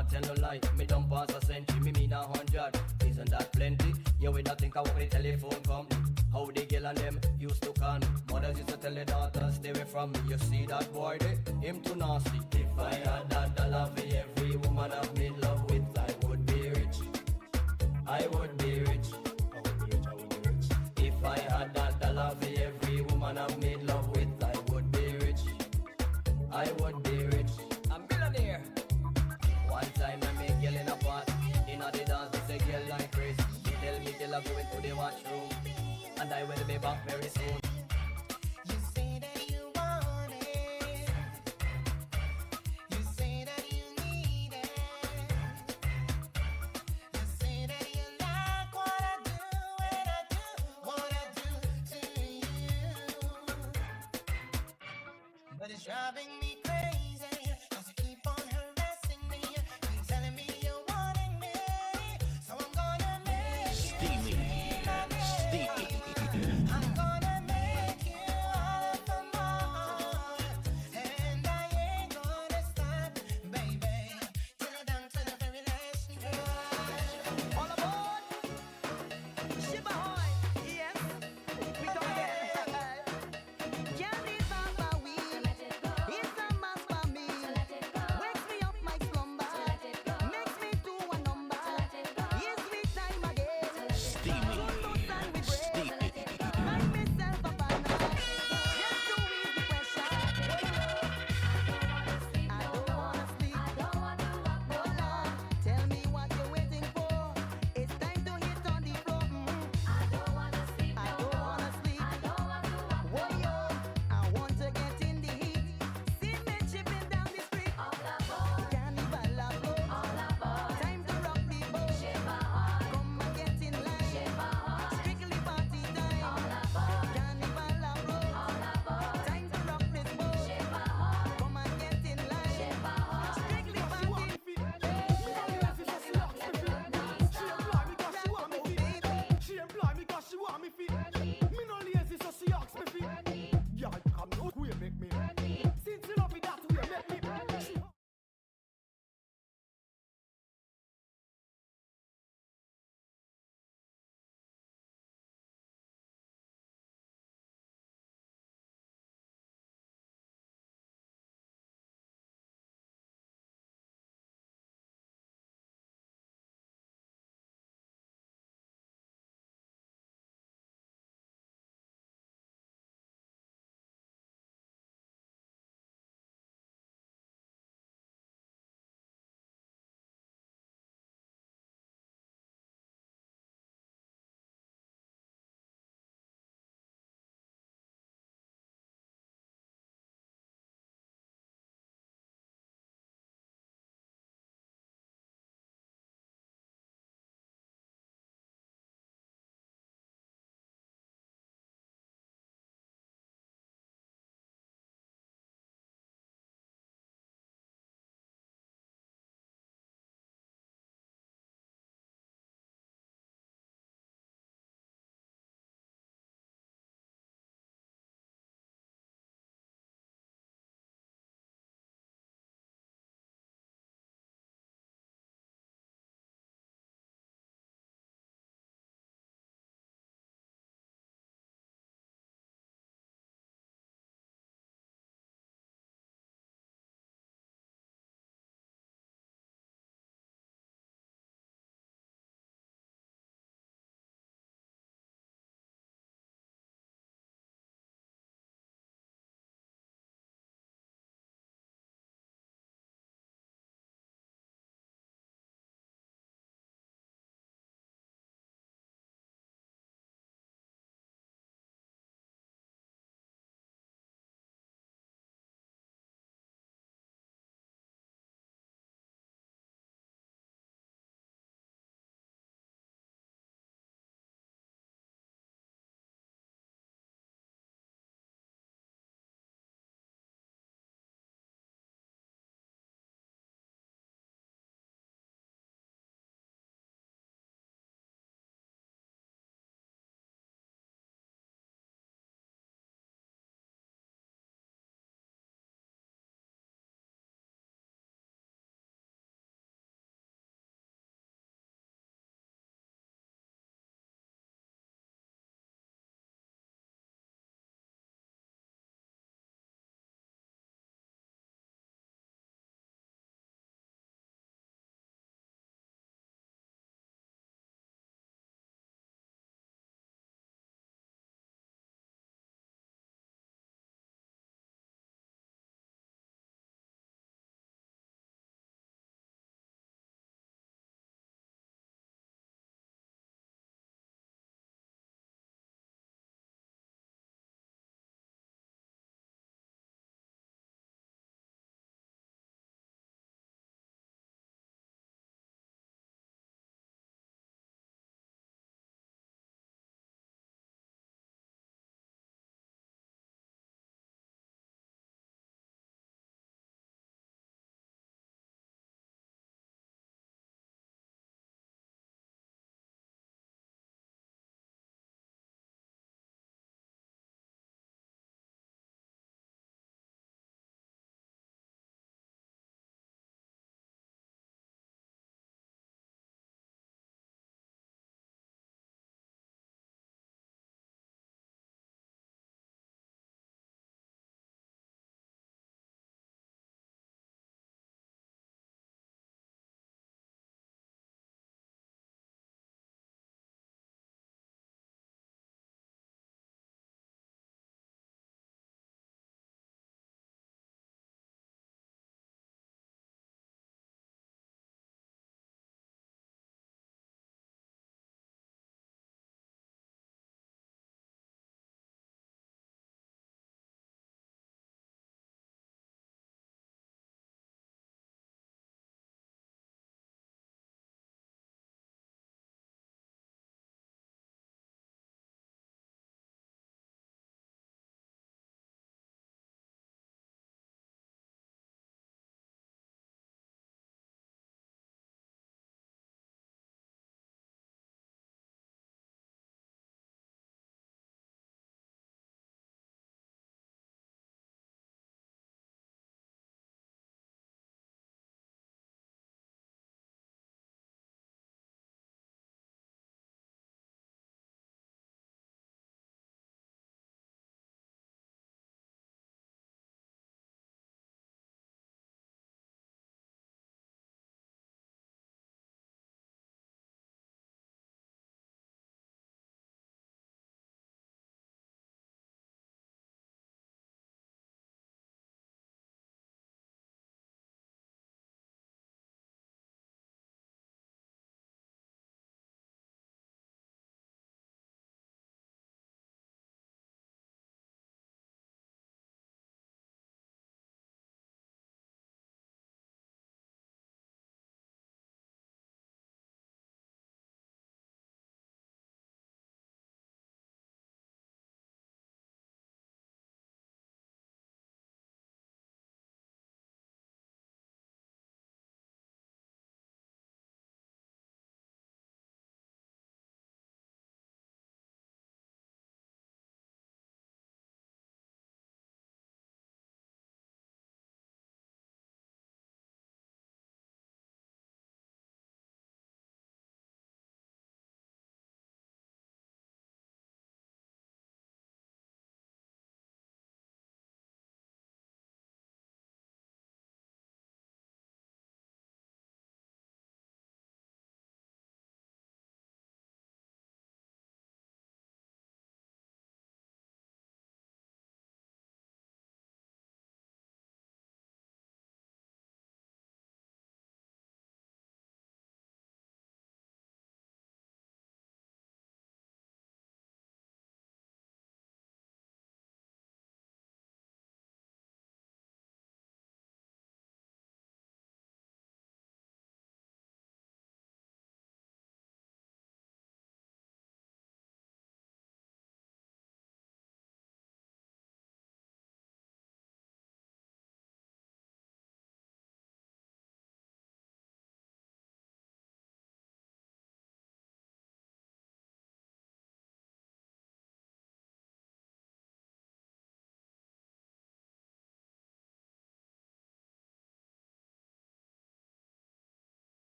not tell no lie. Me don't pass a century, me mean 100. Isn't that plenty? You would not think I work with the telephone company. How the girl and them used to con. Mothers used to tell their daughters stay away from me. You see that boy there? Him too nasty. If I had that dollar for every woman I've made love with, I would be rich. I would be rich. I would be rich, I would be rich. If I had that dollar for every woman I've made love with, I would be rich. I would be rich. A millionaire. One time I make girl in a part. In a the dance, they say girl like crazy. She tell me girl I'm going to the washroom, and I will be back very soon. You say that you want it. You say that you need it. You say that you like what I do when I do what I do to you. But it's driving me crazy, 'cause you keep on harassing me. Keep telling me you're wanting me. So I'm gonna make you Steamy. I'm gonna make you all of my heart, and I ain't gonna stop, baby, till I'm down to the very last drop. All aboard! Shiba hoy! Yes! We come again! Can't leave out my weed. It's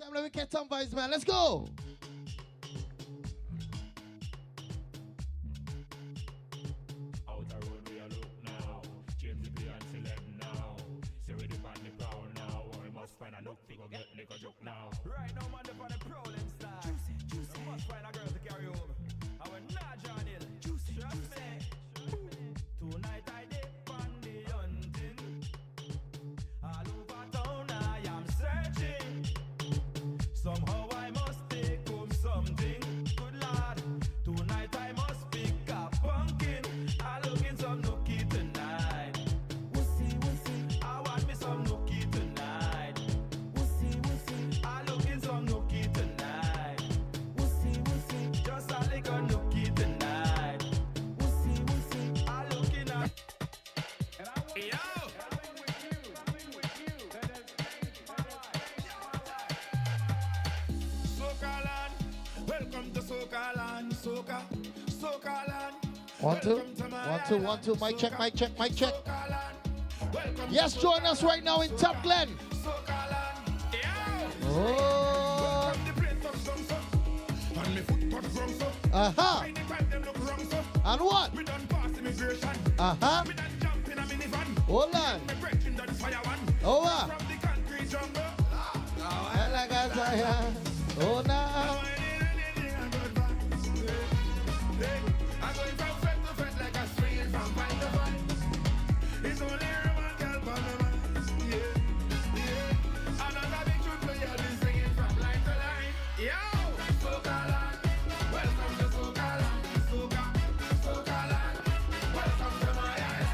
Time let me catch some vibes, man. Let's go. Outer road we are look now. James B and celeb now. Say we the band the ground now. We must find a look figure get nigga joke now. Right now, man, up on the problem style. Juicy. We must find a girl to carry home. I will not John Hill. Trust me. Tonight I dip on the hunting. All over town I am searching. Somehow I must take home something. Good lad. Tonight I must pick a pumpkin. I look in some nookie tonight. Wussy. I want me some nookie tonight. Wussy. I look in some nookie tonight. Wussy. Just a little nookie tonight. Wussy. I look in a. Soca land, welcome to Soca land, Soca land. One, two. Mic check. Soca land, welcome Yes, to join Soca us right now in land, Top Glen. Soca land, yeah. Oh. Welcome the place of some so. And me foot touch wrong so. Uh-huh. Anytime them look wrong so. And what? We done pass immigration. Uh-huh. We done jump in a minivan. Hold on. Me breaking done fire one. Over. From the concrete jungle. I like I say, oh, now. I'm going from friend to friend like a string from point to point. It's only a man can burn the man. Yeah. Another big tune player been singing from line to line. Yo! Soca land, welcome to Soca land. Soca land, welcome to my eyes.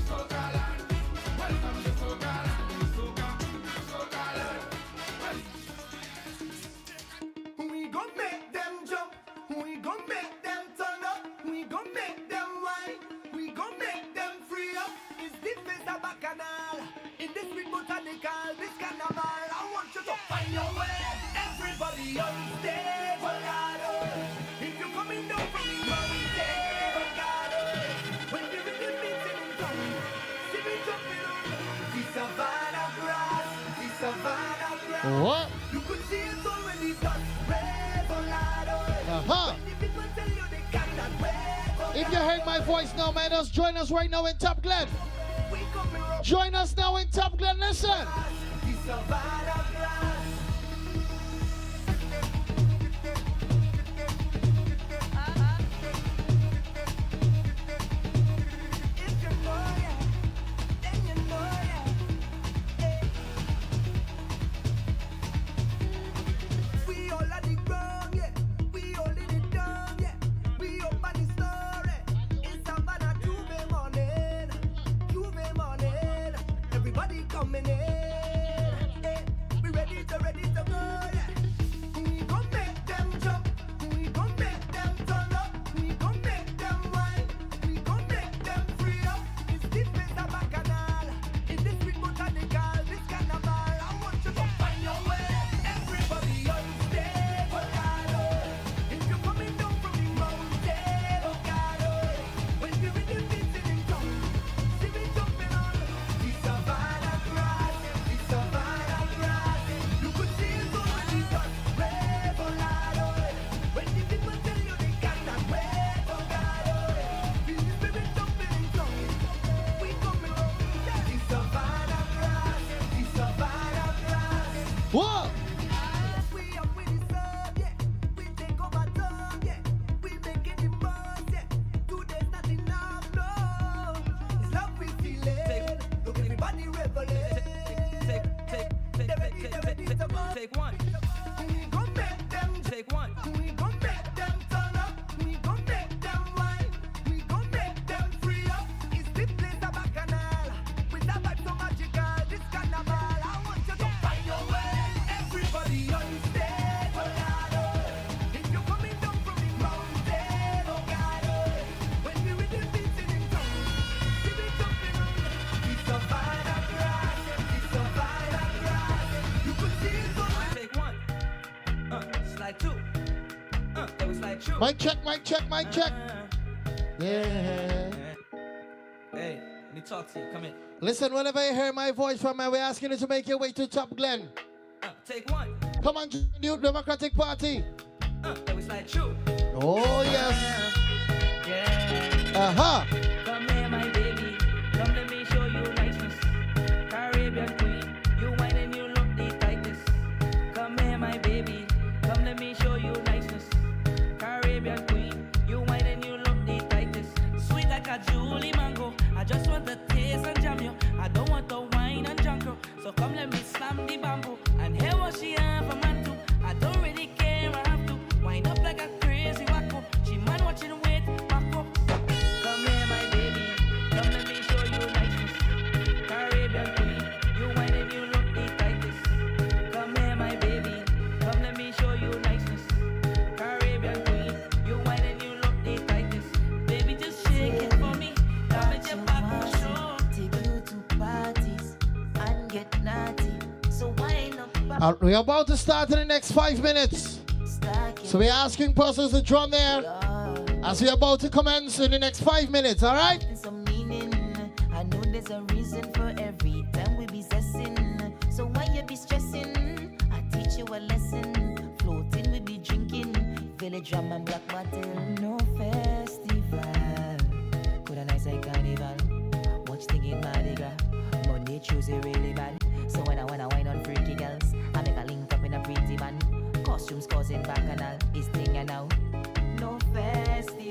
Soca land, welcome to Soca land. Soca land. We gon' make them jump. We gon' make them turn up. We gon' make them whine. We gon' make them free up. It's this is a bacchanal. In this big botanical, this carnival. I want you to find your way. Everybody on stage, Volado. If you're coming down from the mountain, Volado. When the rhythm beats in tongue, see me jumping on the savannah grass. The savannah grass. What? You could see it already done. Volado. Uh-huh. When the people tell you they cannot wait. If you heard my voice now, man, just join us right now in Top Glen. We coming up. Join us now in Top Glen. Listen. The savannah grass. If you know ya, then you know ya. Hey. We all on the ground, yeah. We all in it down, yeah. We up on the story. It's Savannah Juve morning. Everybody coming in. Hey. We ready to go, yeah. We gon' make them jump. We gon' make them turn up. We gon' make them whine. We gon' make them free up. It's this place a bacchanal. In this big botanical, this carnival. I want you to find your way. Everybody on stage, Volado. If you're coming down from the mountain, Volado. When the rhythm beats in tongue, see me jumping on the savannah grass. The savannah grass. You could see it already done. Red Volado. When the people tell you they cannot wait, Volado. Feel the spirit jumping in tongue. We coming up. The savannah grass. The savannah grass. What? We up with the sun, yeah. We take over town, yeah. We making the most, yeah. Today's not enough, no. It's love we feeling. Look, everybody reveling. Take one. We gon' make them Take one. We gon' make them turn up. We gon' make them whine. We gon' make them free up. It's this place a bacchanal. With a vibe so magical, this carnival. I want you to find your way. Everybody on stage, Volado. If you're coming down from the mountain, Volado. When the rhythm beats in tongue, see me jumping on the savannah grass. The savannah grass. You could see it already. Take one. Slide two. That was slide two. Mic check. Yeah. Hey, let me talk to you. Come in. Listen, whenever you hear my voice from man, we're asking you to make your way to Top Glen. Take one. Come on, New Democratic Party. Then we slide through. Oh, yes. Yeah. Uh-huh. Come here, my baby. Come let me show you niceness. Caribbean queen. You whine and you look the tightest. Come here, my baby. Come let me show you niceness. Caribbean queen. You whine and you look the tightest. Sweet like a Julie mango. I just want to taste and jam you. I don't want to wine and junk you. So come let me slam the bamboo. And hear what she have a man too. I don't really care, I have to. Wind up like a crazy wacko. She man watching wait, wacko. Come here, my baby. Come let me show you niceness. Caribbean queen. You whine and you look the tightest. Come here, my baby. Come let me show you niceness. Caribbean queen. You whine and you look the tightest. Baby, just shake it for me. Come at your back for sure. Take you to parties and get naughty. So wind up. We're about to start in the next 5 minutes. So we're asking persons to drum there as we're about to commence in the next 5 minutes, all right? Some meaning. I know there's a reason for every time we be zessing. So why you be stressing? I teach you a lesson. Floating, we be drinking. Village drum and black bottle. No festival. Could a nice like carnival. Watch thinking Mardi Gras. Monday, Tuesday really bad. So when I wanna wine on freaky girls, I make a link up in a pretty man. Costumes causing bacchanal is thing and now. No festival.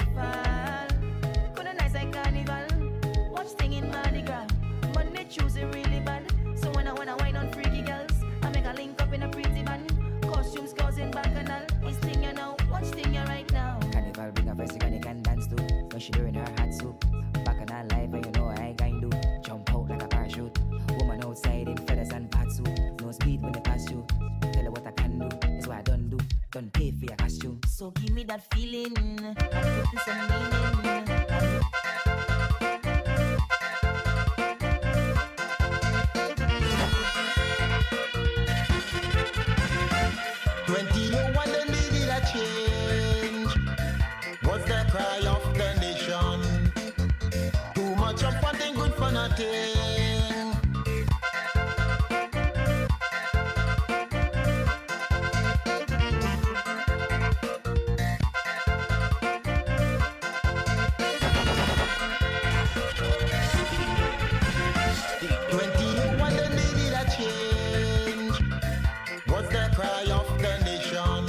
Could a nice like carnival. Watch thing in Mardi Gras. Monday, Tuesday really bad. So when I wanna wine on freaky girls, I make a link up in a pretty man. Costumes causing bacchanal is thing and now. Watch thing ya right now. Carnival bring a festival they can dance to. When she doing her hot soup. Bacchanal life and you know I can do. Jump out like a parachute. Woman outside in feathers and patsuit. No speed when they pass you. Tell her what I can do. It's what I don't do. Don't pay for your costume. So give me that feeling. I'm putting some meaning. 2001 they needed a change. Was the cry of the nation? Too much of one thing good for nothing. 21 they needed a change. Was the cry of the nation?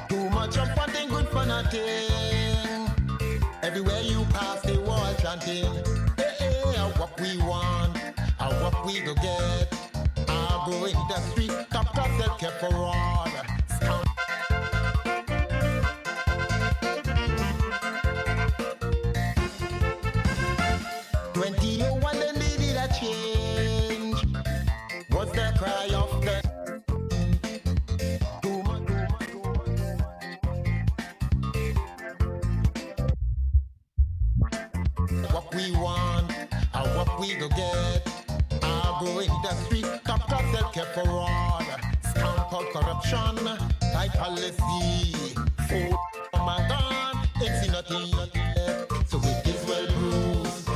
Too much of one thing good for nothing. Everywhere you pass, they wall chanting. Hey, hey, what we want, what we go get. I go in the street, top they'll keep for all. Scout. One they needed a change. Was the cry of the what we want, what we go get. I go in the street, top they'll keep for all. Stamp out corruption, tight policy. Food, oh my God, it's nothing. So it is well bruised.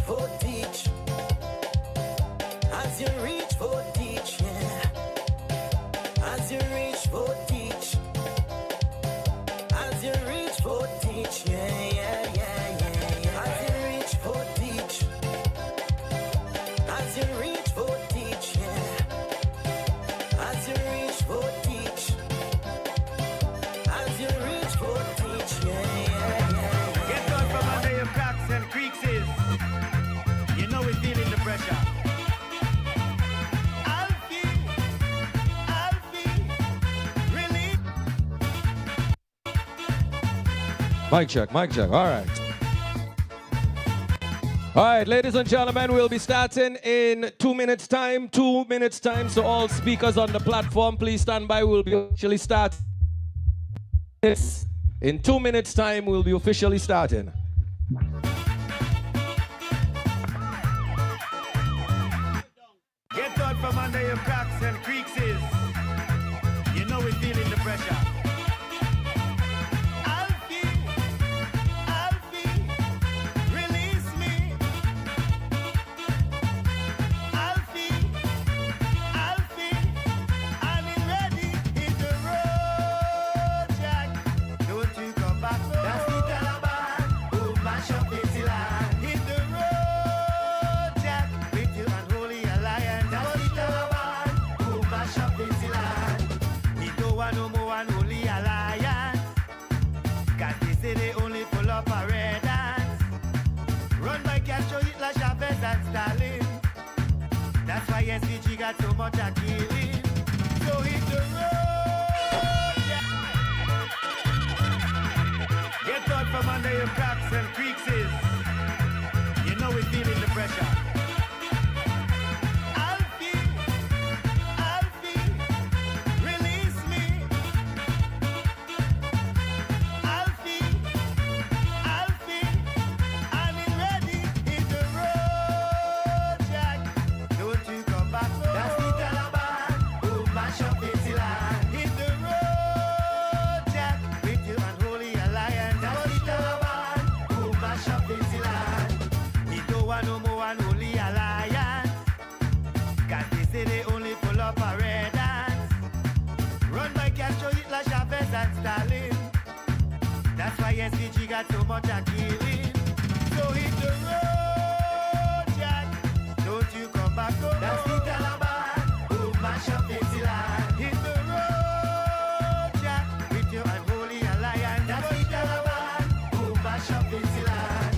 For Mic check, all right. All right, ladies and gentlemen, we'll be starting in 2 minutes time, so all speakers on the platform, please stand by, we'll be officially starting. In 2 minutes time, we'll be officially starting. Get out from under your cracks and creaks is. You know we're feeling the pressure. Alfie, release me. Alfie, I'm ready. Hit the road, Jack. Don't you come back. That's the Taliban who mash up the land. Hit the road, Jack, with your unholy alliance. That's the Taliban who mash up the land. We don't want no more unholy alliance. Cause they say they only pull up a red dance. Run by Castro, Hitler, Chavez and Stalin. That's why ST.GEORGE got so much killing. So hit the road, Jack. Get out from under your cracks and creaks is. You know we're feeling the pressure. Alfie, release me. Alfie, I'm ready. Hit the road, Jack. Don't you come back. That's the Taliban who mash up the land. Hit the road, Jack, with your unholy alliance. That's the Taliban who mash up the land. We don't want no more unholy alliance. Cause they say they only pull up a red dance. Run by Castro, Hitler, Chavez and Stalin. That's why ST.GEORGE got so much killing. So hit the road, Jack. Don't you come back. That's the Taliban who mash up the land. Hit the road, Jack, with your unholy alliance. That's the Taliban who mash up the land.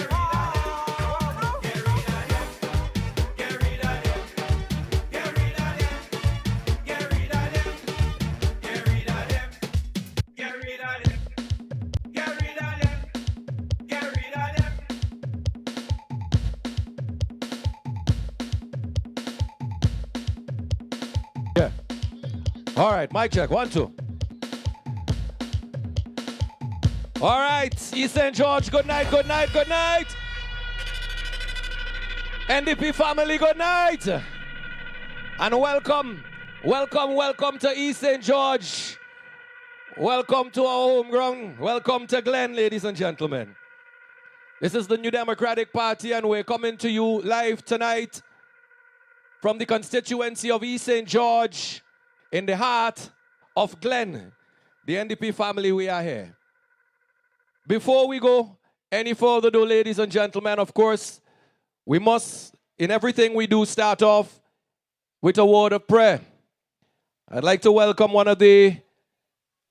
Yeah. All right, mic check. 1, 2. All right, St.GEORGE, good night, good night, good night. NDP family, good night. And welcome, welcome, welcome to St.GEORGE. Welcome to our home ground. Welcome to Glen, ladies and gentlemen. This is the New Democratic Party, and we're coming to you live tonight from the constituency of St.GEORGE in the heart of Glen. The NDP family, we are here. Before we go any further, though, ladies and gentlemen, of course, we must, in everything we do, start off with a word of prayer. I'd like to welcome one of the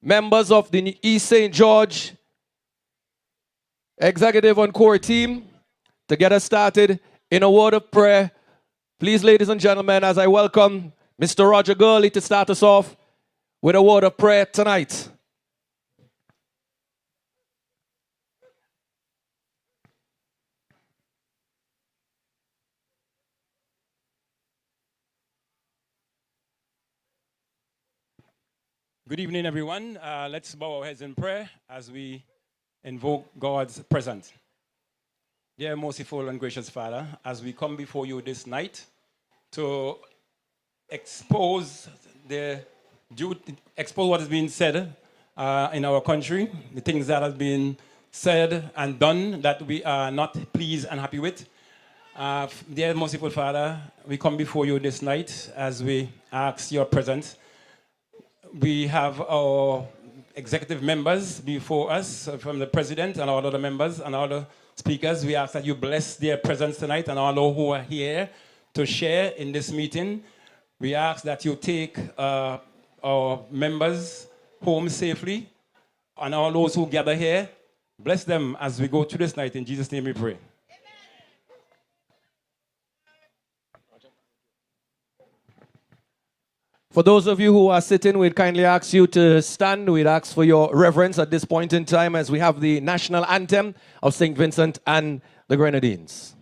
members of the St.GEORGE Executive and Core team to get us started in a word of prayer. Please, ladies and gentlemen, as I welcome Mr. Roger Gurley to start us off with a word of prayer tonight. Good evening, everyone. Let's bow our heads in prayer as we invoke God's presence. Dear merciful and gracious Father, as we come before you this night to expose what has been said in our country, the things that have been said and done that we are not pleased and happy with. Dear merciful Father, we come before you this night as we ask your presence. We have our executive members before us, from the president and all other members and all the speakers. We ask that you bless their presence tonight and all who are here to share in this meeting. We ask that you take our members home safely, and all those who gather here, bless them as we go through this night. In Jesus' name we pray. For those of you who are sitting, we'd kindly ask you to stand. We'd ask for your reverence at this point in time as we have the national anthem of St. Vincent and the Grenadines.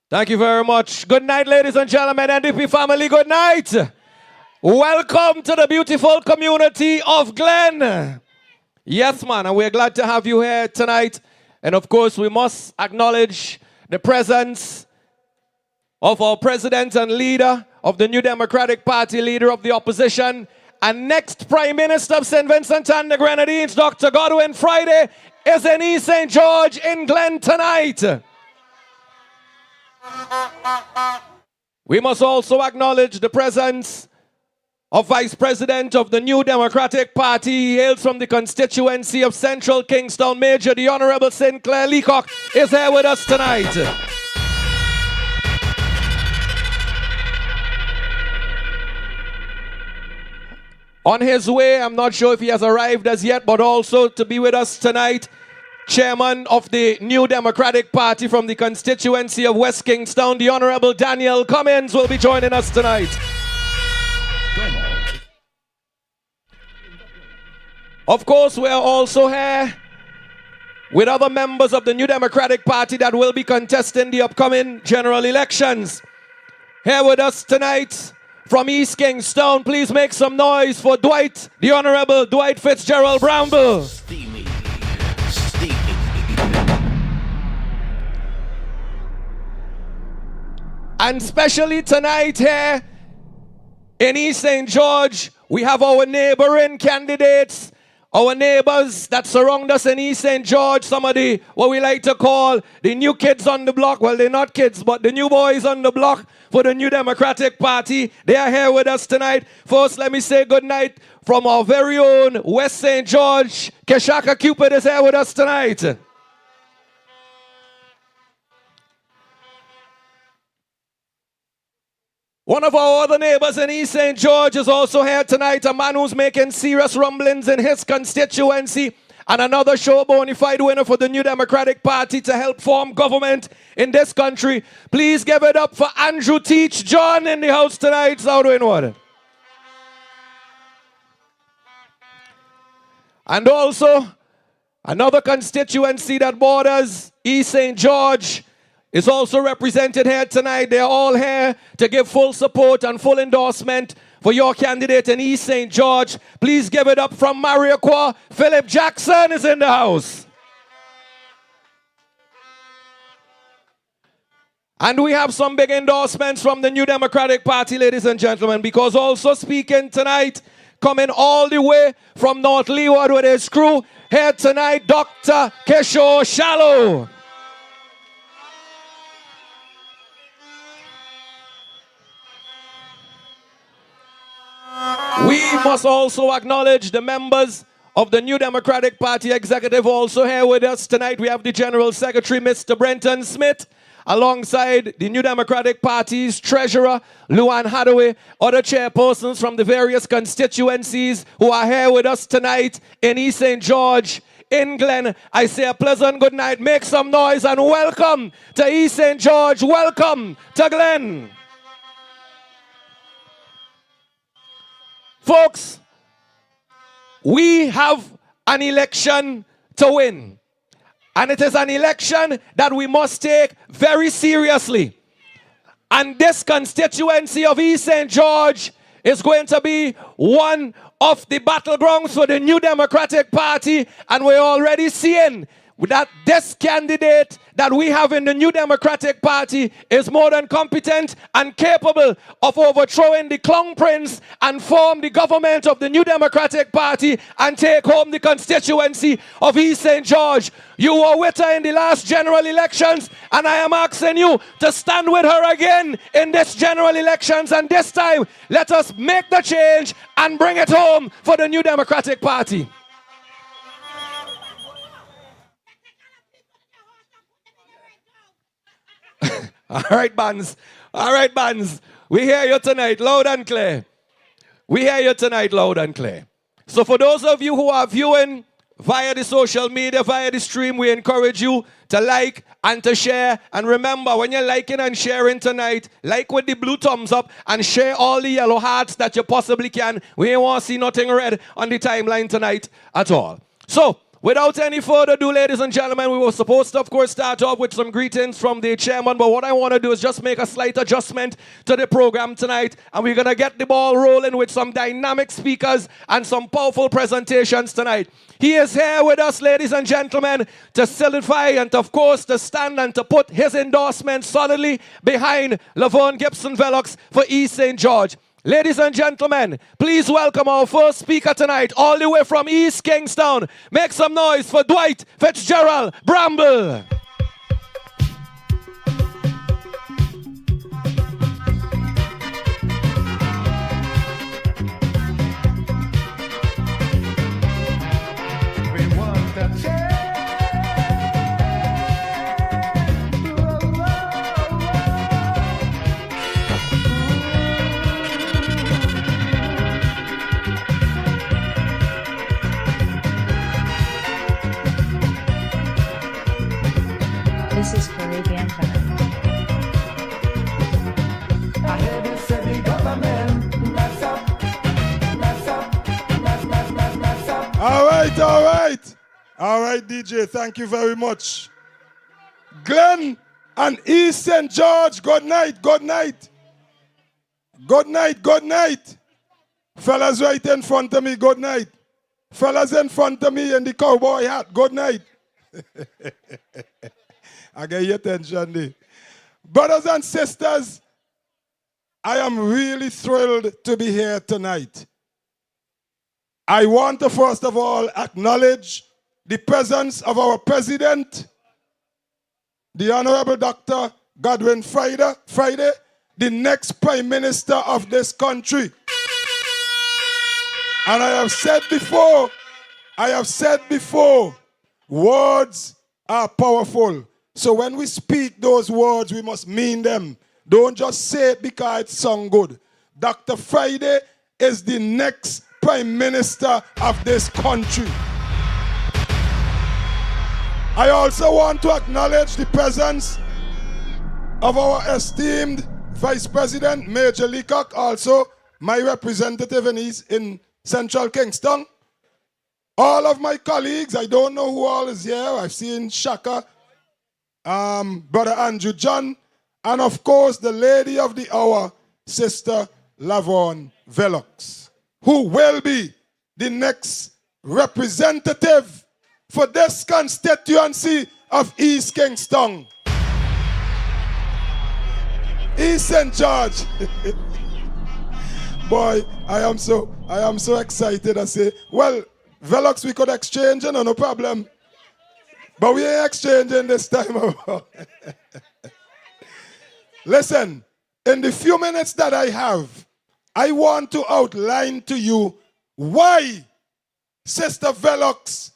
Thank you very much. Good night, ladies and gentlemen. NDP family, good night. Welcome to the beautiful community of Glen. Yes, man, and we're glad to have you here tonight. And of course, we must acknowledge the presence of our president and leader of the New Democratic Party, leader of the opposition, and next Prime Minister of St. Vincent and the Grenadines, Dr. Godwin Friday, is in East St. George in Glen tonight. We must also acknowledge the presence of Vice President of the New Democratic Party. He hails from the constituency of Central Kingstown. Major, the Honorable Sinclair Leacock, is here with us tonight. On his way, I'm not sure if he has arrived as yet, but also to be with us tonight, Chairman of the New Democratic Party from the constituency of West Kingstown, the Honorable Daniel Cummins, will be joining us tonight. Of course, we are also here with other members of the New Democratic Party that will be contesting the upcoming general elections. Here with us tonight from East Kingstown, please make some noise for Dwight, the Honorable Dwight Fitzgerald Bramble. And especially tonight here in East St. George, we have our neighboring candidates, our neighbors that surround us in East St. George, some of the, what we like to call the new kids on the block. Well, they're not kids, but the new boys on the block for the New Democratic Party. They are here with us tonight. First, let me say good night from our very own West St. George. Keshaka Cupid is here with us tonight. One of our other neighbors in East St. George is also here tonight, a man who's making serious rumblings in his constituency, and another show bona fide winner for the New Democratic Party to help form government in this country. Please give it up for Andrew Teach John in the house tonight, South Windward. And also, another constituency that borders East St. George is also represented here tonight. They're all here to give full support and full endorsement for your candidate in East St. George. Please give it up from Mariaqua. Philip Jackson is in the house. And we have some big endorsements from the New Democratic Party, ladies and gentlemen, because also speaking tonight, coming all the way from North Leeward with his crew, here tonight, Dr. Kishore Shallow. We must also acknowledge the members of the New Democratic Party executive also here with us tonight. We have the General Secretary, Mr. Brenton Smith, alongside the New Democratic Party's Treasurer, Luan Hathaway, other chairpersons from the various constituencies who are here with us tonight in East St. George, in Glen. I say a pleasant good night. Make some noise and welcome to East St. George. Welcome to Glen. Folks, we have an election to win. And it is an election that we must take very seriously. And this constituency of East St. George is going to be one of the battlegrounds for the New Democratic Party. And we're already seeing that this candidate that we have in the New Democratic Party is more than competent and capable of overthrowing the Clown Prince and form the government of the New Democratic Party and take home the constituency of East St. George. You were with her in the last general elections, and I am asking you to stand with her again in this general elections, and this time let us make the change and bring it home for the New Democratic Party. All right, bands. All right, bands. We hear you tonight loud and clear. We hear you tonight loud and clear. So for those of you who are viewing via the social media, via the stream, we encourage you to like and to share. And remember, when you're liking and sharing tonight, like with the blue thumbs up and share all the yellow hearts that you possibly can. We ain't want to see nothing red on the timeline tonight at all. So, without any further ado, ladies and gentlemen, we were supposed to, of course, start off with some greetings from the chairman, but what I want to do is just make a slight adjustment to the program tonight, and we're going to get the ball rolling with some dynamic speakers and some powerful presentations tonight. He is here with us, ladies and gentlemen, to solidify and, of course, to stand and to put his endorsement solidly behind Lavern, Gibson, Velox for East St. George. Ladies and gentlemen, please welcome our first speaker tonight, all the way from East Kingstown. Make some noise for Dwight Fitzgerald Bramble. We want a change. This is Caribbean Vibe. I heard you say the government mess up, mess up, mess up. All right, all right. All right, DJ, thank you very much. Glenn and East St. George, good night, good night. Good night, good night. Fellas right in front of me, good night. Fellas in front of me in the cowboy hat, good night. I get your attention there. Brothers and sisters, I am really thrilled to be here tonight. I want to first of all acknowledge the presence of our president, the Honorable Dr. Godwin Friday, the next Prime Minister of this country. And I have said before, words are powerful. So when we speak those words, we must mean them. Don't just say it because it sounds good. Dr. Friday is the next Prime Minister of this country. I also want to acknowledge the presence of our esteemed Vice President, Major Leacock, also my representative in Central Kingston. All of my colleagues, I don't know who all is here. I've seen Shaka, Brother Andrew John, and of course the lady of the hour, Sister Lavern Velox, who will be the next representative for this constituency of East Kingston. East St. George. Boy, I am so excited. I say, well, Velox, we could exchange, no problem. But we ain't exchanging this time. Listen, in the few minutes that I have, I want to outline to you why Sister Velox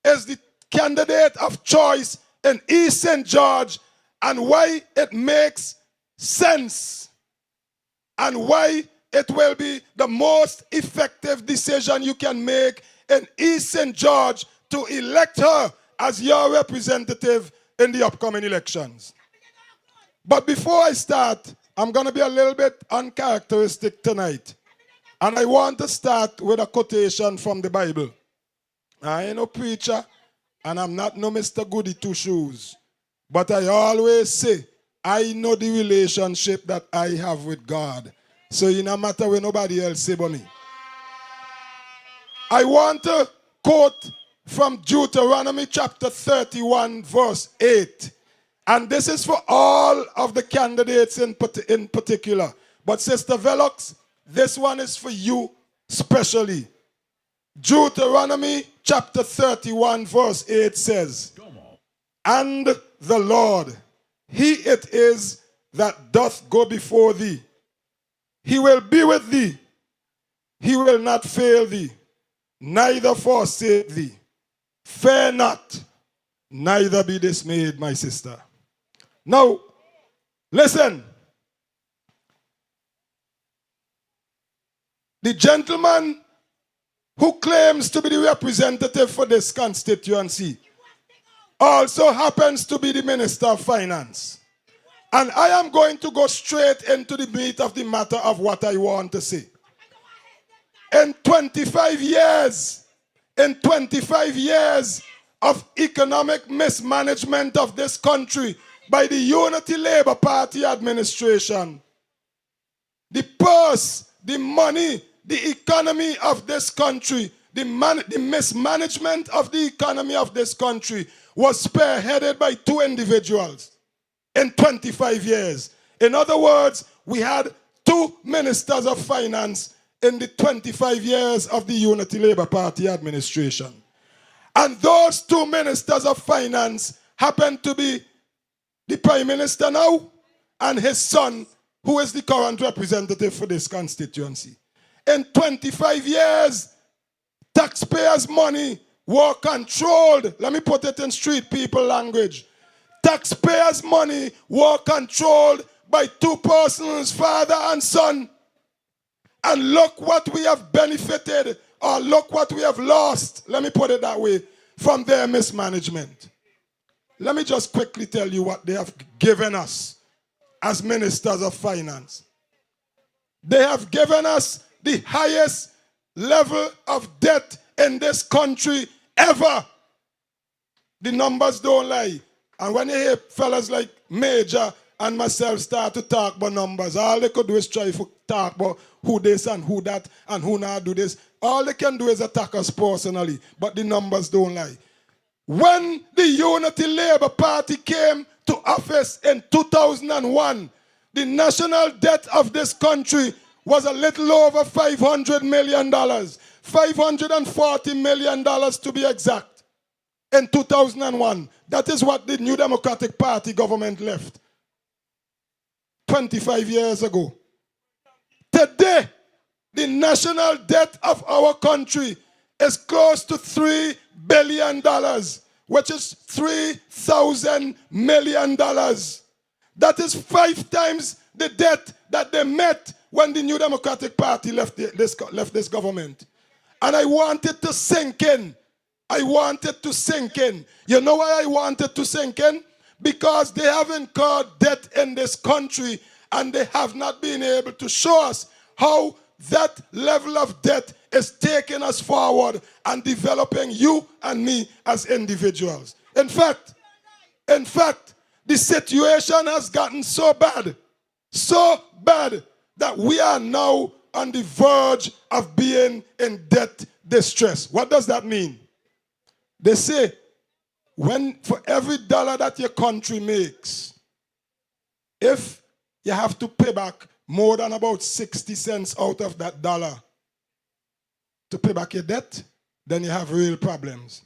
is the candidate of choice in East St. George and why it makes sense and why it will be the most effective decision you can make in East St. George to elect her as your representative in the upcoming elections. But before I start, I'm going to be a little bit uncharacteristic tonight. And I want to start with a quotation from the Bible. I ain't no preacher. And I'm not no Mr. Goody Two Shoes. But I always say, I know the relationship that I have with God. So it no matter what nobody else say about me. I want to quote from Deuteronomy chapter 31 verse 8. And this is for all of the candidates in particular. But Sister Velox, this one is for you specially. Deuteronomy chapter 31 verse 8 says, and the Lord, he it is that doth go before thee. He will be with thee. He will not fail thee, neither forsake thee. Fear not, neither be dismayed, my sister. Now, listen. The gentleman who claims to be the representative for this constituency also happens to be the Minister of Finance. And I am going to go straight into the meat of the matter of what I want to say. In 25 years of economic mismanagement of this country by the Unity Labour Party administration, the purse, the money, the economy of this country, the mismanagement of the economy of this country was spearheaded by two individuals in 25 years. In other words, we had two ministers of finance in the 25 years of the Unity Labour Party administration. And those two ministers of finance happen to be the Prime Minister now and his son, who is the current representative for this constituency. In 25 years, taxpayers' money were controlled. Let me put it in street people language. Taxpayers' money were controlled by two persons, father and son. And look what we have benefited, or look what we have lost, let me put it that way, from their mismanagement. Let me just quickly tell you what they have given us as ministers of finance. They have given us the highest level of debt in this country ever. The numbers don't lie. And when you hear fellas like Major and myself start to talk about numbers, all they could do is try to talk about who this and who that and who not do this. All they can do is attack us personally, but the numbers don't lie. When the Unity Labour Party came to office in 2001, the national debt of this country was a little over $500 million. $540 million to be exact. In 2001. That is what the New Democratic Party government left 25 years ago. Today, the national debt of our country is close to $3 billion, which is $3,000 million. That is 5 times the debt that they met when the New Democratic Party left this government. And I wanted to sink in. I wanted to sink in. You know why I wanted to sink in? Because they have incurred debt in this country and they have not been able to show us how that level of debt is taking us forward and developing you and me as individuals. In fact, the situation has gotten so bad that we are now on the verge of being in debt distress. What does that mean? They say, for every dollar that your country makes, if you have to pay back more than about 60 cents out of that dollar to pay back your debt, then you have real problems.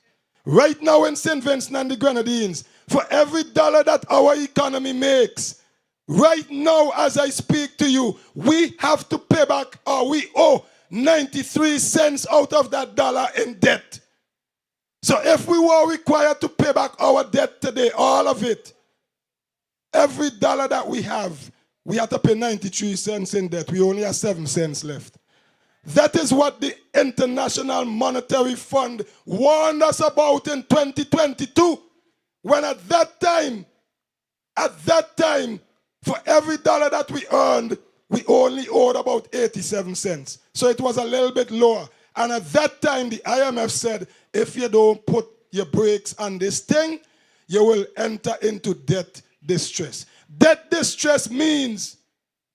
Right now in St. Vincent and the Grenadines, for every dollar that our economy makes, right now as I speak to you, we have to pay back, or we owe 93 cents out of that dollar in debt. So if we were required to pay back our debt today, all of it, every dollar that we have to pay 93 cents in debt. We only have 7 cents left. That is what the International Monetary Fund warned us about in 2022. When at that time, for every dollar that we earned, we only owed about 87 cents. So it was a little bit lower. And at that time, the IMF said, if you don't put your brakes on this thing, you will enter into debt distress. Debt distress means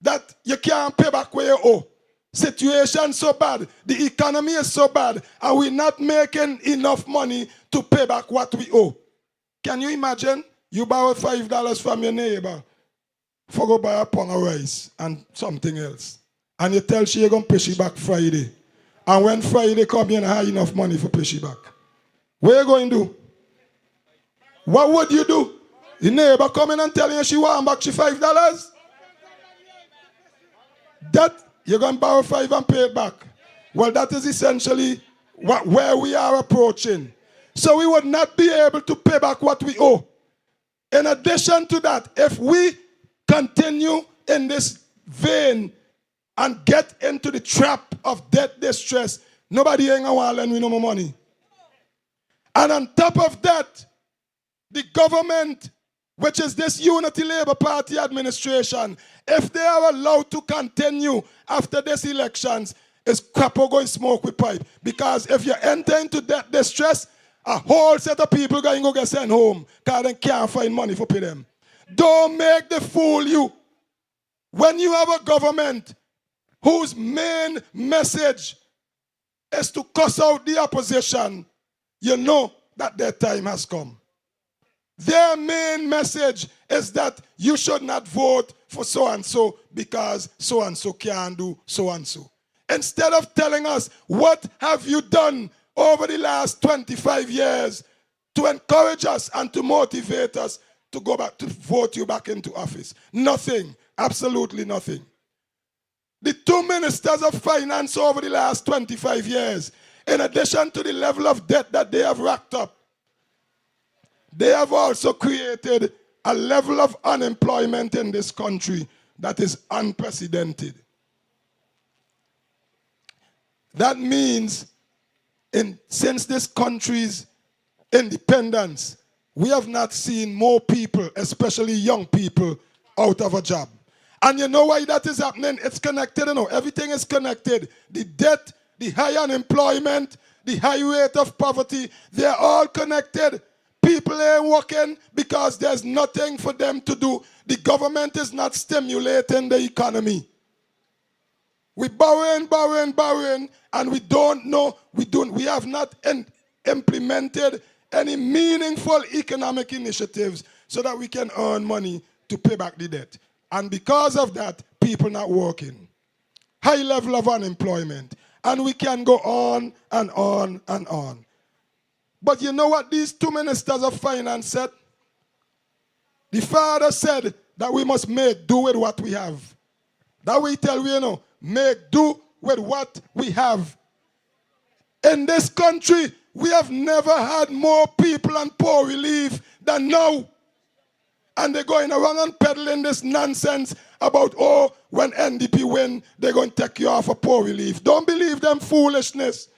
that you can't pay back where you owe. Situation so bad, the economy is so bad, and we're not making enough money to pay back what we owe. Can you imagine? You borrow $5 from your neighbor for go buy a pound of rice and something else. And you tell she you're going to pay she back Friday. And when Friday come, you don't have enough money for pay she back. What are you going to do? What would you do? The neighbor coming and telling you she want back she $5? That you're going to borrow 5 and pay it back. Well, that is essentially where we are approaching. So we would not be able to pay back what we owe. In addition to that, if we continue in this vein and get into the trap of debt distress, nobody ain't going to lend me no more money. And on top of that, the government, which is this Unity Labour Party administration, if they are allowed to continue after these elections, it's crap going smoke with pipe. Because if you enter into debt distress, a whole set of people going to go get sent home because they can't find money for pay them. Don't make the fool you. When you have a government whose main message is to cuss out the opposition, you know that their time has come. Their main message is that you should not vote for so-and-so because so-and-so can't do so-and-so. Instead of telling us, what have you done over the last 25 years to encourage us and to motivate us to go back, to vote you back into office? Nothing. Absolutely nothing. The 2 ministers of finance over the last 25 years, in addition to the level of debt that they have racked up, they have also created a level of unemployment in this country that is unprecedented. That means since this country's independence, we have not seen more people, especially young people, out of a job. And you know why that is happening? It's connected, you know. Everything is connected. The debt, the high unemployment, the high rate of poverty, they're all connected. People ain't working because there's nothing for them to do. The government is not stimulating the economy. We're borrowing, and we don't know, we have not implemented any meaningful economic initiatives so that we can earn money to pay back the debt. And because of that, people not working. High level of unemployment. And we can go on and on and on. But you know what these 2 ministers of finance said? The father said that we must make do with what we have. That we tell we, you know, make do with what we have. In this country, we have never had more people on poor relief than now. And they're going around and peddling this nonsense about, oh, when NDP win, they're going to take you off of poor relief. Don't believe them foolishness.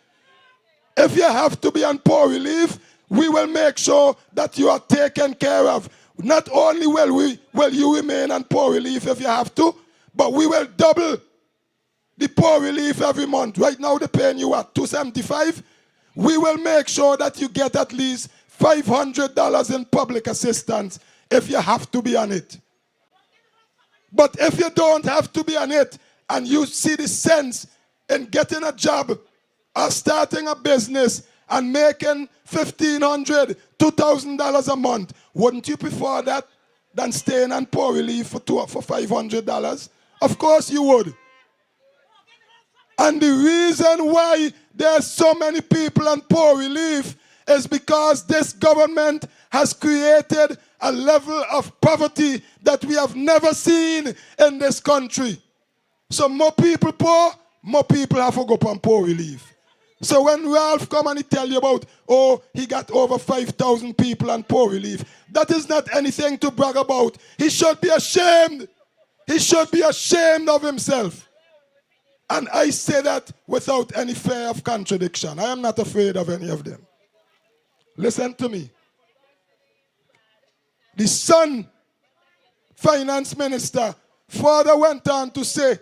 If you have to be on poor relief, we will make sure that you are taken care of. Not only will you remain on poor relief if you have to, but we will double the poor relief every month. Right now they're paying you at $275. We will make sure that you get at least $500 in public assistance if you have to be on it. But if you don't have to be on it and you see the sense in getting a job or starting a business and making $1,500, $2,000 a month, wouldn't you prefer that than staying on poor relief for $500? Of course you would. And the reason why there's so many people on poor relief is because this government has created a level of poverty that we have never seen in this country. So more people poor, more people have to go on poor relief. So when Ralph come and he tell you about, oh, he got over 5,000 people on poor relief, that is not anything to brag about. He should be ashamed. He should be ashamed of himself. And I say that without any fear of contradiction. I am not afraid of any of them. Listen to me. The son, finance minister, further went on to say,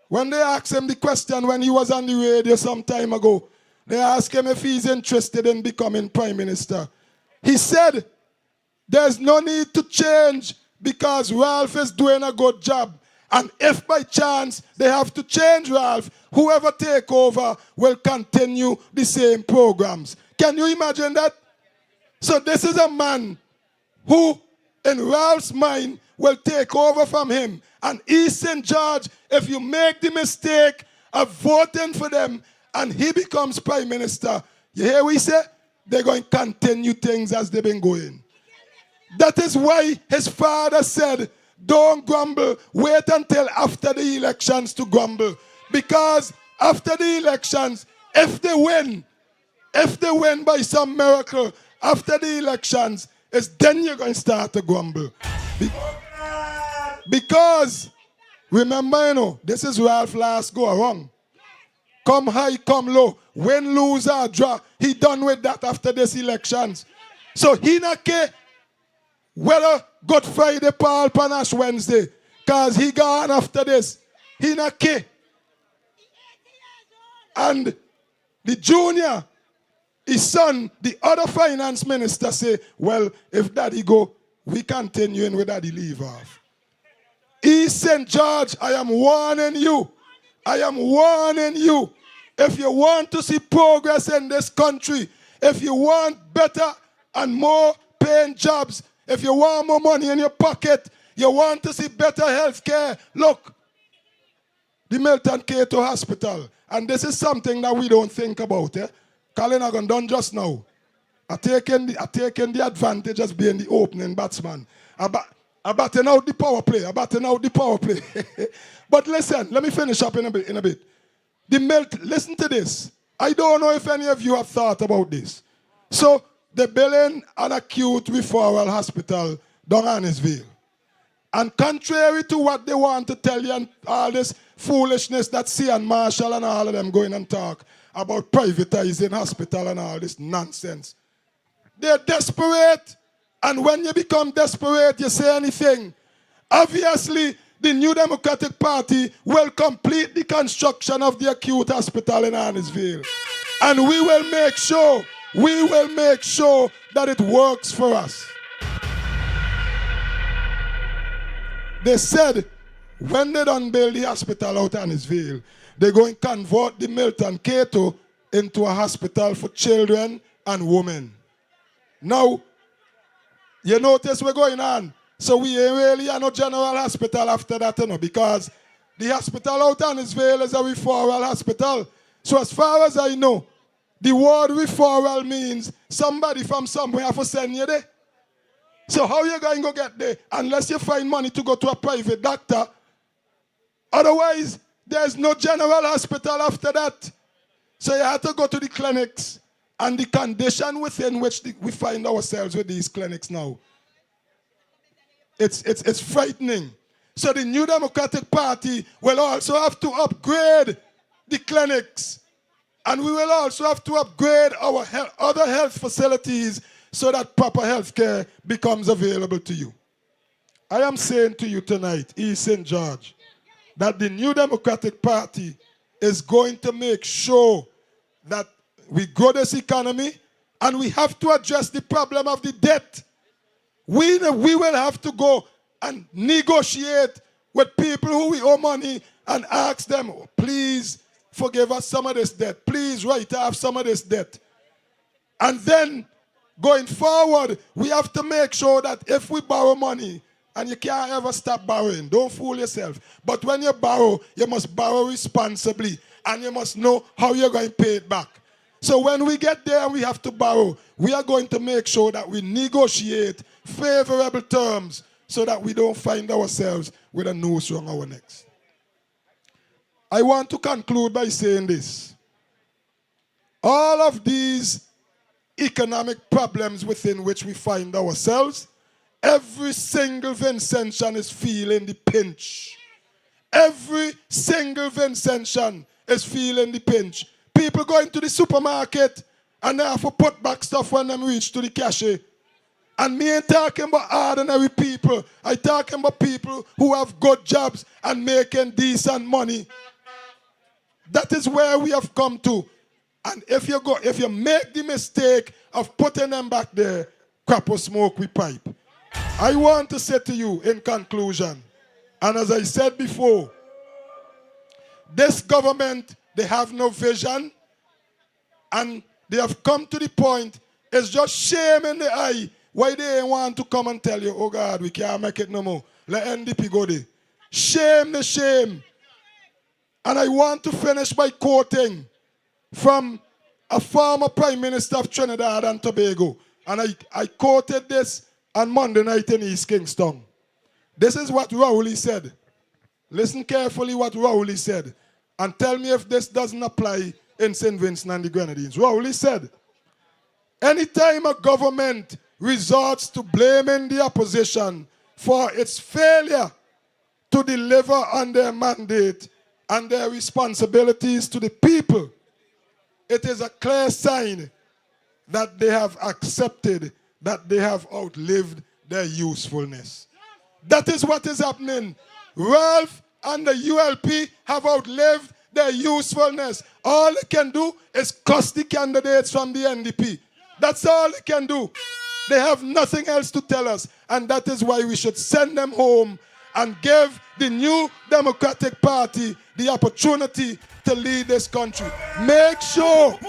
when they asked him the question when he was on the radio some time ago, They asked him if he's interested in becoming prime minister. He said, there's no need to change because Ralph is doing a good job. And if by chance they have to change Ralph, whoever take over will continue the same programs. Can you imagine that? So this is a man who, in Ralph's mind, will take over from him. And East St.George, if you make the mistake of voting for them and he becomes prime minister, you hear what he say? They're going to continue things as they've been going. That is why his father said, don't grumble, wait until after the elections to grumble. Because after the elections, if they win by some miracle, after the elections, it's then you're going to start to grumble. Because, remember, you know, this is Ralph last go around. Come high, come low. Win, lose, or draw. He done with that after this elections. So he not care whether Good Friday, Paul, Panache Wednesday. Because he gone after this. He not care. And the junior, his son, the other finance minister say, well, if daddy go, we continuing with daddy leave off. East St.George, I am warning you. I am warning you. If you want to see progress in this country, if you want better and more paying jobs, if you want more money in your pocket, you want to see better health care, look, the Milton Cato Hospital. And this is something that we don't think about. Colin Hagan done just now. I taken the advantage as being the opening batsman. I batting out the power play. But listen, let me finish up in a bit. Listen to this. I don't know if any of you have thought about this. So, they're building an acute referral hospital down Annisville. And contrary to what they want to tell you and all this foolishness that Cian Marshall and all of them going and talk about privatizing hospital and all this nonsense. They're desperate. And when you become desperate, you say anything. Obviously, the New Democratic Party will complete the construction of the acute hospital in Annisville. And we will make sure that it works for us. They said when they done build the hospital out in Annisville, they're going to convert the Milton Cato into a hospital for children and women. Now, you notice what's going on. So we ain't really no general hospital after that, you know, because the hospital out in Annisville is a referral hospital. So as far as I know, the word referral means somebody from somewhere have to send you there. So how you going to get there unless you find money to go to a private doctor? Otherwise, there's no general hospital after that. So you have to go to the clinics and the condition within which we find ourselves with these clinics now. It's frightening. So the New Democratic Party will also have to upgrade the clinics. And we will also have to upgrade our other health facilities so that proper health care becomes available to you. I am saying to you tonight, East St.George, that the New Democratic Party is going to make sure that we grow this economy and we have to address the problem of the debt. We will have to go and negotiate with people who we owe money and ask them, please forgive us some of this debt. Please write off some of this debt. And then, going forward, we have to make sure that if we borrow money, and you can't ever stop borrowing, don't fool yourself. But when you borrow, you must borrow responsibly, and you must know how you're going to pay it back. So when we get there and we have to borrow, we are going to make sure that we negotiate favorable terms so that we don't find ourselves with a noose around our necks. I want to conclude by saying this. All of these economic problems within which we find ourselves, every single Vincentian is feeling the pinch. Every single Vincentian is feeling the pinch. People go into the supermarket and they have to put back stuff when they reach to the cashier. And me ain't talking about ordinary people. I talking about people who have good jobs and making decent money. That is where we have come to. And if you make the mistake of putting them back there, crap or smoke we pipe. I want to say to you in conclusion, and as I said before, this government, they have no vision, and they have come to the point, it's just shame in the eye why they ain't want to come and tell you, oh God, we can't make it no more. Let NDP go there. Shame the shame. And I want to finish by quoting from a former Prime Minister of Trinidad and Tobago. And I quoted this on Monday night in East Kingston. This is what Rowley said. Listen carefully what Rowley said. And tell me if this doesn't apply in St. Vincent and the Grenadines. Rowley said, anytime a government resorts to blaming the opposition for its failure to deliver on their mandate and their responsibilities to the people, it is a clear sign that they have accepted that they have outlived their usefulness. That is what is happening. Ralph and the ULP have outlived their usefulness. All they can do is cuss the candidates from the NDP. That's all they can do. They have nothing else to tell us. And that is why we should send them home and give the new Democratic Party the opportunity to lead this country. Make sure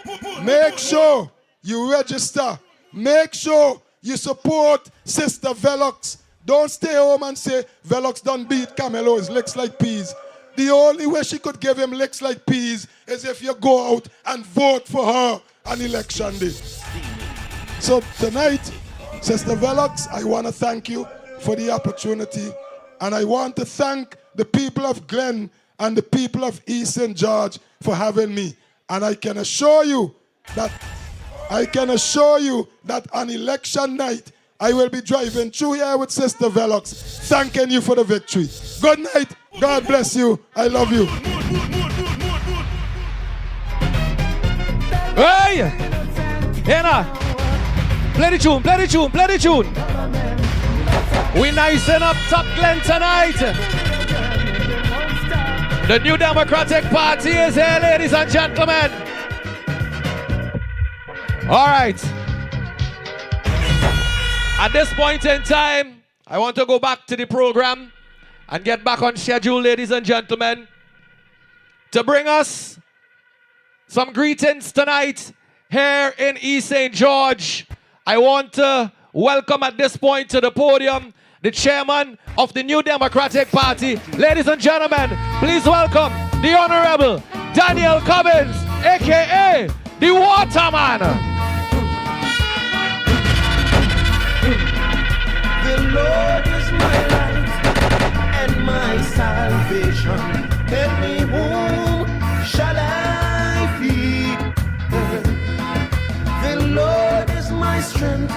you register. Make sure you support Sister Velox. Don't stay home and say, Velox done beat Camelo's licks like peas. The only way she could give him licks like peas is if you go out and vote for her on election day. So tonight, Sister Velox, I want to thank you for the opportunity. And I want to thank the people of Glen and the people of East St.George for having me. And I can assure you that on election night, I will be driving through here with Sister Velox, thanking you for the victory. Good night. God bless you. I love you. Hey! Hena! Play the tune, play the tune, play the tune. We nicing up Top Glen tonight. The new Democratic Party is here, ladies and gentlemen. All right. At this point in time, I want to go back to the program and get back on schedule, ladies and gentlemen, to bring us some greetings tonight here in East St. George. I want to welcome at this point to the podium the chairman of the New Democratic Party. Ladies and gentlemen, please welcome the Honorable Daniel Cummins, a.k.a. the Waterman. The Lord is my light and my salvation. Tell me whom shall I fear? The Lord is my strength,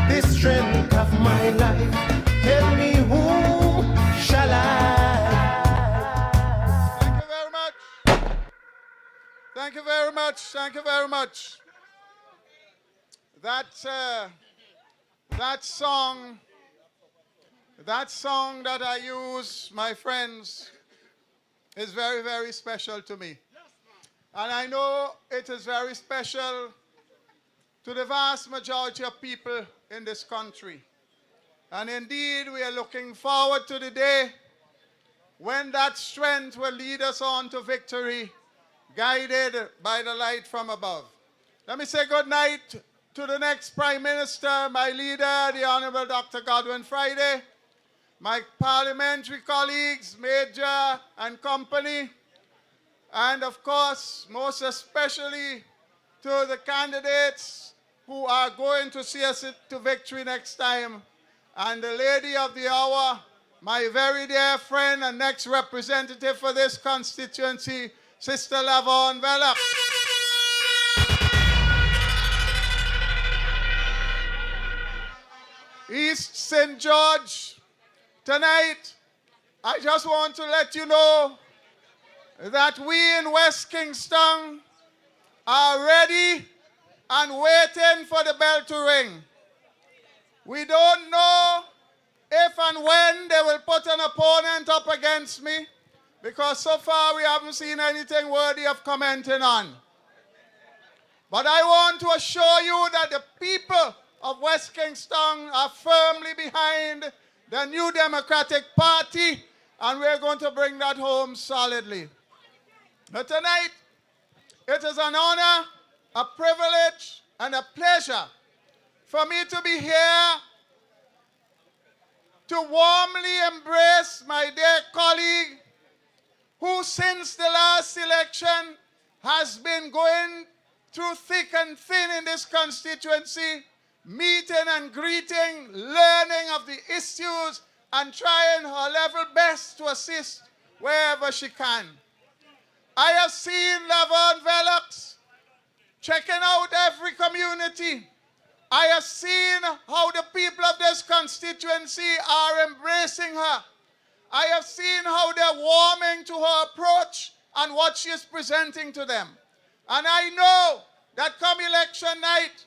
the strength of my life. Tell me whom shall I? Thank you very much. Thank you very much. Thank you very much. That song that I use, my friends, is very, very special to me. And I know it is very special to the vast majority of people in this country. And indeed, we are looking forward to the day when that strength will lead us on to victory, guided by the light from above. Let me say good night to the next Prime Minister, my leader, the Honorable Dr. Godwin Friday, my parliamentary colleagues, Major and company, and of course, most especially to the candidates who are going to see us to victory next time, and the lady of the hour, my very dear friend and next representative for this constituency, Sister Lavern Velox. East St. George, tonight, I just want to let you know that we in West Kingston are ready and waiting for the bell to ring. We don't know if and when they will put an opponent up against me, because so far we haven't seen anything worthy of commenting on. But I want to assure you that the people of West Kingston are firmly behind the New Democratic Party, and we're going to bring that home solidly. But tonight, it is an honor, a privilege, and a pleasure for me to be here to warmly embrace my dear colleague who since the last election has been going through thick and thin in this constituency, meeting and greeting, learning of the issues, and trying her level best to assist wherever she can. I have seen Lavern Velox checking out every community. I have seen how the people of this constituency are embracing her. I have seen how they're warming to her approach and what she is presenting to them. And I know that come election night,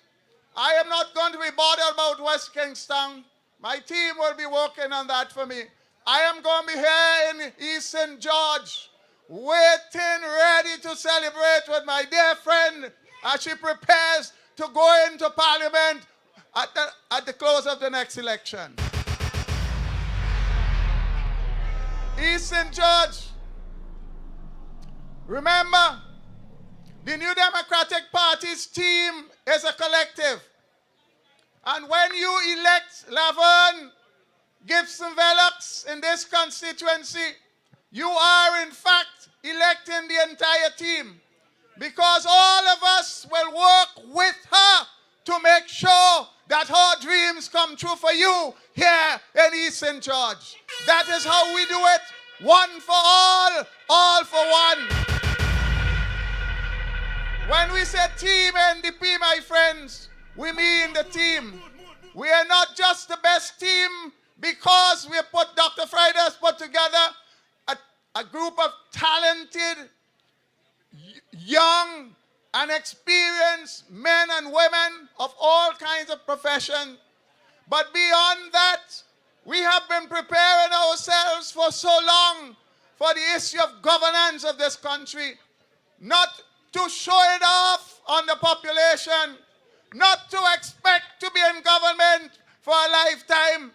I am not going to be bothered about West Kingston. My team will be working on that for me. I am going to be here in East St.GEORGE, waiting, ready to celebrate with my dear friend as she prepares to go into Parliament at the close of the next election. East St.GEORGE, remember, the New Democratic Party's team is a collective. And when you elect Lavern, Gibson, Velox in this constituency, you are in fact electing the entire team. Because all of us will work with her to make sure that her dreams come true for you here in East St.GEORGE. That is how we do it. One for all for one. When we say team NDP, my friends, we mean the team. We are not just the best team because we put Dr. Friday has put together a group of talented, young and experienced men and women of all kinds of professions. But beyond that, we have been preparing ourselves for so long for the issue of governance of this country. Not to show it off on the population, not to expect to be in government for a lifetime,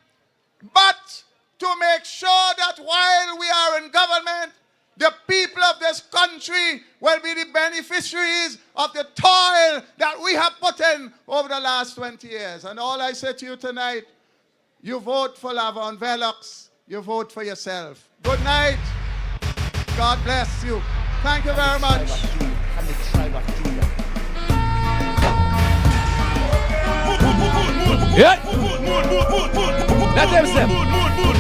but to make sure that while we are in government, the people of this country will be the beneficiaries of the toil that we have put in over the last 20 years. And all I say to you tonight, you vote for Lavern Velox, you vote for yourself. Good night. God bless you. Thank you very much. Yeah. Let them step.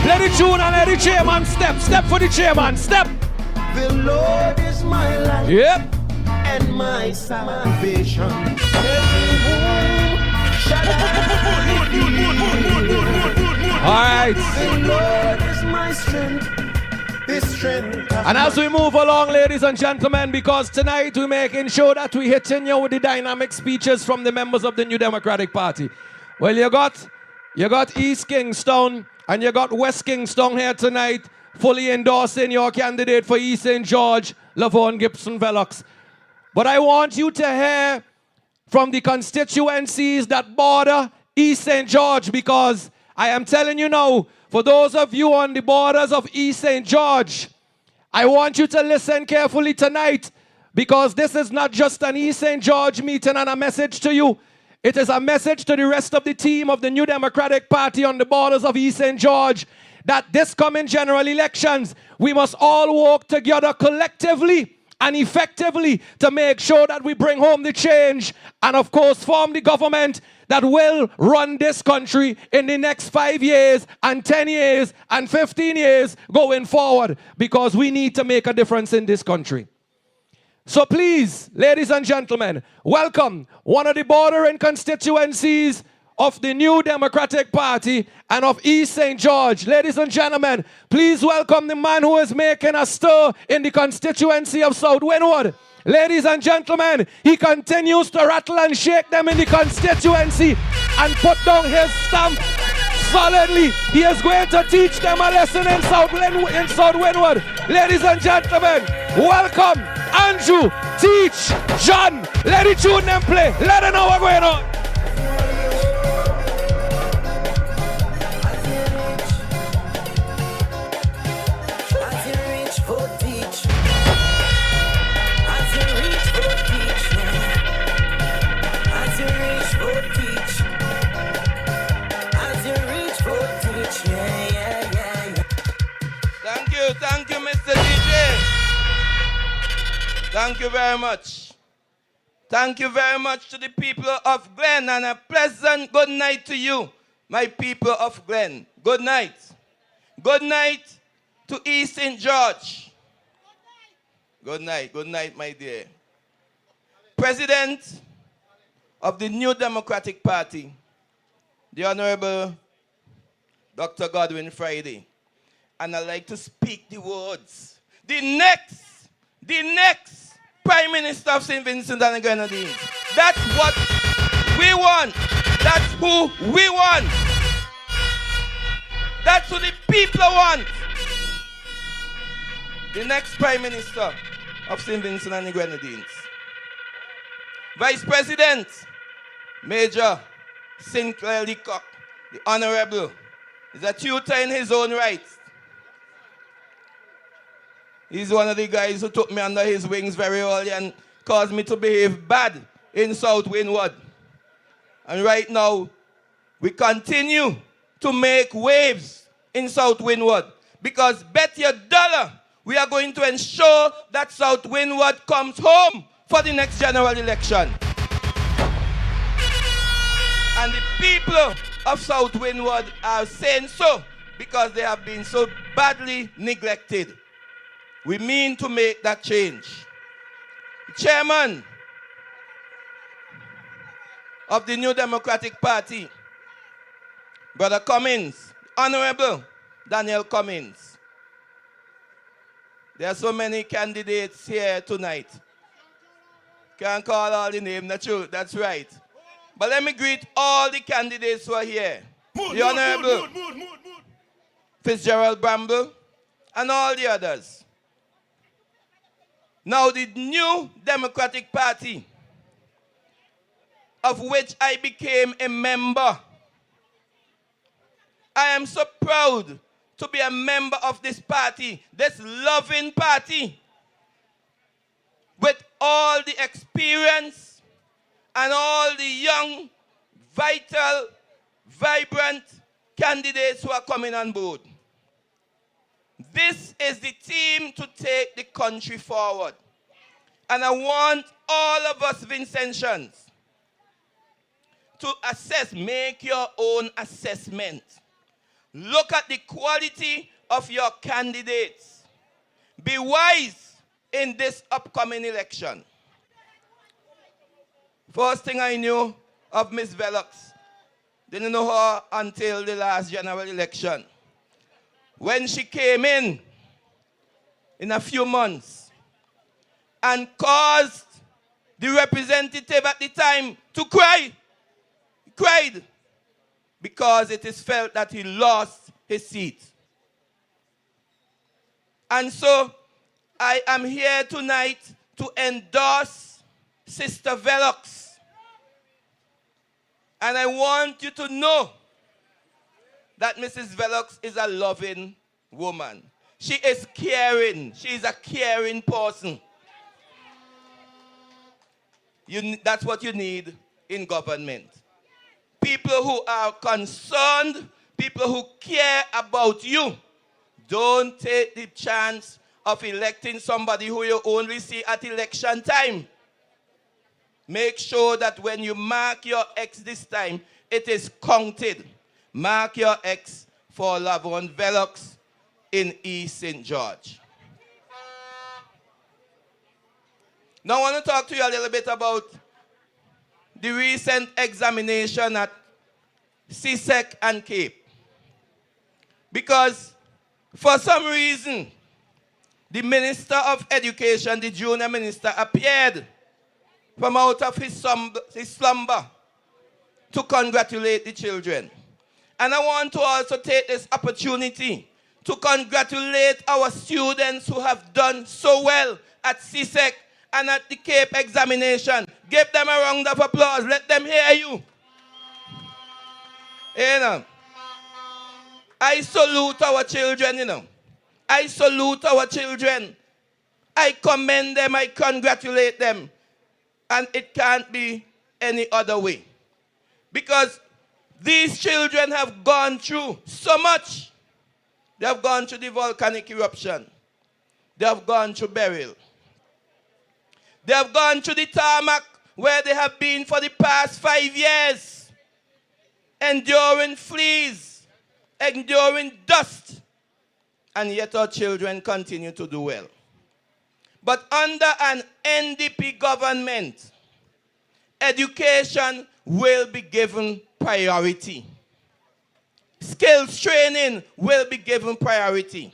Let the tune and let the chairman step. Step for the chairman. Step. The Lord is my light, yep, and my salvation. Every whom shall I fear? All right. The Lord is my strength. This strength. And as we move along, ladies and gentlemen, because tonight we're making sure that we hitting you with the dynamic speeches from the members of the New Democratic Party. Well, you got East Kingston and you got West Kingston here tonight, fully endorsing your candidate for East St.GEORGE, Lavern Gibson Velox. But I want you to hear from the constituencies that border East St.GEORGE, because I am telling you now, for those of you on the borders of East St.GEORGE, I want you to listen carefully tonight, because this is not just an East St.GEORGE meeting and a message to you. It is a message to the rest of the team of the New Democratic Party on the borders of East St.GEORGE that this coming general elections, we must all work together collectively and effectively to make sure that we bring home the change and, of course, form the government that will run this country in the next 5 years and 10 years and 15 years going forward, because we need to make a difference in this country. So please, ladies and gentlemen, welcome one of the bordering constituencies of the New Democratic Party and of East St.GEORGE. Ladies and gentlemen, please welcome the man who is making a stir in the constituency of South Windward. Ladies and gentlemen, he continues to rattle and shake them in the constituency and put down his stamp solidly. He is going to teach them a lesson in South Windward. Ladies and gentlemen, welcome Andrew Teach, John, let the tune them play. Let them know what's going on. Thank you, Mr. DJ. Thank you very much. Thank you very much to the people of Glen, and a pleasant good night to you, my people of Glen. Good night. Good night to East St.GEORGE. Good night, my dear. President of the New Democratic Party, the Honorable Dr. Godwin Friday. And I'd like to speak the words. The next Prime Minister of St. Vincent and the Grenadines. That's what we want. That's who we want. That's who the people want. The next Prime Minister of St. Vincent and the Grenadines. Vice President, Major Sinclair Leacock, the Honorable, is a tutor in his own right. He's one of the guys who took me under his wings very early and caused me to behave bad in South Windward. And right now, we continue to make waves in South Windward because bet your dollar we are going to ensure that South Windward comes home for the next general election. And the people of South Windward are saying so because they have been so badly neglected. We mean to make that change. Chairman of the New Democratic Party, Brother Cummins, Honorable Daniel Cummins. There are so many candidates here tonight. Can't call all the names, that's true, that's right. But let me greet all the candidates who are here. The Honorable Fitzgerald Bramble and all the others. Now the New Democratic Party, of which I became a member. I am so proud to be a member of this party, this loving party, with all the experience and all the young, vital, vibrant candidates who are coming on board. This is the team to take the country forward. And I want all of us Vincentians to assess, make your own assessment. Look at the quality of your candidates. Be wise in this upcoming election. First thing I knew of Miss Velox, didn't know her until the last general election. When she came in a few months and caused the representative at the time to cry. He cried because it is felt that he lost his seat. And so I am here tonight to endorse Sister Velox. And I want you to know that Mrs. Velox is a loving woman. She is caring. She is a caring person. That's what you need in government. People who are concerned, people who care about you. Don't take the chance of electing somebody who you only see at election time. Make sure that when you mark your X this time, it is counted. Mark your X for Lavern Velox in East St.GEORGE. Now I want to talk to you a little bit about the recent examination at CSEC and Cape. Because for some reason, the Minister of Education, the junior minister, appeared from out of his slumber to congratulate the children. And I want to also take this opportunity to congratulate our students who have done so well at CSEC and at the Cape examination. Give them a round of applause. Let them hear you. You know, I salute our children, you know. I salute our children. I commend them. I congratulate them. And it can't be any other way. Because these children have gone through so much. They have gone through the volcanic eruption. They have gone through burial. They have gone through the tarmac where they have been for the past 5 years. Enduring fleas, enduring dust. And yet our children continue to do well. But under an NDP government, education will be given priority. Skills training will be given priority.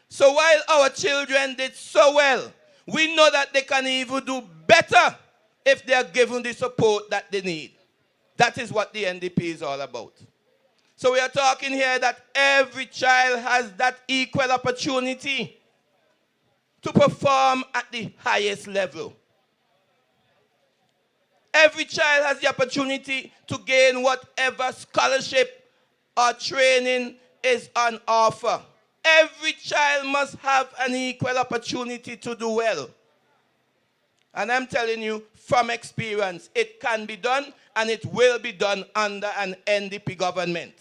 So while our children did so well, we know that they can even do better if they are given the support that they need. That is what the NDP is all about. So we are talking here that every child has that equal opportunity to perform at the highest level. Every child has the opportunity to gain whatever scholarship or training is on offer. Every child must have an equal opportunity to do well. And I'm telling you from experience, it can be done and it will be done under an NDP government.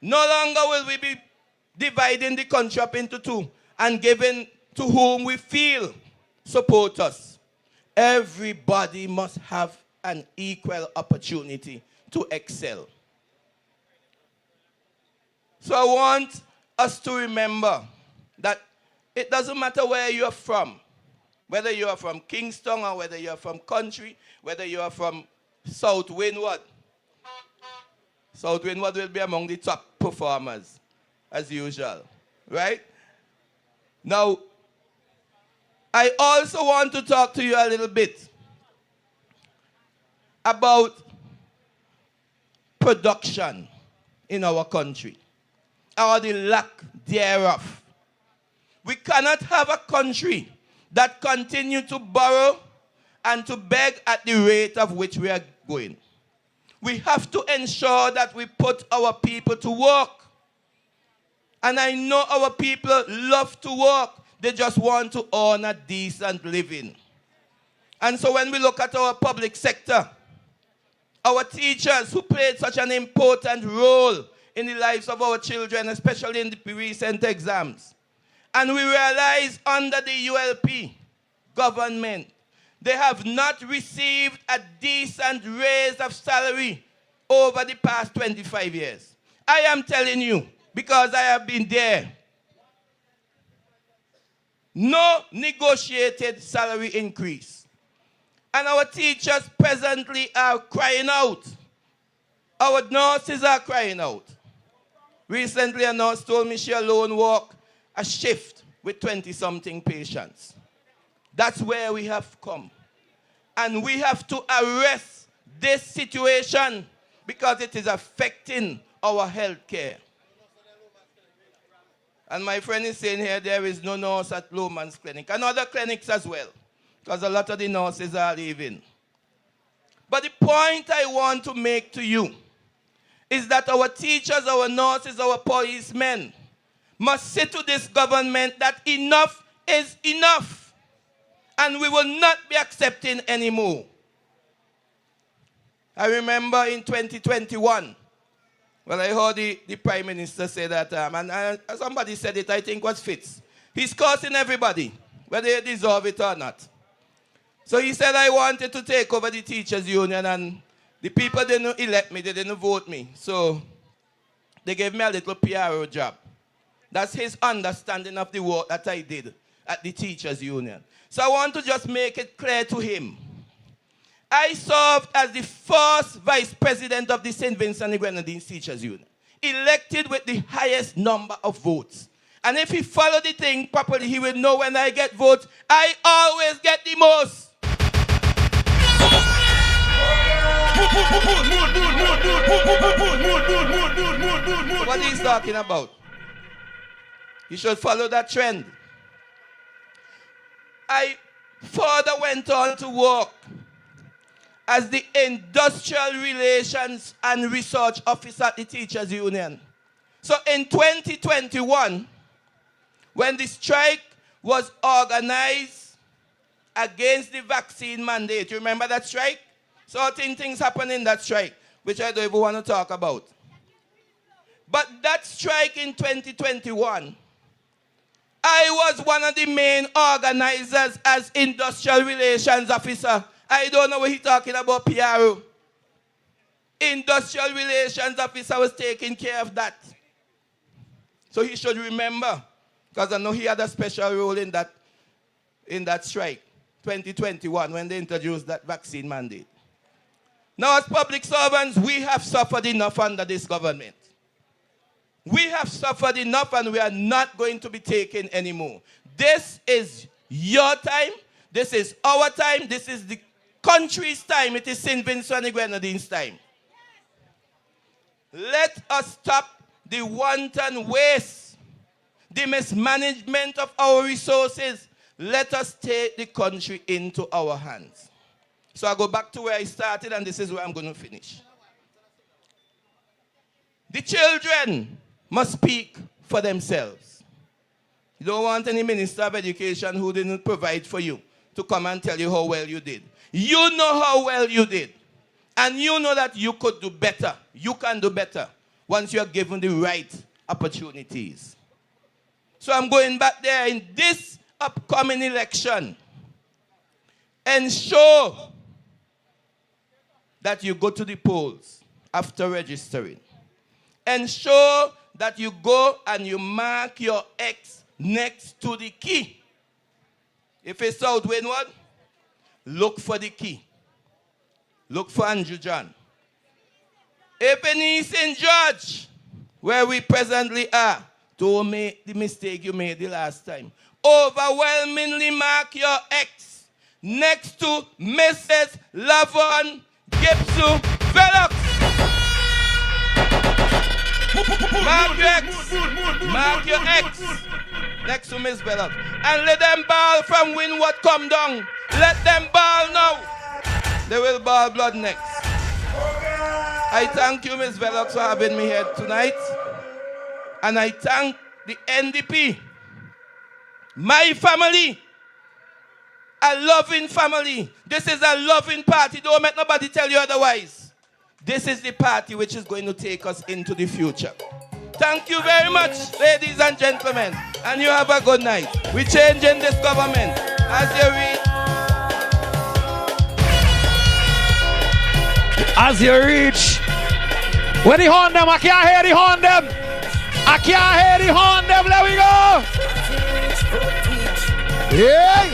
No longer will we be dividing the country up into two and giving to whom we feel support us. Everybody must have an equal opportunity to excel. So I want us to remember that it doesn't matter where you're from, whether you are from Kingston or whether you are from country, whether you are from South Windward. South Windward will be among the top performers, as usual, right? Now, I also want to talk to you a little bit about production in our country, or the lack thereof. We cannot have a country that continues to borrow and to beg at the rate of which we are going. We have to ensure that we put our people to work. And I know our people love to work. They just want to earn a decent living. And so when we look at our public sector, our teachers who played such an important role in the lives of our children, especially in the recent exams, and we realize under the ULP government, they have not received a decent raise of salary over the past 25 years. I am telling you, because I have been there, no negotiated salary increase. And our teachers presently are crying out. Our nurses are crying out. Recently, a nurse told me she alone worked a shift with 20-something patients. That's where we have come. And we have to arrest this situation because it is affecting our health care. And my friend is saying here there is no nurse at Lavern's clinic and other clinics as well, because a lot of the nurses are leaving. But the point I want to make to you is that our teachers, our nurses, our policemen must say to this government that enough is enough. And we will not be accepting anymore. I remember in 2021, well, I heard the Prime Minister say that, and somebody said it, I think was Fitz. He's cursing everybody, whether they deserve it or not. So he said, I wanted to take over the teachers' union, and the people didn't elect me, they didn't vote me. So they gave me a little PRO job. That's his understanding of the work that I did at the teachers' union. So I want to just make it clear to him. I served as the first vice president of the St. Vincent and Grenadines Teachers Union, elected with the highest number of votes. And if he followed the thing properly, he will know when I get votes, I always get the most. What he's talking about? You should follow that trend. I further went on to work as the Industrial Relations and Research Officer at the Teachers Union. So in 2021, when the strike was organized against the vaccine mandate, you remember that strike? Certain things happened in that strike, which I don't even want to talk about. But that strike in 2021, I was one of the main organizers as Industrial Relations Officer. I don't know what he's talking about, PRO. Industrial Relations Officer was taking care of that. So he should remember, because I know he had a special role in that strike, 2021, when they introduced that vaccine mandate. Now, as public servants, we have suffered enough under this government. We have suffered enough and we are not going to be taken anymore. This is your time. This is our time. This is the country's time. It is St. Vincent and Grenadines' time. Let us stop the wanton waste, the mismanagement of our resources. Let us take the country into our hands. So I go back to where I started, and this is where I'm going to finish. The children must speak for themselves. You don't want any minister of education who didn't provide for you to come and tell you how well you did. You know how well you did. And you know that you could do better. You can do better once you are given the right opportunities. So I'm going back there in this upcoming election. Ensure that you go to the polls after registering. Ensure that you go and you mark your X next to the key. If it's South Windward, look for the key. Look for Andrew John. If in East St.GEORGE, where we presently are, don't make the mistake you made the last time. Overwhelmingly mark your X next to Mrs. Lavern, Gibson, Velox. Mark your X. Mark your X next to Miss Velox. And let them ball from Windward come down. Let them ball now. They will ball blood next. I thank you, Miss Velox, for having me here tonight. And I thank the NDP, my family, a loving family. This is a loving party. Don't let nobody tell you otherwise. This is the party which is going to take us into the future. Thank you very much, ladies and gentlemen. And you have a good night. We're changing this government. As you read. As you reach. Where the horn them? I can't hear the horn them. I can't hear the horn them. There we go. Yeah.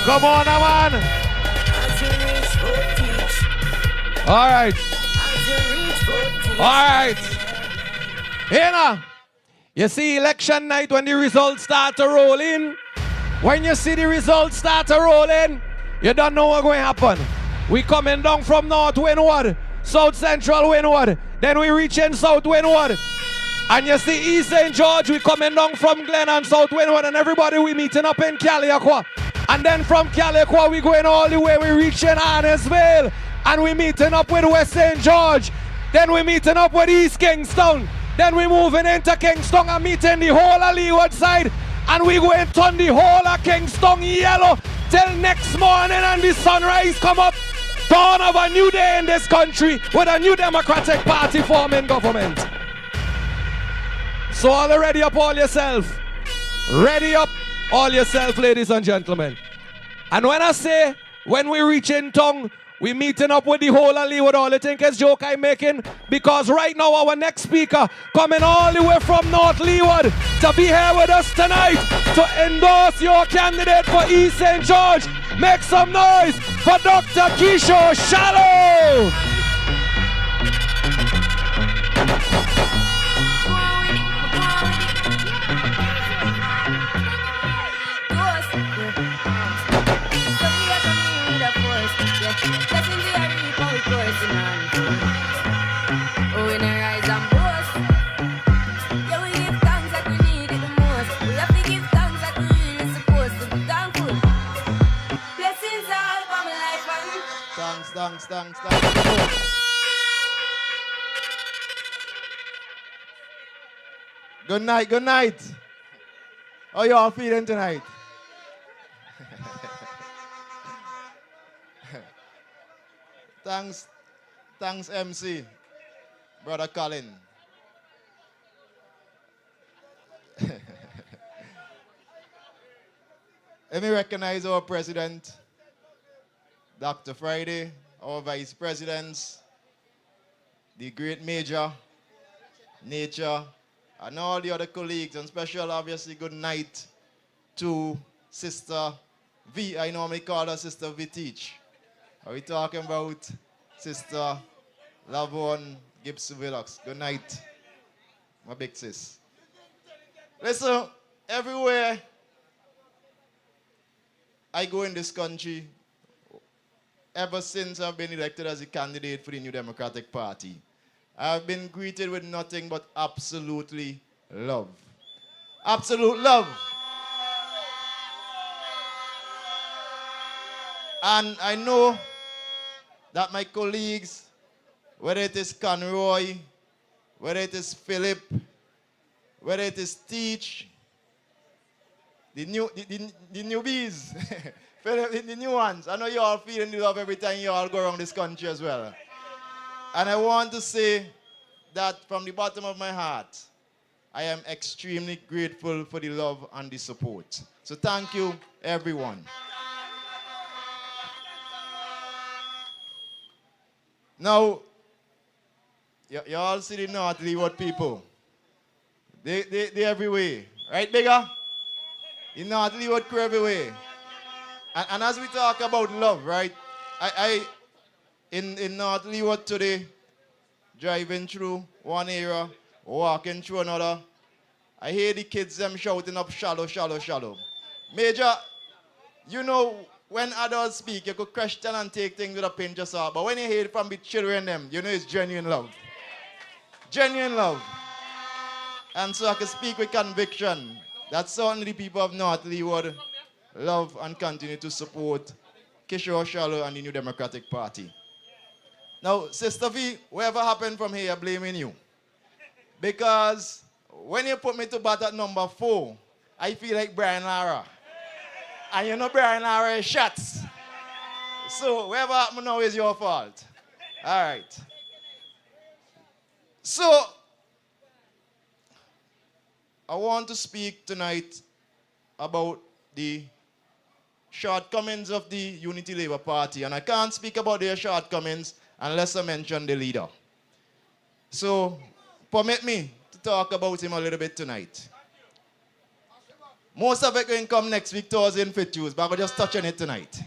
Come on now, man. All right. All right. Here now. You see election night when the results start to roll in. When you see the results start to roll in, you don't know what's going to happen. We coming down from North Windward, South Central Windward, then we reach in South Windward. And you see East St.GEORGE, we coming down from Glen and South Windward, and everybody we meeting up in Caliacqua. And then from Caliacqua we going all the way, we reach in Arnesville, and we meeting up with West St.GEORGE. Then we meeting up with East Kingston. Then we moving into Kingston and meeting the whole of Leeward side. And we going to turn the whole of Kingston yellow till next morning and the sunrise come up. Dawn of a new day in this country with a new Democratic Party forming government. So all ready up all yourself. Ready up all yourself, ladies and gentlemen. And when I say, when we reach in town, we meeting up with the whole of Leeward. All you think is joke I'm making? Because right now our next speaker coming all the way from North Leeward to be here with us tonight to endorse your candidate for East St.GEORGE. Make some noise for Dr. Kishore Shallow. Thanks. Good night. How you all feeling tonight? Thanks, MC, Brother Colin. Let me recognize our president, Dr. Friday, our vice presidents, the great Major, Nature, and all the other colleagues, and special, obviously, good night to Sister V. I normally call her Sister V Teach. Are we talking about Sister Lavern, Gibson, Velox? Good night, my big sis. Listen, everywhere I go in this country, ever since I've been elected as a candidate for the New Democratic Party, I've been greeted with nothing but absolutely love. Absolute love. And I know that my colleagues, whether it is Conroy, whether it is Philip, whether it is Teach, the newbies, Philip, the new ones, I know you all feeling the love every time you all go around this country as well. And I want to say that from the bottom of my heart, I am extremely grateful for the love and the support. So thank you, everyone. Now, you all see the North Leeward people. They everywhere. Right, Bigger? The North Leeward crew everywhere. And as we talk about love, right? In North Leeward today, driving through one area, walking through another, I hear the kids them shouting up shallow. Major, you know, when adults speak, you could question and take things with a pinch of salt. But when you hear it from the children them, you know it's genuine love. Genuine love. And so I can speak with conviction that certainly the people of North Leeward love and continue to support Kishore Shallow and the New Democratic Party. Now, Sister V, whatever happened from here, I'm blaming you. Because when you put me to bat at number 4, I feel like Brian Lara. And you know Brian Lara is shots. So whatever happened now is your fault. All right. So, I want to speak tonight about the shortcomings of the Unity Labour Party. And I can't speak about their shortcomings unless I mention the leader. So, permit me to talk about him a little bit tonight. Most of it going to come next week, Thursday and Fit Tuesday, but I'll just touch on it tonight.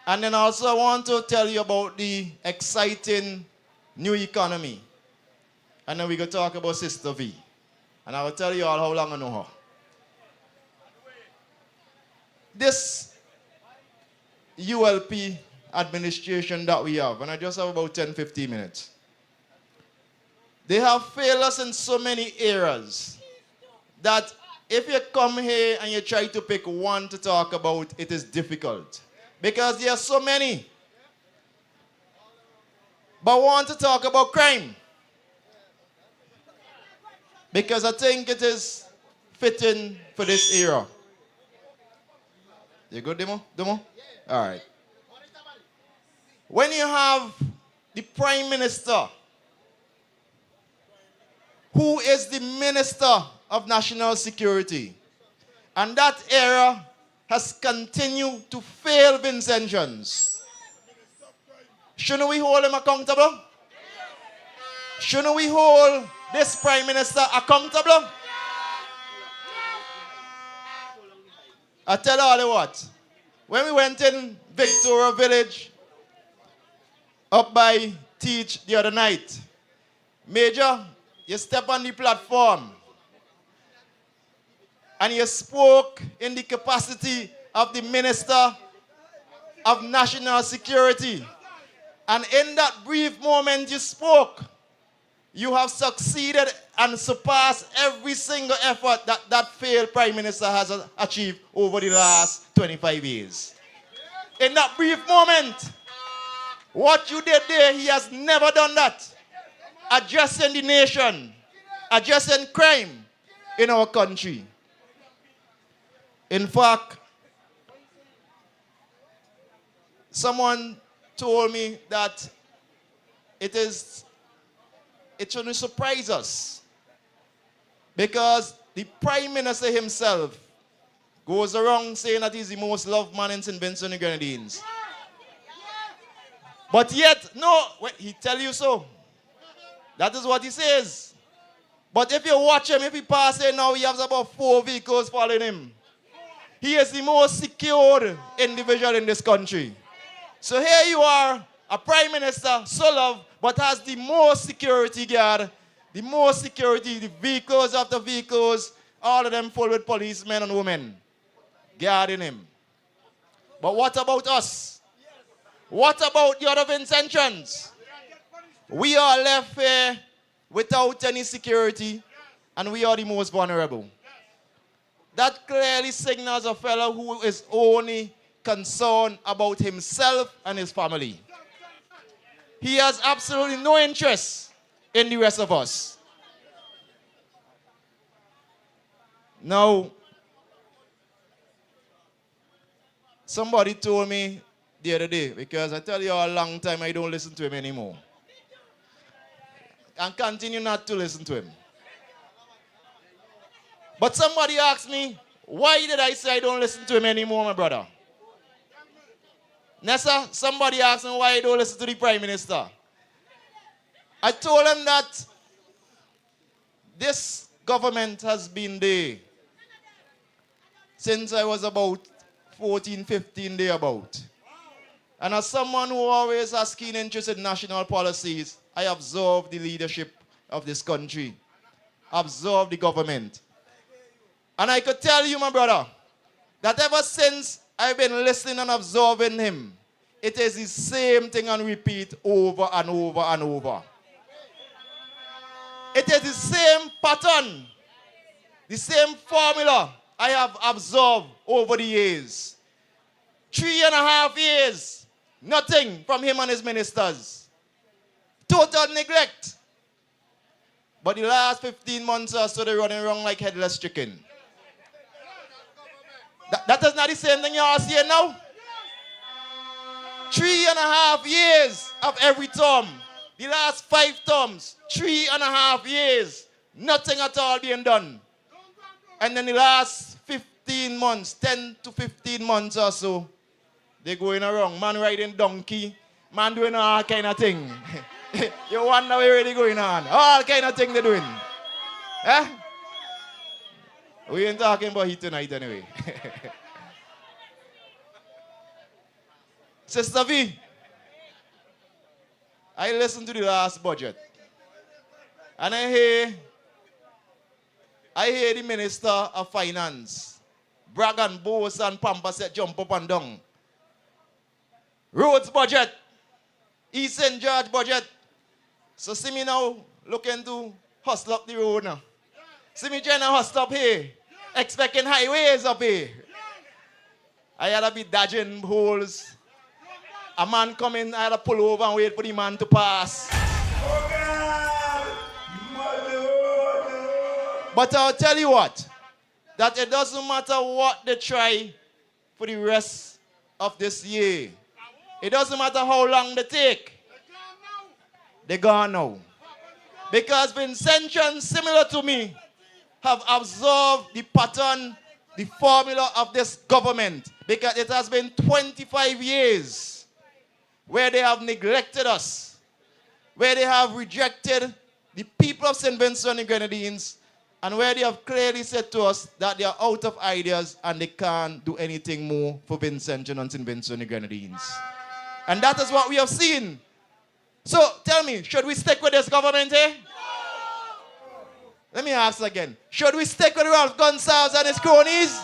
And then also I want to tell you about the exciting new economy. And then we're going to talk about Sister V. And I will tell you all how long I know her. This ULP administration that we have, and I just have about 10-15 minutes, they have failed us in so many areas that if you come here and you try to pick one to talk about, it is difficult. Because there are so many. But I want to talk about crime. Because I think it is fitting for this era. You good, Demo? All right. When you have the Prime Minister, who is the Minister of National Security, and that era has continued to fail Vincentians, shouldn't we hold him accountable? Shouldn't we hold this Prime Minister accountable? I tell all you what, when we went in Victoria Village, up by Teach the other night, Major, you step on the platform and you spoke in the capacity of the Minister of National Security. And in that brief moment you spoke, you have succeeded and surpassed every single effort that failed Prime Minister has achieved over the last 25 years. In that brief moment, What you did there, he has never done that. Addressing the nation, addressing crime in our country. In fact, someone told me that it shouldn't surprise us because the Prime Minister himself goes around saying that he's the most loved man in St. Vincent and the Grenadines. But yet, no, he tell you so. That is what he says. But if you watch him, if he pass it now, he has about 4 vehicles following him. He is the most secured individual in this country. So here you are, a Prime Minister, so loved, but has the most security guard, the most security, the vehicles after vehicles, all of them full with policemen and women guarding him. But what about us? What about the other Vincentians? We are left here without any security, and we are the most vulnerable. That clearly signals a fellow who is only concerned about himself and his family. He has absolutely no interest in the rest of us. Now, somebody told me the other day, because I tell you a long time I don't listen to him anymore. And continue not to listen to him. But somebody asked me, why did I say I don't listen to him anymore, my brother? Nessa, somebody asked me why I don't listen to the Prime Minister. I told him that this government has been there since I was about 14, 15 there about. And as someone who always has keen interest in national policies, I observe the leadership of this country, observe the government. And I could tell you, my brother, that ever since I've been listening and observing him, it is the same thing on repeat over and over and over. It is the same pattern, the same formula I have observed over the years. 3.5 years, nothing from him and his ministers. Total neglect. But the last 15 months or so, they're running around like headless chicken. That is not the same thing you are seeing now. 3.5 years of every term. The last 5 terms, 3.5 years. Nothing at all being done. And then the last 15 months, 10 to 15 months or so, they're going around. Man riding donkey, man doing all kind of thing. You wonder where really going on. All kind of thing they're doing. Eh? We ain't talking about it tonight anyway. Sister V, I listened to the last budget. And I hear the Minister of Finance brag and boast and pamper set jump up and down. Roads budget, East St.GEORGE budget. So see me now looking to hustle up the road now. See me trying to hustle up here, expecting highways up here. I had to be dodging holes. A man coming, I had to pull over and wait for the man to pass. But I'll tell you what, that it doesn't matter what they try for the rest of this year. It doesn't matter how long they take. They're gone now. Because Vincentians similar to me have observed the pattern, the formula of this government. Because it has been 25 years where they have neglected us, where they have rejected the people of St. Vincent and the Grenadines, and where they have clearly said to us that they are out of ideas and they can't do anything more for Vincentian and St. Vincent and the Grenadines. And that is what we have seen. So tell me, should we stick with this government here? Let me ask again. Should we stick with Ralph Gonsalves and his cronies?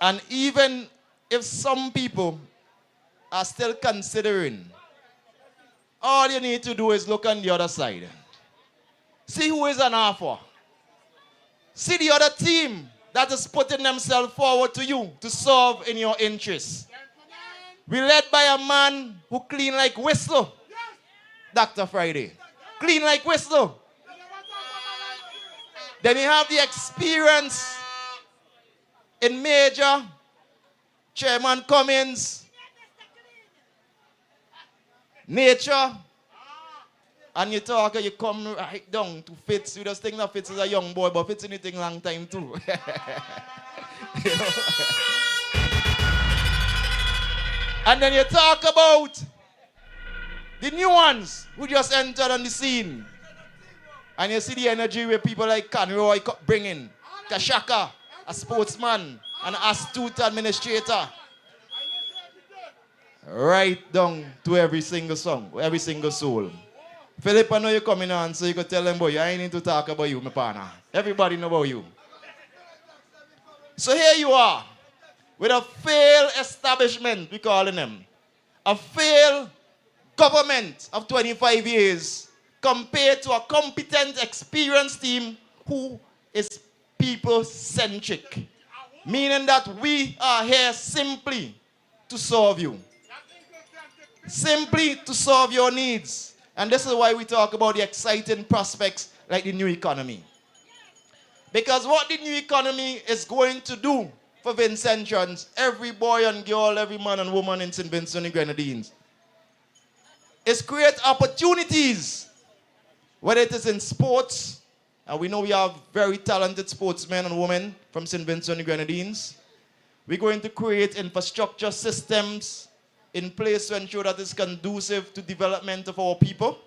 And even if some people are still considering, all you need to do is look on the other side. See who is an offer. See the other team that is putting themselves forward to you to serve in your interests. We're led by a man who clean like whistle, Dr. Friday. Clean like whistle. Then you have the experience in Major, Chairman Cummins, Nature, and you come right down to Fitz. You just think that Fitz is a young boy, but Fitz anything long time too. You know? And then you talk about the new ones who just entered on the scene. And you see the energy where people like Conroy bring in. Kashaka, a sportsman, an astute administrator. Right down to every single song, every single soul. Philip, I know you're coming on, so you can tell them, boy, I ain't need to talk about you, my partner. Everybody know about you. So here you are, with a failed establishment, we calling them. A failed government of 25 years compared to a competent, experienced team who is people-centric. Meaning that we are here simply to serve you. Simply to serve your needs. And this is why we talk about the exciting prospects like the new economy. Because what the new economy is going to do for Vincentians, every boy and girl, every man and woman in St. Vincent and Grenadines, is create opportunities, whether it is in sports, and we know we have very talented sportsmen and women from St. Vincent and Grenadines. We're going to create infrastructure systems in place to ensure that it's conducive to development of our people.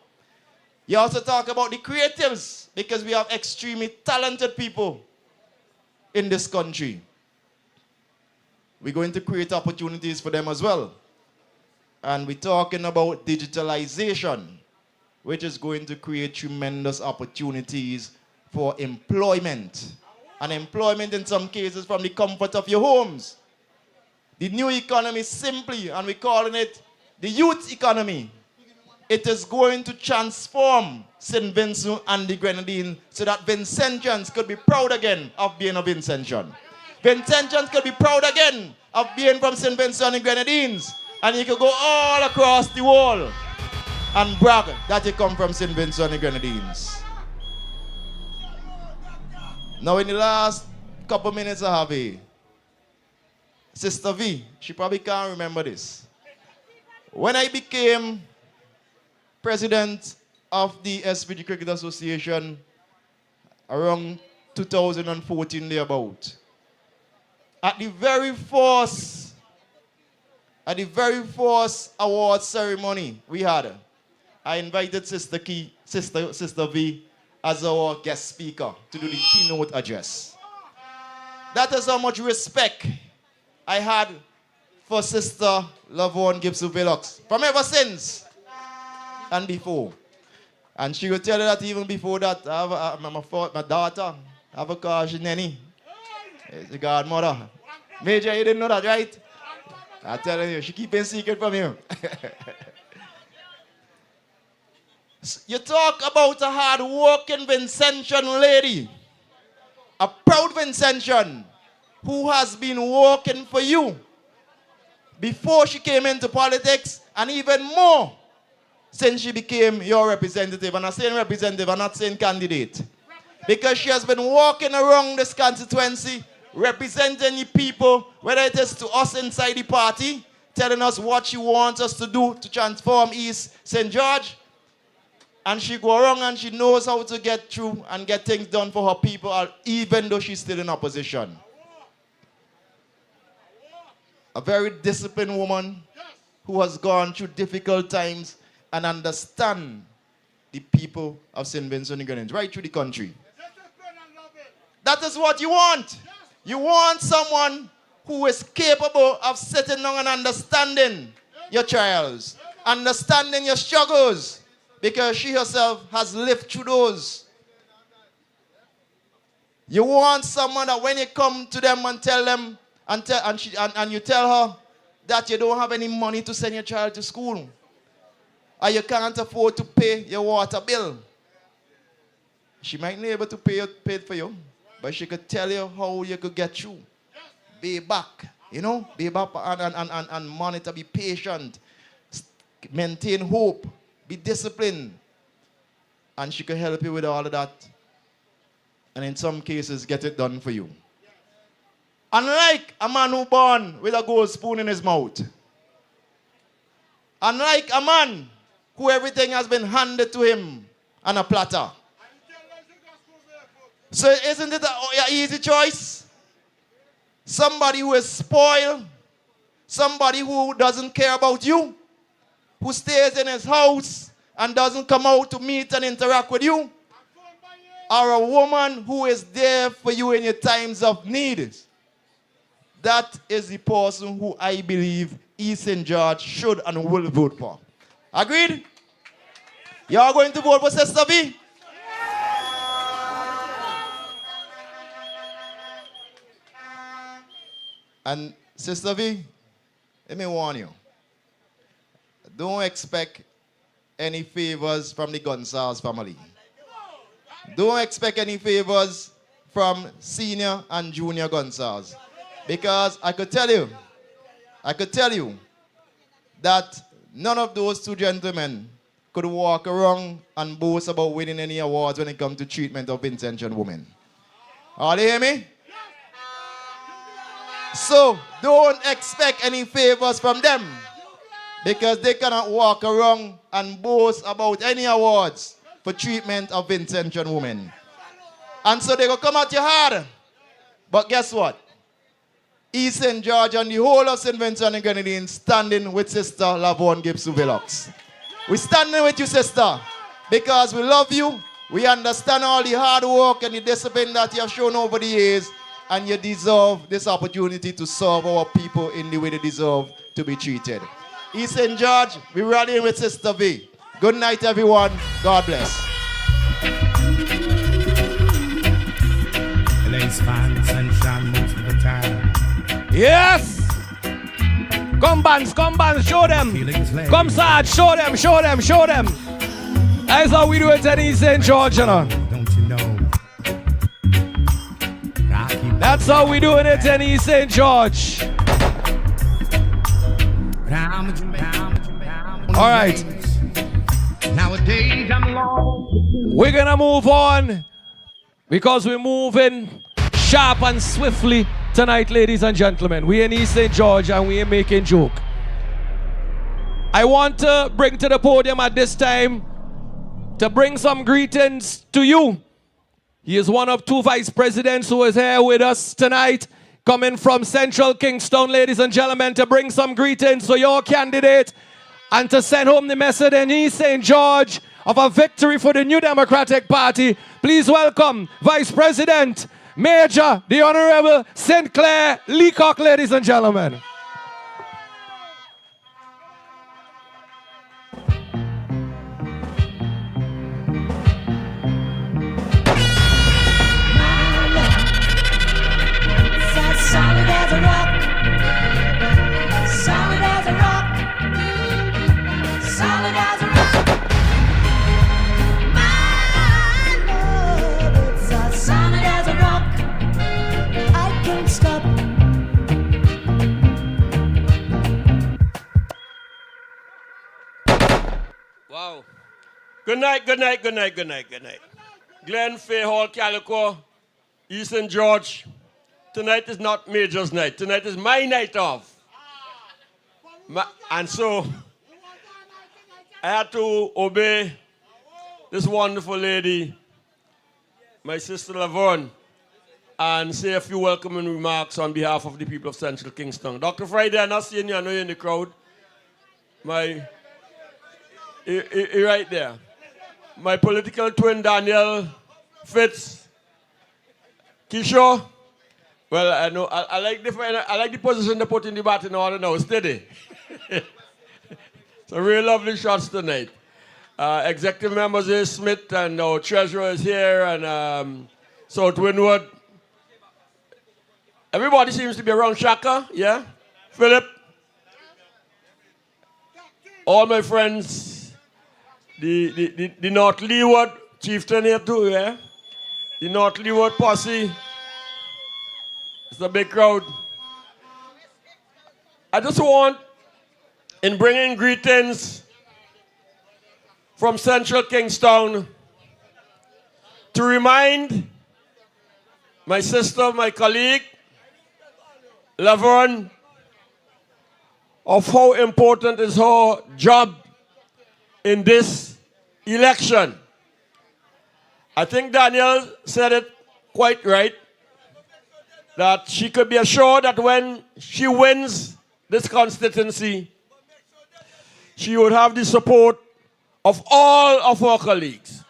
You also talk about the creatives, because we have extremely talented people in this country. We're going to create opportunities for them as well. And we're talking about digitalization, which is going to create tremendous opportunities for employment. And employment in some cases from the comfort of your homes. The new economy simply, and we're calling it the youth economy. It is going to transform St. Vincent and the Grenadines so that Vincentians could be proud again of being a Vincentian. Vincentians could be proud again of being from St. Vincent and the Grenadines. And you could go all across the world and brag that you come from St. Vincent and the Grenadines. Now in the last couple minutes I have a Sister V, she probably can't remember this. When I became president of the ST.GEORGE Cricket Association around 2014 thereabout, at the very first award ceremony we had, I invited Sister V as our guest speaker to do the keynote address. That is how much respect I had for Sister Lavern Gibson Velox from ever since and before. And she will tell you that even before that, my daughter, I have a car, she Nenny. It's the godmother. Major, you didn't know that, right? I'm telling you, she keeping secret from you. You talk about a hard-working Vincentian lady, a proud Vincentian, who has been working for you before she came into politics, and even more since she became your representative. And I'm saying representative, I'm not saying candidate. Because she has been walking around this constituency, representing the people, whether it is to us inside the party, telling us what she wants us to do to transform East St. George. And she go around and she knows how to get through and get things done for her people, even though she's still in opposition. A very disciplined woman who has gone through difficult times and understand the people of St. Vincent and Grenadines right through the country. That is what you want. You want someone who is capable of sitting down and understanding your trials, understanding your struggles, because she herself has lived through those. You want someone that when you come to them and tell them, and you tell her that you don't have any money to send your child to school, or you can't afford to pay your water bill, she might be able to pay it for you, but she could tell you how you could get through. Be back, you know, be back and monitor, be patient, maintain hope, be disciplined. And she could help you with all of that. And in some cases, get it done for you. Unlike a man who born with a gold spoon in his mouth. Unlike a man who everything has been handed to him on a platter. So isn't it an easy choice? Somebody who is spoiled, somebody who doesn't care about you, who stays in his house and doesn't come out to meet and interact with you, or a woman who is there for you in your times of need. That is the person who I believe St.GEORGE should and will vote for. Agreed? You are going to vote for Sister V? And Sister V, let me warn you. Don't expect any favors from the Gonzalez family. Don't expect any favors from senior and junior Gonzalez. Because I could tell you that none of those two gentlemen could walk around and boast about winning any awards when it comes to treatment of intention women. Are they hear me? So don't expect any favors from them because they cannot walk around and boast about any awards for treatment of intention women. And so they will come at you hard. But guess what? St.GEORGE and the whole of St. Vincent and Grenadines standing with Sister Lavern Gibson Velox. We're standing with you, sister, because we love you. We understand all the hard work and the discipline that you have shown over the years, and you deserve this opportunity to serve our people in the way they deserve to be treated. St.GEORGE, we're rallying with Sister V. Good night, everyone. God bless. LA's fine sunshine most of the time. Yes! Come bands, show them. Come Sarge, show them. That's how we do it at St.GEORGE, you know. Don't you know? That's how we do it at St.GEORGE. All right. Nowadays I'm lost. We're gonna move on because we're moving sharp and swiftly tonight, ladies and gentlemen. We in St.GEORGE and we ain't making joke. I want to bring to the podium at this time to bring some greetings to you. He is one of two vice presidents who is here with us tonight, coming from Central Kingston, ladies and gentlemen, to bring some greetings for your candidate and to send home the message in St.GEORGE of a victory for the New Democratic Party. Please welcome Vice President Major, the Honorable St. Clair Leacock, ladies and gentlemen. Solid as a rock. Solid as a rock. Solid as a rock. My love, it's as solid as a rock. I can't stop. Wow. Good night. Glen Fay Hall, Calico, St.GEORGE. Tonight is not Major's night. Tonight is my night off. And so I had to obey this wonderful lady, my sister Lavern, and say a few welcoming remarks on behalf of the people of Central Kingston. Dr. Friday, I'm not seeing you. I know you're in the crowd. You're right there. My political twin, Daniel Fitz, Kishore. Well, I know I like the position they put in the bat in order now. Steady. So real lovely shots tonight. Executive members is Smith and our treasurer is here and South Windward. Everybody seems to be around Shaka, yeah? Philip. All my friends. The North Leeward chieftain here too, yeah? The North Leeward posse. It's a big crowd. I just want, in bringing greetings from Central Kingstown, to remind my sister, my colleague, Lavern, of how important is her job in this election. I think Daniel said it quite right, that she could be assured that when she wins this constituency, she would have the support of all of her colleagues.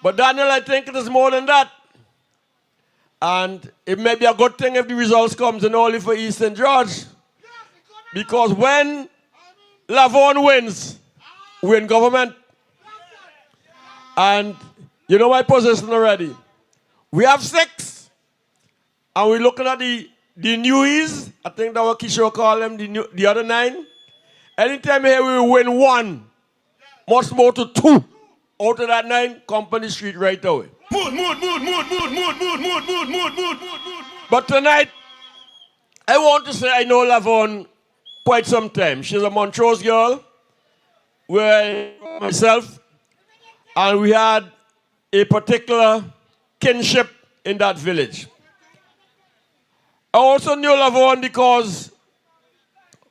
But Daniel, I think it is more than that. And it may be a good thing if the results comes in only for East St. George. Because when Lavern wins, we're in government. And you know my position already. We have 6. And we're looking at the newies. I think that's what Kishore called them, the other 9. Anytime here we win 1, much more to 2 out of that 9, Company Street right away. But tonight, I want to say I know Lavern quite some time. She's a Montrose girl, where myself, and we had a particular kinship in that village. I also knew Lavern because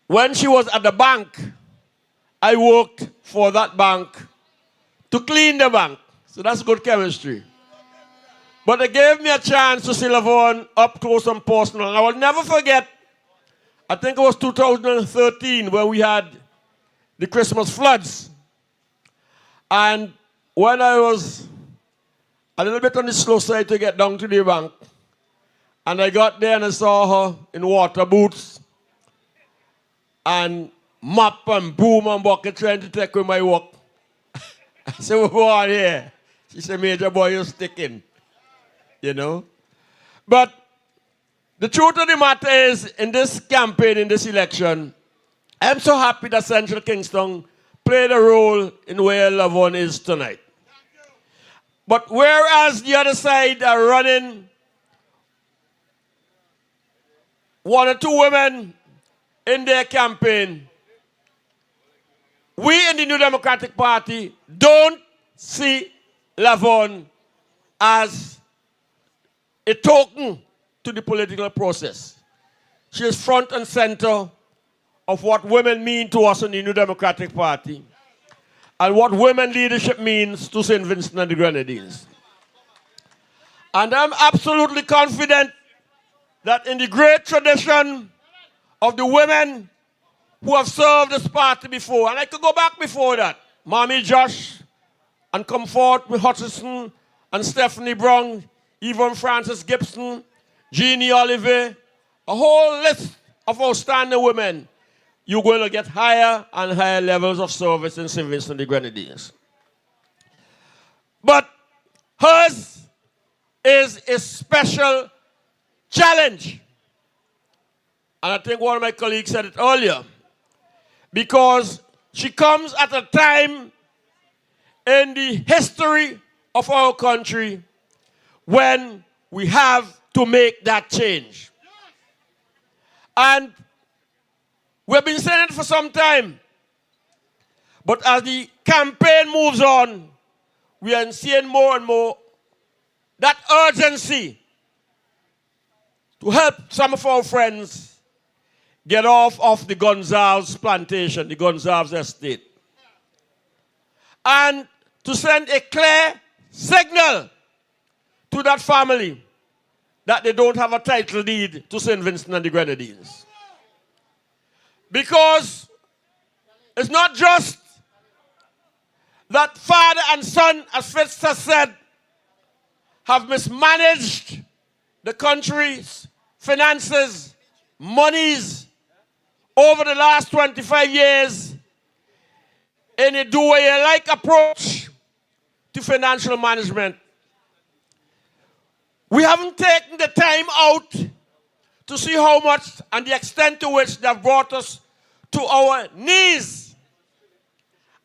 when she was at the bank, I worked for that bank to clean the bank. So that's good chemistry. But they gave me a chance to see Lavern up close and personal. And I will never forget, I think it was 2013 when we had the Christmas floods. And when I was a little bit on the slow side to get down to the bank, and I got there and I saw her in water boots and mop and broom and bucket trying to take away my work. I said, "What's going on here?" She said, "Major boy, you're sticking." You know? But the truth of the matter is, in this campaign, in this election, I'm so happy that Central Kingston played a role in where Lavern is tonight. But whereas the other side are running 1 or 2 women in their campaign, we in the New Democratic Party don't see Lavern as a token to the political process. She is front and center of what women mean to us in the New Democratic Party and what women leadership means to St. Vincent and the Grenadines. And I'm absolutely confident that in the great tradition of the women who have served this party before, and I could go back before that, Mamie Josh and Comfort with Hutchison and Stephanie Brown, Yvonne Francis Gibson, Jeannie Oliver, a whole list of outstanding women, you're going to get higher and higher levels of service in St. Vincent and the Grenadines. But hers is a special challenge. And I think one of my colleagues said it earlier. Because she comes at a time in the history of our country when we have to make that change. And we've been saying it for some time. But as the campaign moves on, we are seeing more and more that urgency to help some of our friends get off of the Gonzalez plantation, the Gonzalez estate. And to send a clear signal to that family that they don't have a title deed to St. Vincent and the Grenadines. Because it's not just that father and son, as Fitz has said, have mismanaged the country's finances, monies, over the last 25 years in a do-what-you-like approach to financial management. We haven't taken the time out to see how much and the extent to which they have brought us to our knees.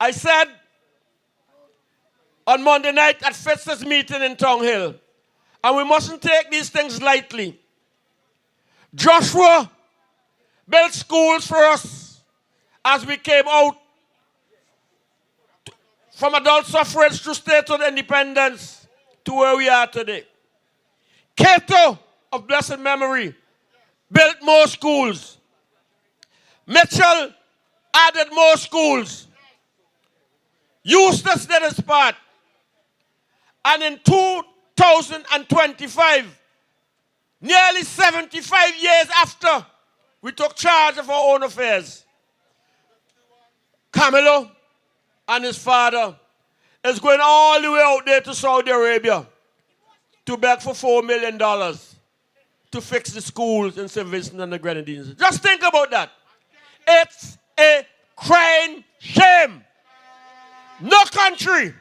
I said on Monday night at Fitz's meeting in Tongue Hill, and we mustn't take these things lightly. Joshua built schools for us as we came out from adult suffrage to statehood independence to where we are today. Cato, of blessed memory, built more schools. Mitchell added more schools. Eustace did his part. And in 2025, nearly 75 years after we took charge of our own affairs, Camilo and his father is going all the way out there to Saudi Arabia to beg for $4 million to fix the schools in St. Vincent and the Grenadines. Just think about that. It's a crying shame. No country,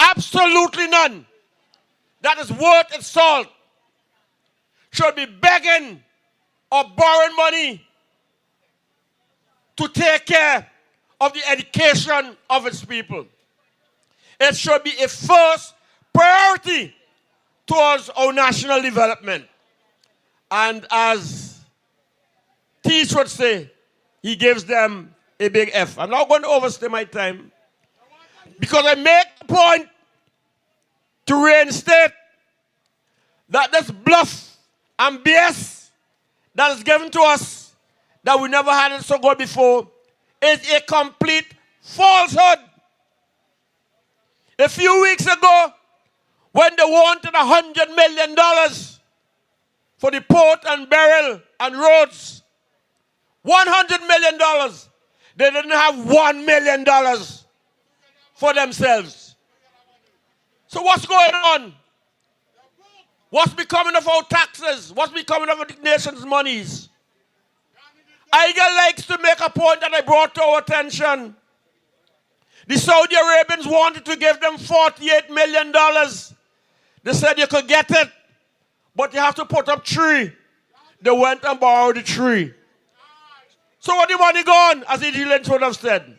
absolutely none, that is worth its salt should be begging or borrowing money to take care of the education of its people. It should be a first priority towards our national development. And as Teach would say, he gives them a big F. I'm not going to overstay my time because I make the point to reinstate that this bluff and BS that is given to us, that we never had it so good before, is a complete falsehood. A few weeks ago, when they wanted $100 million for the port and barrel and roads, $100 million, they didn't have $1 million for themselves. So what's going on? What's becoming of our taxes? What's becoming of the nation's monies? Iger likes to make a point that I brought to our attention. The Saudi Arabians wanted to give them $48 million. They said you could get it, but you have to put up tree. They went and borrowed the tree. So where the money gone, as E.G. Lynch would have said?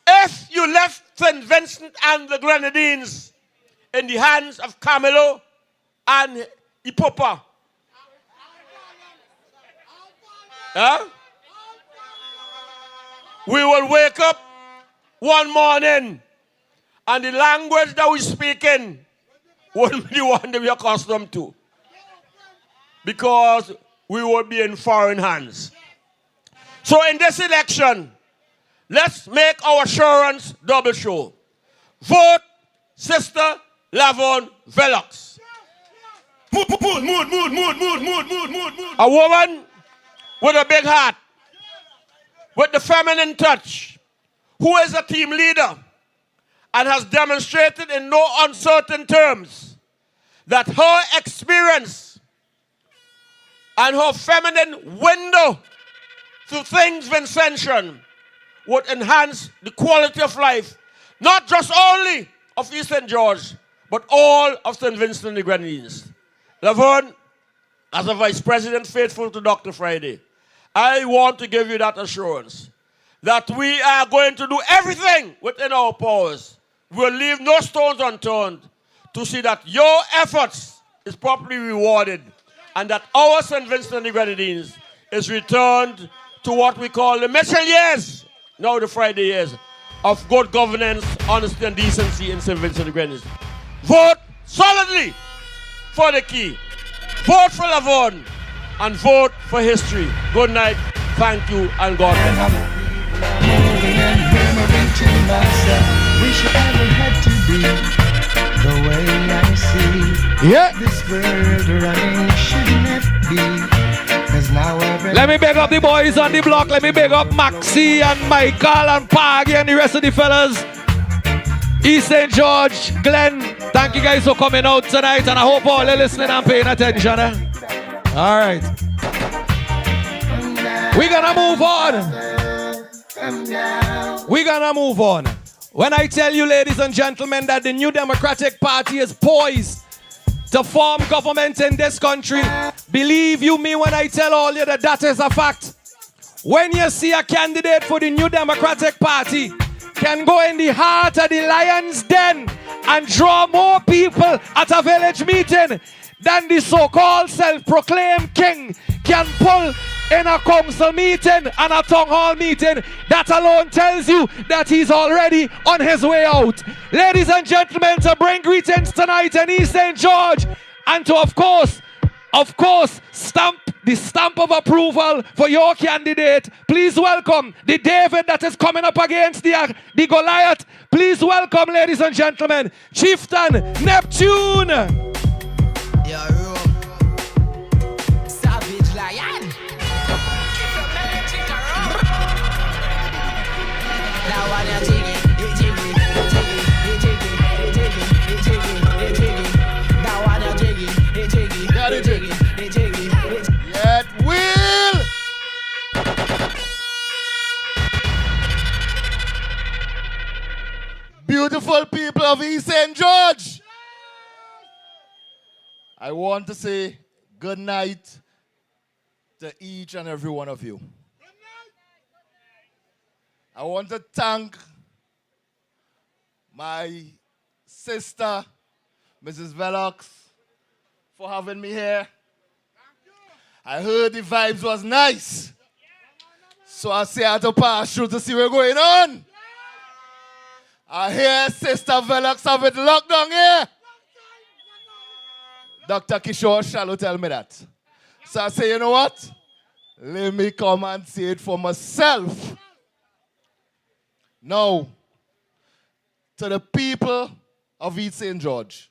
If you left St. Vincent and the Grenadines in the hands of Camilo and Ipopa, we will wake up one morning and the language that we speak in won't be the one that we are accustomed to, because we will be in foreign hands. So in this election, let's make our assurance double show. Vote Sister Lavern Velox. A woman with a big heart, with the feminine touch, who is a team leader and has demonstrated in no uncertain terms that her experience and her feminine window to things Vincentian would enhance the quality of life, not just only of East St. George, but all of St. Vincent and the Grenadines. Lavern, as a vice president faithful to Dr. Friday, I want to give you that assurance that we are going to do everything within our powers. We'll leave no stones unturned to see that your efforts is properly rewarded and that our St. Vincent and the Grenadines is returned to what we call the Mitchell years, now the Friday years, of good governance, honesty, and decency in St. Vincent and the Grenadines. Vote solidly for the key. Vote for Lavern and vote for history. Good night, thank you, and God bless. Wish I never had to be the way I see. Yeah. This world running shouldn't have be. Let me big up the boys on the block. Let me big up Maxie and Michael and Paggy and the rest of the fellas. East St. George, Glenn, thank you guys for coming out tonight, and I hope all are listening and paying attention. All right. We're gonna move on. We're gonna move on. When I tell you, ladies and gentlemen, that the New Democratic Party is poised to form government in this country, believe you me when I tell all you that that is a fact. When you see a candidate for the New Democratic Party can go in the heart of the lion's den and draw more people at a village meeting than the so-called self-proclaimed king, can pull in a council meeting and a town hall meeting, that alone tells you that he's already on his way out. Ladies and gentlemen, to bring greetings tonight in East St. George, and to of course, stamp the stamp of approval for your candidate. Please welcome the David that is coming up against the Goliath. Please welcome, ladies and gentlemen, Chieftain Neptune. Savage Lion. Now when you jiggy, you jiggy, you jiggy, you jiggy, you jiggy, you jiggy, you jiggy. Now when you jiggy, you jiggy, you jiggy, you jiggy. Yet will. Beautiful people of East St. George, I want to say good night to each and every one of you. I want to thank my sister, Mrs. Velox, for having me here. I heard the vibes was nice, so I say I had to pass through to see what's going on. I hear Sister Velox have it locked down here. Dr. Kishore Shallow tell me that. So I say, you know what? Let me come and see it for myself. Now, to the people of East St. George,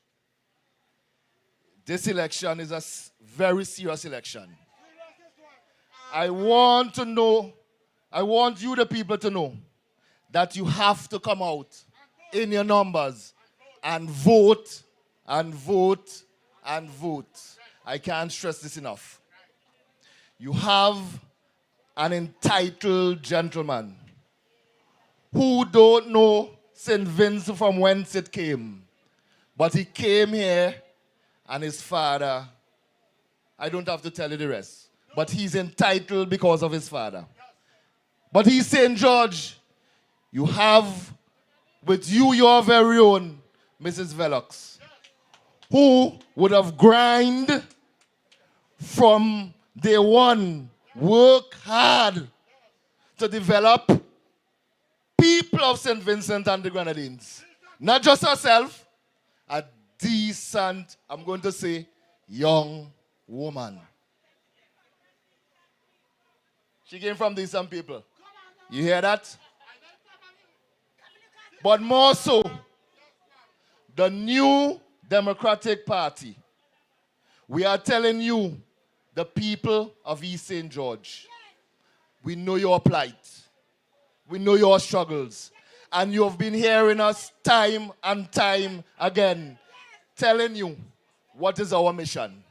this election is a very serious election. I want you the people to know that you have to come out in your numbers and vote and vote and vote. I can't stress this enough. You have an entitled gentleman who don't know St. Vincent from whence it came. But he came here and his father, I don't have to tell you the rest, but he's entitled because of his father. But he's St. George. You have with you your very own Mrs. Velox, who would have grind from day one, work hard to develop people of St. Vincent and the Grenadines. Not just herself, a decent, I'm going to say, young woman. She came from decent people. You hear that? But more so, the new Democratic Party. We are telling you, the people of East St. George, we know your plight. We know your struggles. And you have been hearing us time and time again, telling you what is our mission.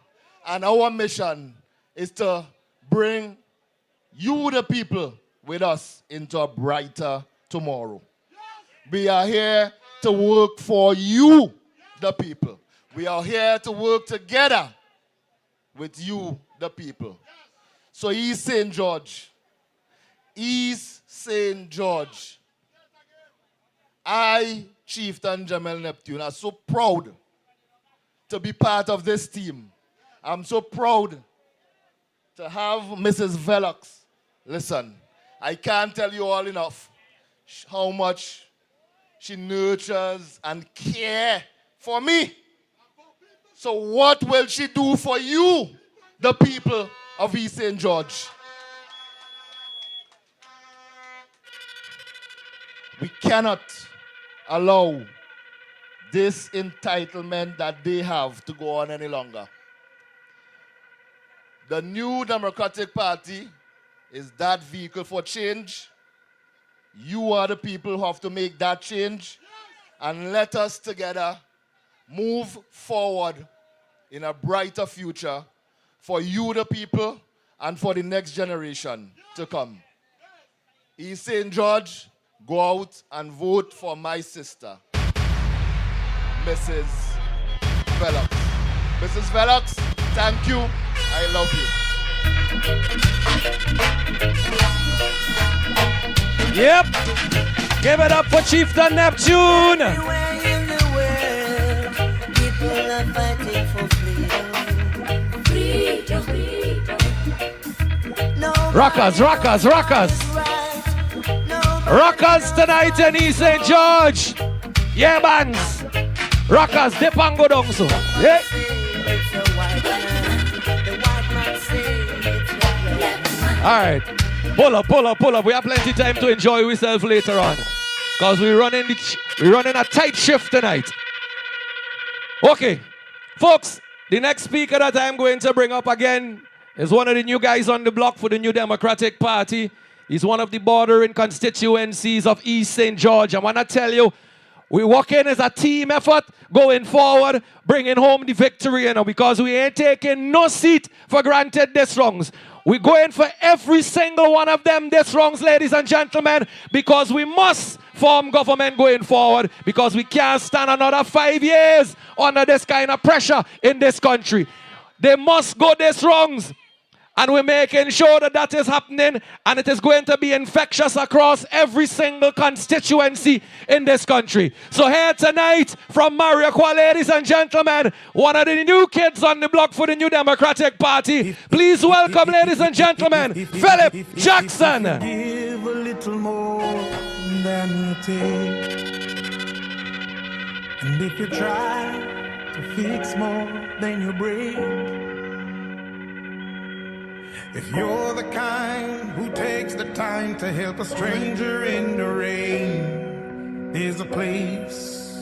And our mission is to bring you, the people, with us into a brighter tomorrow. We are here to work for you, the people. We are here to work together with you, the people. So East St. George, I, Chieftain Jamel Neptune, am so proud to be part of this team. I'm so proud to have Mrs. Velox. Listen, I can't tell you all enough how much she nurtures and cares for me. So what will she do for you, the people of East St. George? We cannot allow this entitlement that they have to go on any longer. The new Democratic Party is that vehicle for change. You are the people who have to make that change. And let us together move forward in a brighter future for you, the people, and for the next generation to come. East St. George, go out and vote for my sister, Mrs. Velox. Mrs. Velox, thank you. I love you. Yep. Give it up for Chieftain Neptune. Everywhere in the world, people are fighting for freedom. Freedom. Rockers, rockers, rockers. Rockers tonight in East St. George. Yeah, bands. Rockers, dip and go down so. Yeah. All right. Pull up, pull up, pull up. We have plenty time to enjoy ourselves later on. Because we're running a tight shift tonight. Okay. Folks, the next speaker that I'm going to bring up again is one of the new guys on the block for the New Democratic Party. He's one of the bordering constituencies of East St. George. I want to tell you, we're working as a team effort, going forward, bringing home the victory, you know, because we ain't taking no seat for granted this wrongs. We're going for every single one of them this wrongs, ladies and gentlemen, because we must form government going forward, because we can't stand another 5 years under this kind of pressure in this country. They must go this wrongs. And we're making sure that that is happening, and it is going to be infectious across every single constituency in this country. So here tonight from Mariaqua, ladies and gentlemen, one of the new kids on the block for the New Democratic Party. Please welcome, ladies and gentlemen, Philip Jackson. Give a little more than you take. And if you try to fix more than you break, if you're the kind who takes the time to help a stranger in the rain, there's a place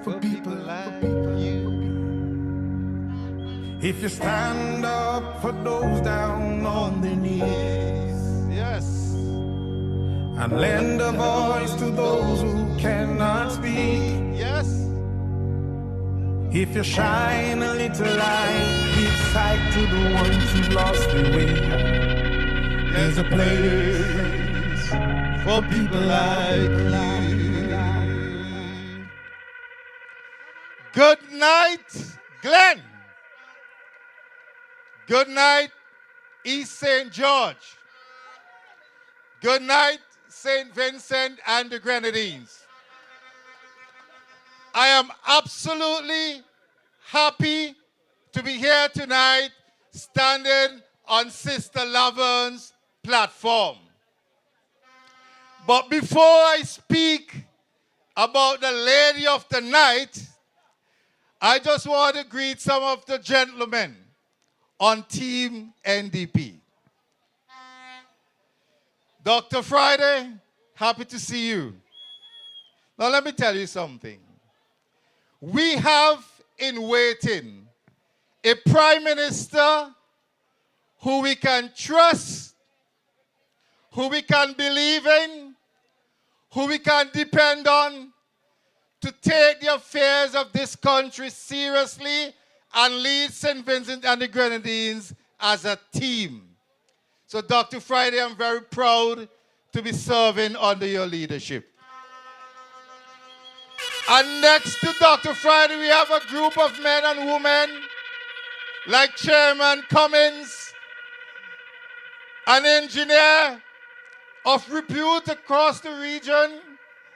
for people like you. If you stand up for those down on their knees, yes, and lend a voice to those who cannot speak, yes. If you shine a little light, give sight to the ones who've lost their way. There's a place for people like you. Good night, Glenn. Good night, East St. George. Good night, St. Vincent and the Grenadines. I am absolutely happy to be here tonight standing on Sister Lavern's platform. But before I speak about the lady of the night, I just want to greet some of the gentlemen on Team NDP. Dr. Friday, happy to see you. Now let me tell you something. We have in waiting a prime minister who we can trust, who we can believe in, who we can depend on to take the affairs of this country seriously and lead St. Vincent and the Grenadines as a team. So Dr. Friday, I'm very proud to be serving under your leadership. And next to Dr. Friday, we have a group of men and women like Chairman Cummins, an engineer of repute across the region,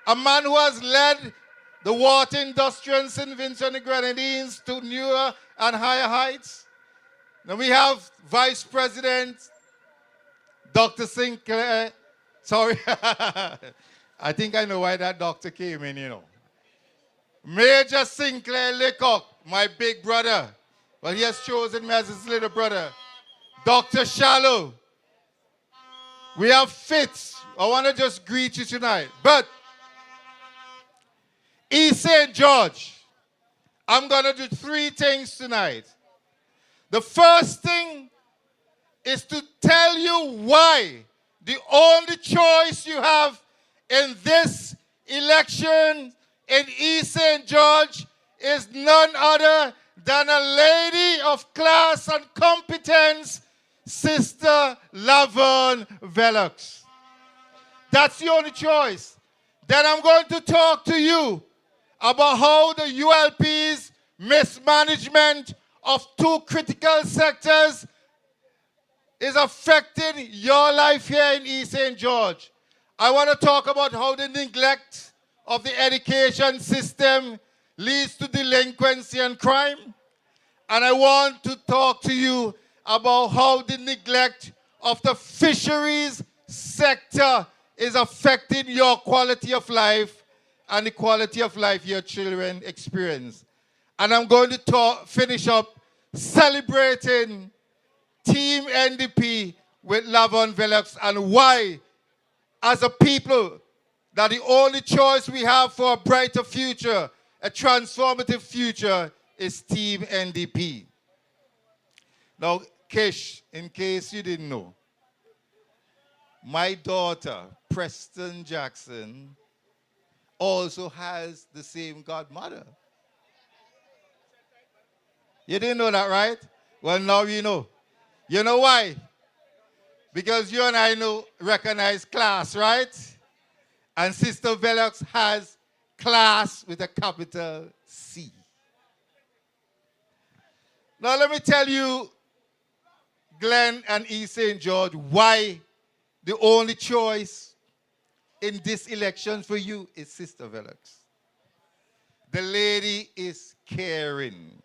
a man who has led the water industry in St. Vincent and the Grenadines to newer and higher heights. Then we have Vice President Dr. Sinclair. Sorry, I think I know why that doctor came in, you know. Major Sinclair Leacock, my big brother. Well, he has chosen me as his little brother. Dr. Shallow. We have Fitz. I want to just greet you tonight. But East St. George, I'm going to do 3 things tonight. The first thing is to tell you why the only choice you have in this election in East St. George is none other than a lady of class and competence, Sister Lavern Velox. That's the only choice. Then I'm going to talk to you about how the ULP's mismanagement of 2 critical sectors is affecting your life here in East St. George. I want to talk about how the neglect of the education system leads to delinquency and crime. And I want to talk to you about how the neglect of the fisheries sector is affecting your quality of life and the quality of life your children experience. And I'm going to finish up celebrating Team NDP with Lavern, Velox, and why, as a people, that the only choice we have for a brighter future, a transformative future, is Team NDP. Now, Kish, in case you didn't know, my daughter, Preston Jackson, also has the same godmother. You didn't know that, right? Well, now you know. You know why? Because you and I recognize class, right? And Sister Velox has class with a capital C. Now let me tell you, Glenn and E. St. George, why the only choice in this election for you is Sister Velox. The lady is caring.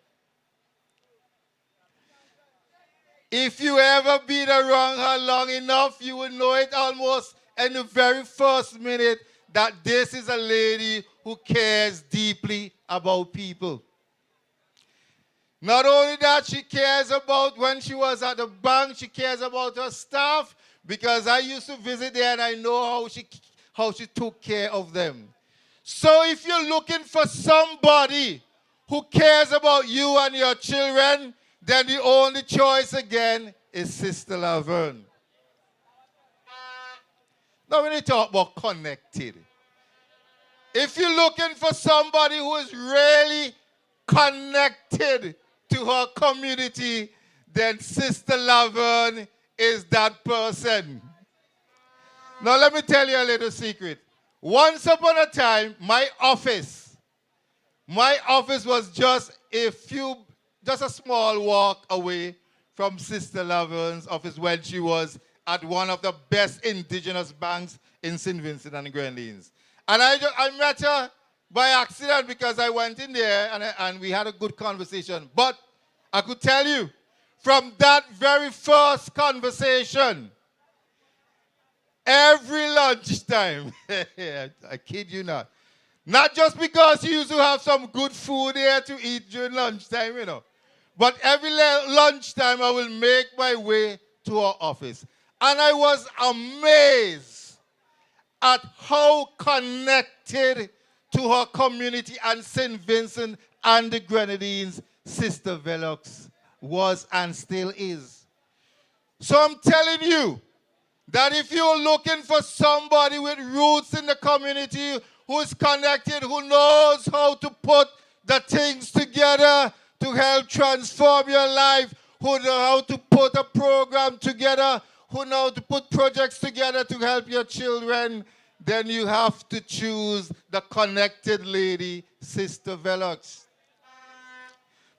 If you ever been around her long enough, you will know it almost in the very first minute that this is a lady who cares deeply about people. Not only that, she cares about when she was at the bank, she cares about her staff, because I used to visit there and I know how she took care of them. So if you're looking for somebody who cares about you and your children, then the only choice again is Sister Lavern. Now when you talk about connected, if you're looking for somebody who is really connected to her community, then Sister Lavern is that person. Now let me tell you a little secret. Once upon a time, my office was just a small walk away from Sister Lavern's office when she was at one of the best indigenous banks in St. Vincent and the Grenadines. And I met her by accident because I went in there and we had a good conversation. But I could tell you, from that very first conversation, every lunchtime, I kid you not just because she used to have some good food here to eat during lunchtime, but every lunchtime I will make my way to her office. And I was amazed at how connected to her community and St. Vincent and the Grenadines Sister Velox was and still is. So I'm telling you that if you're looking for somebody with roots in the community, who is connected, who knows how to put the things together to help transform your life, who know how to put a program together, who know how to put projects together to help your children, then you have to choose the connected lady, Sister Velox.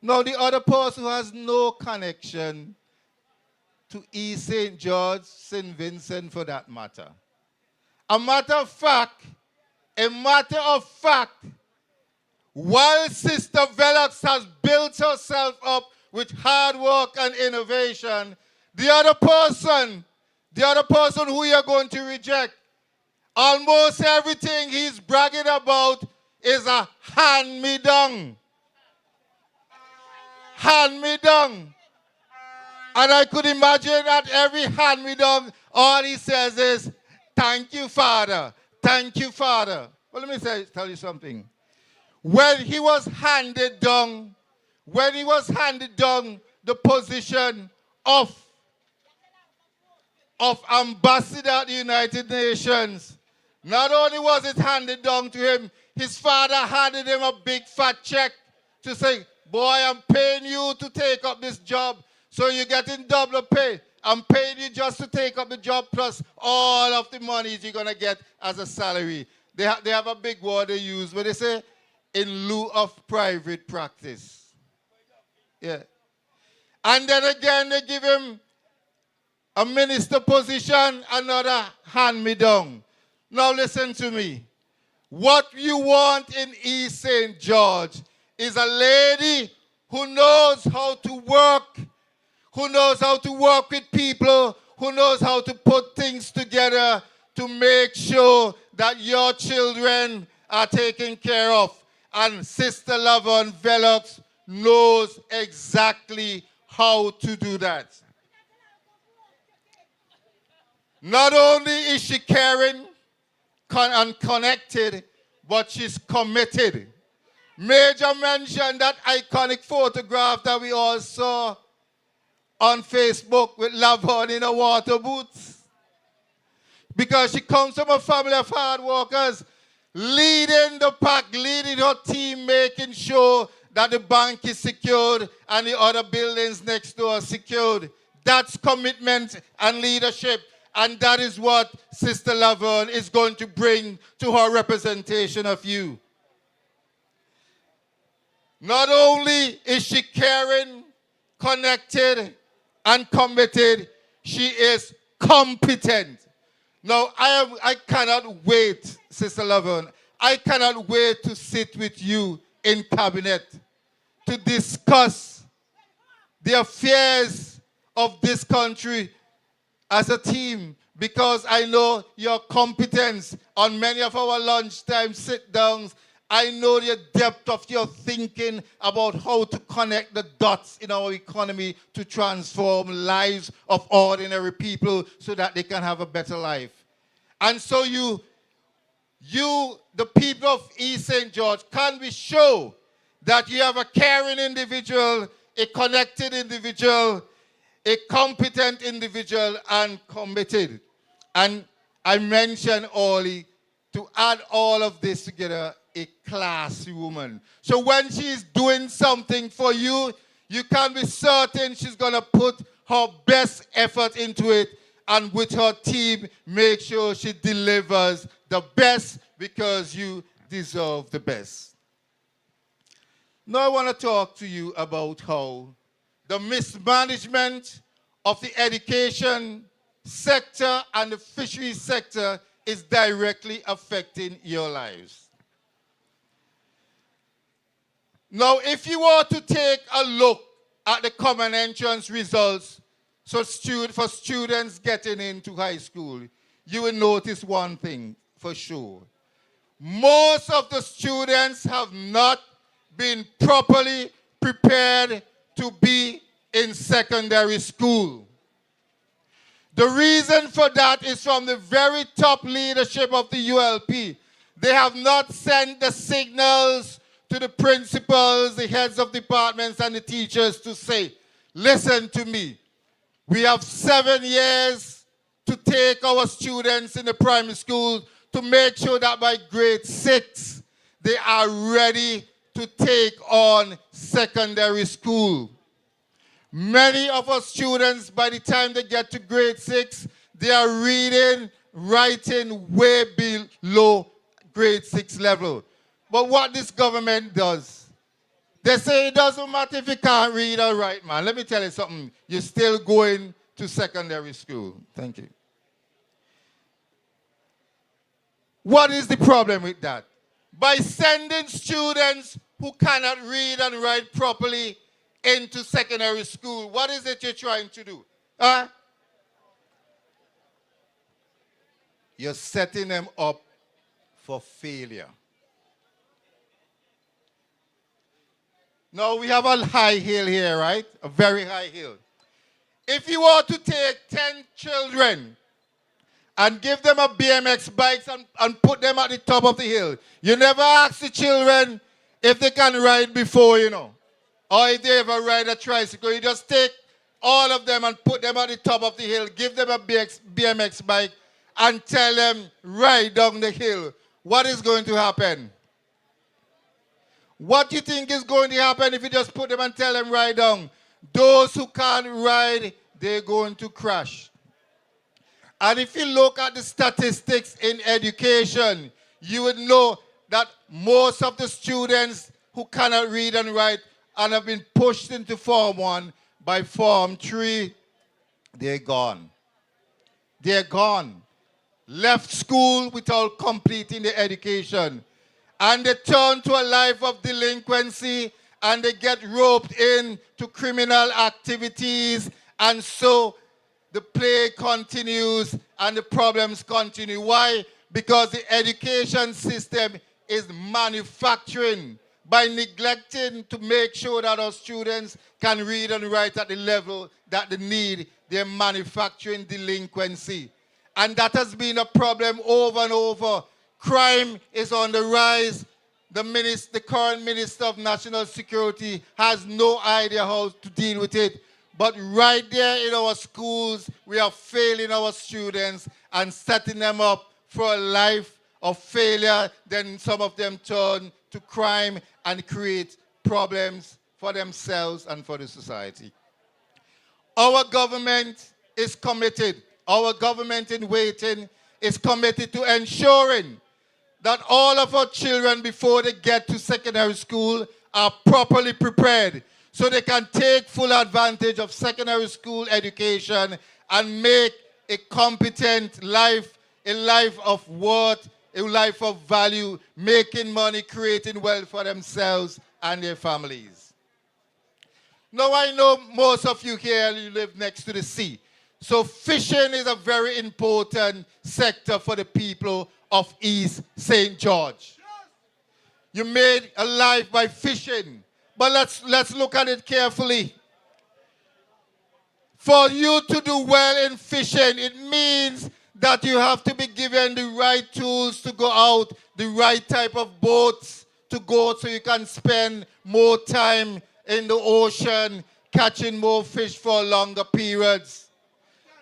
Now, the other person who has no connection to East St. George, St. Vincent for that matter. A matter of fact, while Sister Velox has built herself up with hard work and innovation, the other person who you're going to reject, almost everything he's bragging about is a hand-me-down. Hand-me-down. And I could imagine at every hand-me-down, all he says is, "Thank you, Father. Thank you, Father." Well, let me tell you something. When he was handed down the position of ambassador at the United Nations, not only was it handed down to him, his father handed him a big fat check to say, "Boy, I'm paying you to take up this job, so you're getting double pay. I'm paying you just to take up the job plus all of the monies you're going to get as a salary." They have a big word they use where they say, "in lieu of private practice." Yeah. And then again, they give him a minister position, another hand-me-down. Now listen to me. What you want in East St. George is a lady who knows how to work with people, who knows how to put things together to make sure that your children are taken care of. And Sister Lavern Velox knows exactly how to do that. Not only is she caring and connected, but she's committed. Major mentioned that iconic photograph that we all saw on Facebook with Lavern in a water boots. Because she comes from a family of hard workers, leading the pack, leading her team, making sure that the bank is secured and the other buildings next door are secured. That's commitment and leadership. And that is what Sister Lavern is going to bring to her representation of you. Not only is she caring, connected, and committed, she is competent. Now, I cannot wait, Sister Lavern, I cannot wait to sit with you in cabinet to discuss the affairs of this country as a team, because I know your competence on many of our lunchtime sit-downs. I know the depth of your thinking about how to connect the dots in our economy to transform lives of ordinary people so that they can have a better life. And so you, the people of East St. George, can be sure that you have a caring individual, a connected individual, a competent individual, and committed. And I mentioned Orly, to add all of this together, a classy woman. So when she's doing something for you, you can be certain she's going to put her best effort into it, and with her team, make sure she delivers the best, because you deserve the best. Now I want to talk to you about how the mismanagement of the education sector and the fisheries sector is directly affecting your lives. Now, if you were to take a look at the common entrance results for students getting into high school, you will notice one thing for sure. Most of the students have not been properly prepared to be in secondary school. The reason for that is from the very top leadership of the ULP. They have not sent the signals to the principals, the heads of departments, and the teachers to say, listen to me. We have 7 years to take our students in the primary school to make sure that by grade 6, they are ready to take on secondary school. Many of our students, by the time they get to grade 6, they are reading, writing way below grade 6 level. But what this government does, they say it doesn't matter if you can't read or write, man. Let me tell you something. You're still going to secondary school. Thank you. What is the problem with that? By sending students who cannot read and write properly into secondary school, what is it you're trying to do? You're setting them up for failure. Now we have a high hill here, right? A very high hill. If you were to take 10 children and give them a BMX bikes and put them at the top of the hill, you never ask the children if they can ride before, you know, or if they ever ride a tricycle. You just take all of them and put them at the top of the hill, give them a BMX bike, and tell them, ride down the hill. What is going to happen? What do you think is going to happen if you just put them and tell them ride down? Those who can't ride, they're going to crash. And if you look at the statistics in education, you would know that most of the students who cannot read and write and have been pushed into Form 1 by Form 3, they're gone. They're gone. Left school without completing the education. And they turn to a life of delinquency, and they get roped in to criminal activities. And so the plague continues and the problems continue. Why? Because the education system is manufacturing by neglecting to make sure that our students can read and write at the level that they need. They're manufacturing delinquency. And that has been a problem over and over. Crime is on the rise. The current Minister of National Security has no idea how to deal with it. But right there in our schools, we are failing our students and setting them up for a life of failure. Then some of them turn to crime and create problems for themselves and for the society. Our government is committed. Our government in waiting is committed to ensuring that all of our children, before they get to secondary school, are properly prepared so they can take full advantage of secondary school education and make a competent life, a life of worth, a life of value, making money, creating wealth for themselves and their families. Now, I know most of you here, you live next to the sea. So fishing is a very important sector for the people of East St. George. You made a life by fishing. But let's look at it carefully. For you to do well in fishing, it means that you have to be given the right tools to go out, the right type of boats to go so you can spend more time in the ocean, catching more fish for longer periods.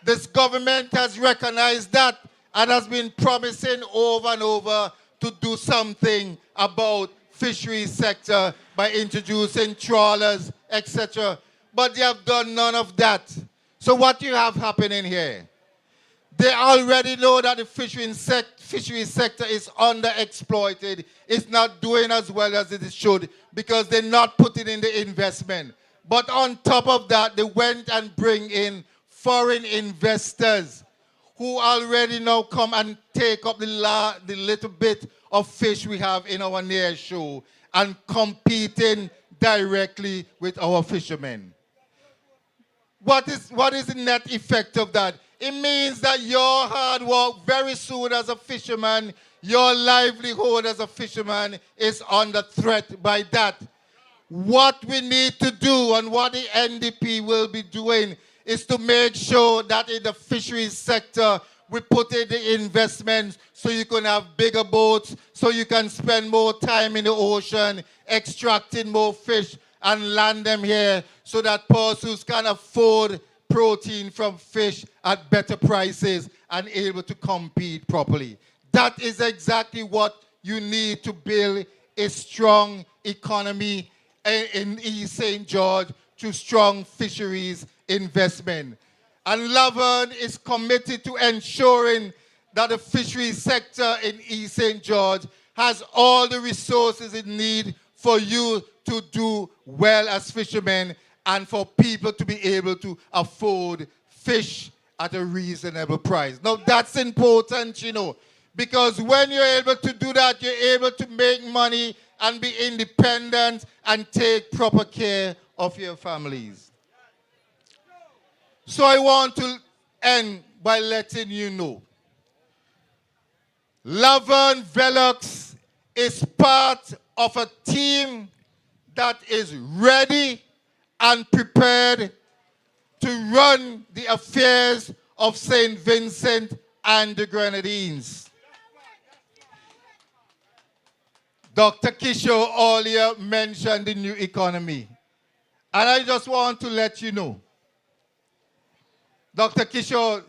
This government has recognized that and has been promising over and over to do something about fisheries sector by introducing trawlers, etc. But they have done none of that. So what you have happening here? They already know that the fisheries sector is underexploited. It's not doing as well as it should because they're not putting in the investment. But on top of that, they went and bring in foreign investors who already now come and take up the little bit of fish we have in our near shore and competing directly with our fishermen. What is the net effect of that? It means that your hard work very soon as a fisherman, your livelihood as a fisherman is under threat by that. What we need to do and what the NDP will be doing is to make sure that in the fisheries sector we put in the investments so you can have bigger boats, so you can spend more time in the ocean, extracting more fish and land them here so that persons can afford protein from fish at better prices and able to compete properly. That is exactly what you need to build a strong economy in East St. George through strong fisheries investment. And Lavern is committed to ensuring that the fisheries sector in East St. George has all the resources it needs for you to do well as fishermen and for people to be able to afford fish at a reasonable price. Now that's important, you know, because when you're able to do that, you're able to make money and be independent and take proper care of your families. So I want to end by letting you know, Lavern Velox is part of a team that is ready and prepared to run the affairs of St. Vincent and the Grenadines. Dr. Kishore earlier mentioned the new economy. And I just want to let you know, Dr. Kishore,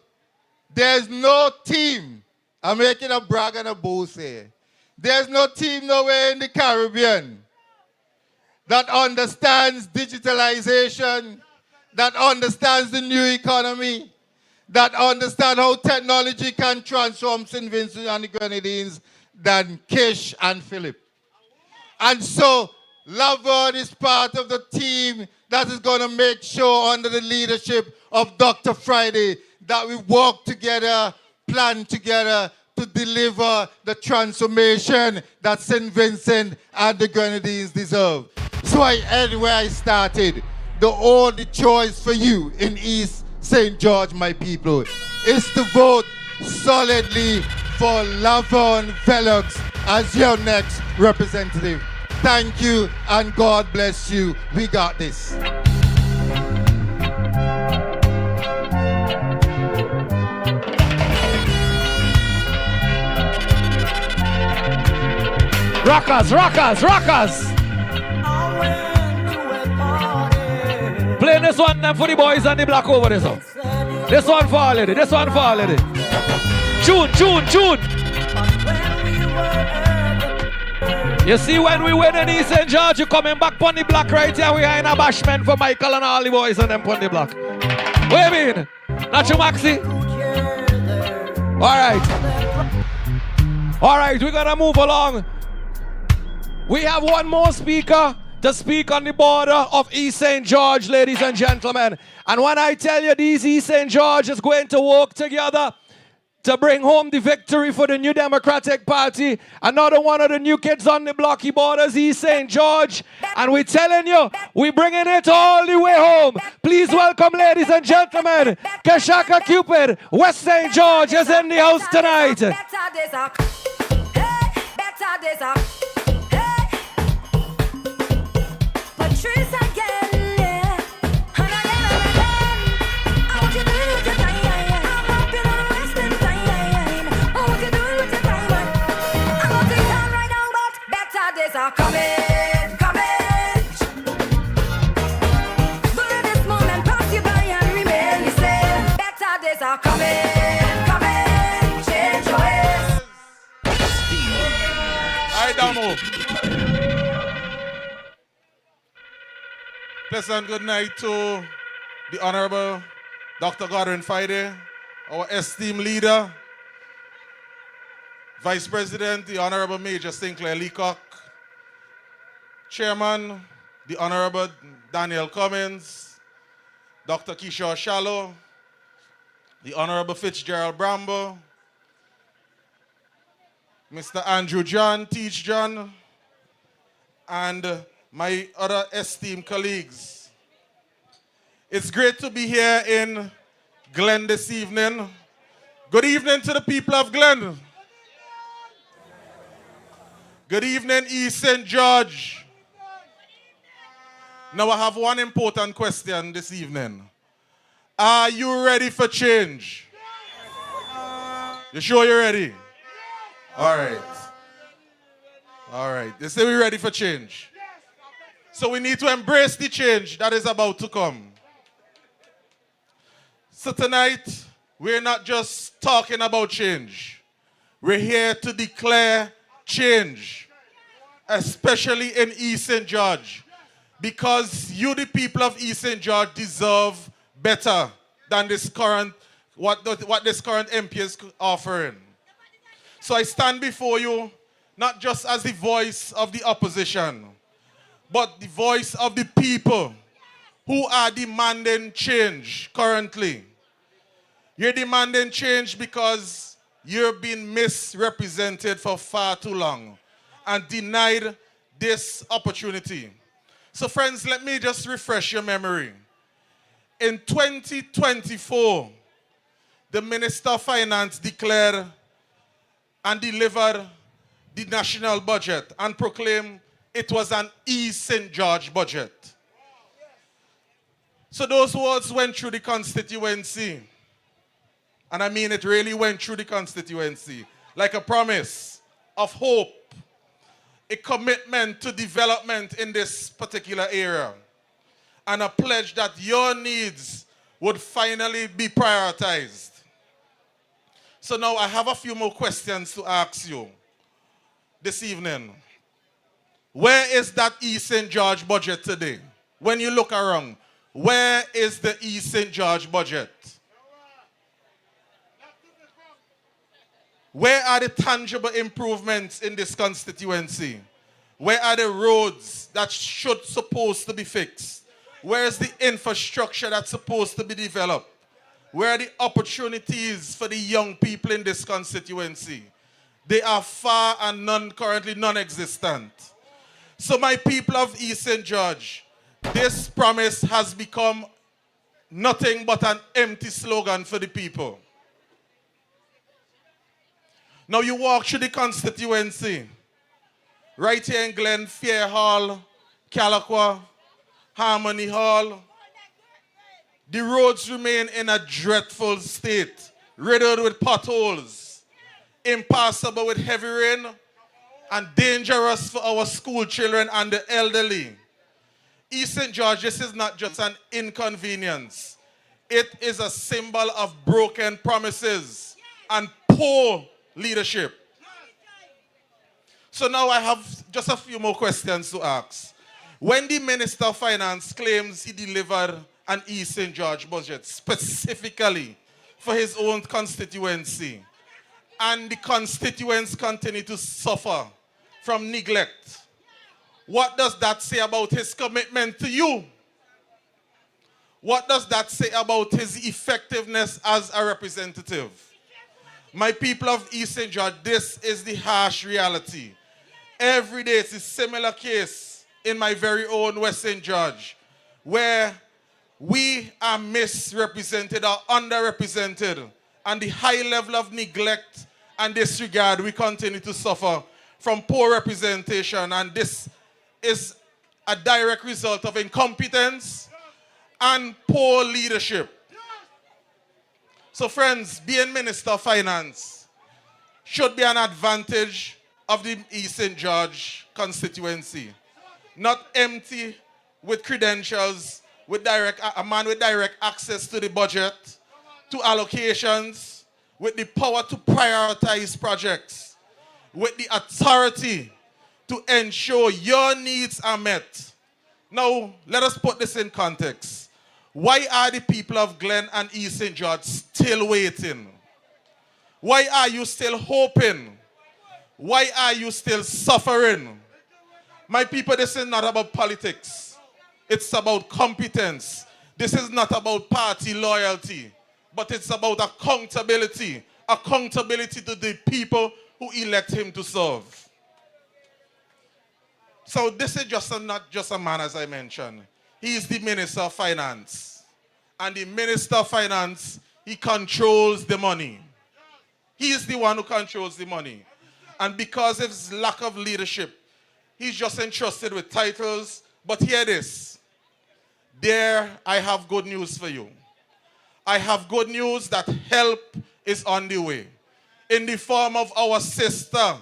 there's no team, I'm making a brag and a boast here, there's no team nowhere in the Caribbean that understands digitalization, that understands the new economy, that understands how technology can transform St. Vincent and the Grenadines than Kish and Philip. And so Lavern is part of the team that is going to make sure under the leadership of Dr. Friday that we work together, plan together to deliver the transformation that St. Vincent and the Grenadines deserve. So I end where I started. The only choice for you in East St. George, my people, is to vote solidly for Lavern Velox as your next representative. Thank you and God bless you. We got this. Rockers, rockers, rockers. Play this one then for the boys and the black over this one. This one for all lady, this one for all lady. Tune, tune, tune. You see when we win in East St. George, you coming back on the block right here. We are in a bashment for Michael and all the boys and them on the block. What do you mean? Not you, Maxi? All right, we're gonna move along. We have one more speaker to speak on the border of East St. George, ladies and gentlemen. And when I tell you these East St. George is going to work together to bring home the victory for the New Democratic Party, another one of the new kids on the block, he borders East St. George. And we're telling you, we're bringing it all the way home. Please welcome, ladies and gentlemen, Kashaka Cupid, West St. George is in the house tonight. Coming, coming. But this moment pass you by and remain the same. Better days are coming, coming. Change your ways. All right, Damo. Pleasant good night to the Honorable Dr. Godwin Friday, our esteemed leader, Vice President, the Honorable Major Sinclair Leacock, Chairman, the Honorable Daniel Cummins, Dr. Kishore Shallow, the Honorable Fitzgerald Bramble, Mr. Andrew John, Teach John, and my other esteemed colleagues. It's great to be here in Glen this evening. Good evening to the people of Glen. Good evening, East St. George. Now I have one important question this evening. Are you ready for change? You sure you're ready? All right. All right. They say we're ready for change. So we need to embrace the change that is about to come. So tonight, we're not just talking about change. We're here to declare change, especially in East St. George, because you, the people of East St. George, deserve better than this current, what this current MP is offering. So I stand before you not just as the voice of the opposition, but the voice of the people who are demanding change currently. You're demanding change because you've been misrepresented for far too long and denied this opportunity. So friends, let me just refresh your memory. In 2024, the Minister of Finance declared and delivered the national budget and proclaimed it was an East St. George budget. So those words went through the constituency. And I mean, it really went through the constituency like a promise of hope, a commitment to development in this particular area, and a pledge that your needs would finally be prioritized. So now I have a few more questions to ask you this evening. Where is that East St. George budget today? When you look around, where is the East St. George budget? Where are the tangible improvements in this constituency? Where are the roads that supposed to be fixed? Where is the infrastructure that's supposed to be developed? Where are the opportunities for the young people in this constituency? They are far and currently non-existent. So my people of East St. George, this promise has become nothing but an empty slogan for the people. Now you walk through the constituency, right here in Glen, Fair Hall, Calaqua, Harmony Hall. The roads remain in a dreadful state, riddled with potholes, impassable with heavy rain, and dangerous for our school children and the elderly. East St. George, this is not just an inconvenience. It is a symbol of broken promises and poor leadership. So now I have just a few more questions to ask. When the Minister of Finance claims he delivered an East St. George budget specifically for his own constituency, and the constituents continue to suffer from neglect, what does that say about his commitment to you? What does that say about his effectiveness as a representative? My people of East St. George, this is the harsh reality. Every day it's a similar case in my very own West St. George, where we are misrepresented or underrepresented, and the high level of neglect and disregard we continue to suffer from poor representation, and this is a direct result of incompetence and poor leadership. So friends, being Minister of Finance should be an advantage of the East St. George constituency, not empty with credentials, with a man with direct access to the budget, to allocations, with the power to prioritize projects, with the authority to ensure your needs are met. Now, let us put this in context. Why are the people of Glen and East St. George still waiting? Why are you still hoping? Why are you still suffering? My people, this is not about politics. It's about competence. This is not about party loyalty, but it's about accountability. Accountability to the people who elect him to serve. So this is not just a man, as I mentioned. He is the Minister of Finance. And the Minister of Finance, he controls the money. He is the one who controls the money. And because of his lack of leadership, he's just entrusted with titles. But hear this. There, I have good news for you. I have good news that help is on the way, in the form of our sister,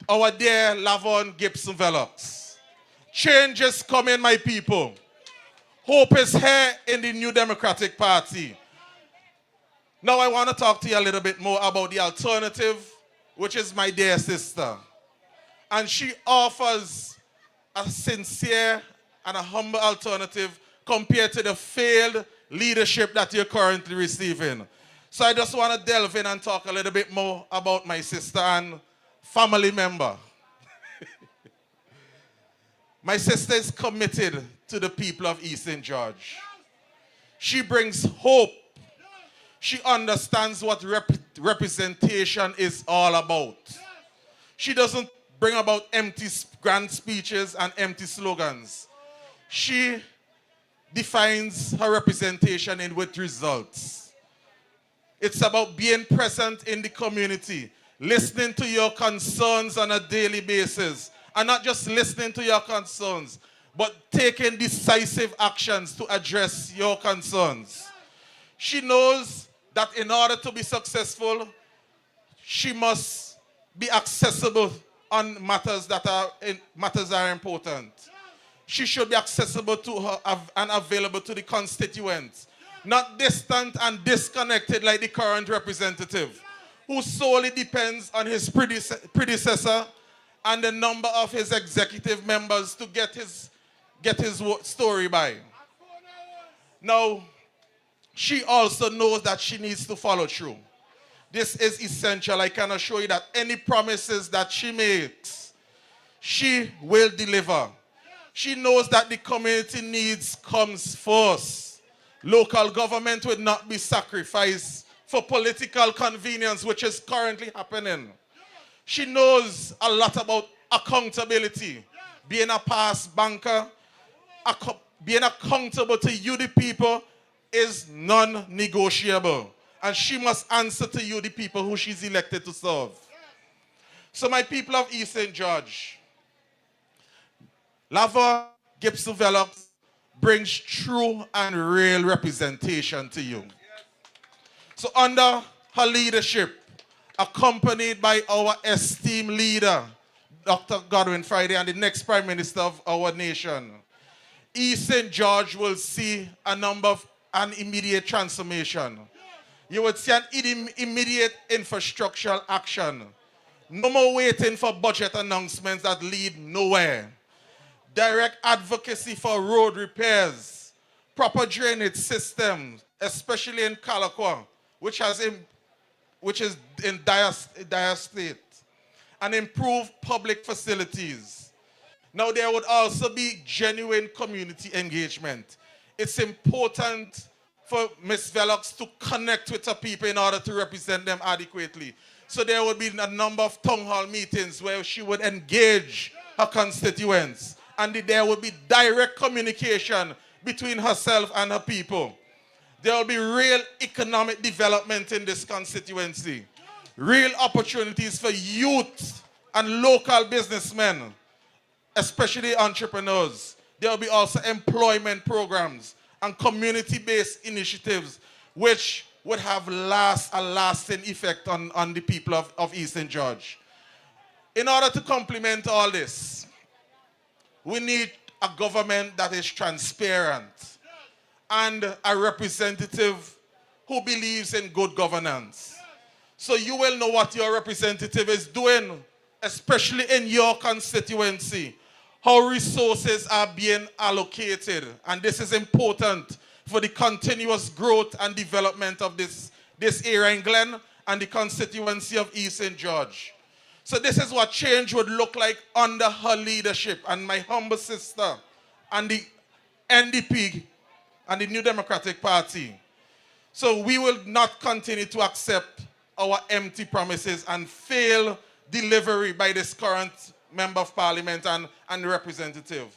our dear Lavern Gibson Velox. Change is coming, my people. Hope is here in the New Democratic Party. Now I want to talk to you a little bit more about the alternative, which is my dear sister. And she offers a sincere and a humble alternative compared to the failed leadership that you're currently receiving. So I just want to delve in and talk a little bit more about my sister and family member. My sister is committed to the people of East St. George. She brings hope. She understands what representation is all about. She doesn't bring about empty grand speeches and empty slogans. She defines her representation with results. It's about being present in the community, listening to your concerns on a daily basis, and not just listening to your concerns, but taking decisive actions to address your concerns. She knows that in order to be successful, she must be accessible on matters that are important. She should be accessible to her and available to the constituents, not distant and disconnected like the current representative, who solely depends on his predecessor and the number of his executive members to get his story by. Now, she also knows that she needs to follow through. This is essential. I can assure you that any promises that she makes, she will deliver. She knows that the community needs comes first. Local government would not be sacrificed for political convenience, which is currently happening. She knows a lot about accountability, being a past banker, being accountable to you, the people, is non-negotiable. And she must answer to you, the people who she's elected to serve. So my people of East St. George, Lavern, Gibson, Velox brings true and real representation to you. So under her leadership, accompanied by our esteemed leader, Dr. Godwin Friday, and the next Prime Minister of our nation, East St. George will see an immediate transformation. You would see an immediate infrastructural action. No more waiting for budget announcements that lead nowhere. Direct advocacy for road repairs, proper drainage systems, especially in Calacoa, which is in dire state, and improve public facilities. Now there would also be genuine community engagement. It's important for Ms. Velox to connect with her people in order to represent them adequately. So there would be a number of town hall meetings where she would engage her constituents, and there would be direct communication between herself and her people. There will be real economic development in this constituency, real opportunities for youth and local businessmen, especially entrepreneurs. There will be also employment programs and community-based initiatives which would have a lasting effect on the people of East St. George. In order to complement all this, we need a government that is transparent and a representative who believes in good governance. So you will know what your representative is doing, especially in your constituency, how resources are being allocated. And this is important for the continuous growth and development of this area in Glen and the constituency of East St. George. So this is what change would look like under her leadership, and my humble sister and the NDP and the New Democratic Party. So we will not continue to accept our empty promises and fail delivery by this current Member of Parliament and representative.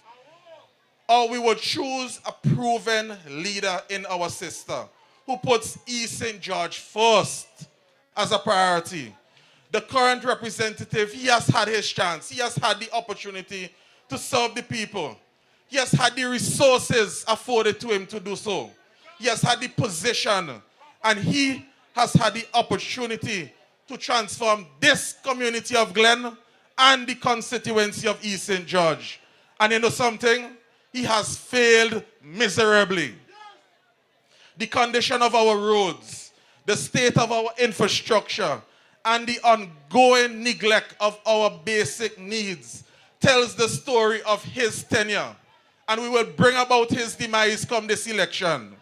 Or we will choose a proven leader in our sister who puts East St. George first as a priority. The current representative, he has had his chance. He has had the opportunity to serve the people. He has had the resources afforded to him to do so. He has had the position, and he has had the opportunity to transform this community of Glen and the constituency of East St. George. And you know something? He has failed miserably. The condition of our roads, the state of our infrastructure, and the ongoing neglect of our basic needs tells the story of his tenure. And we will bring about his demise come this election.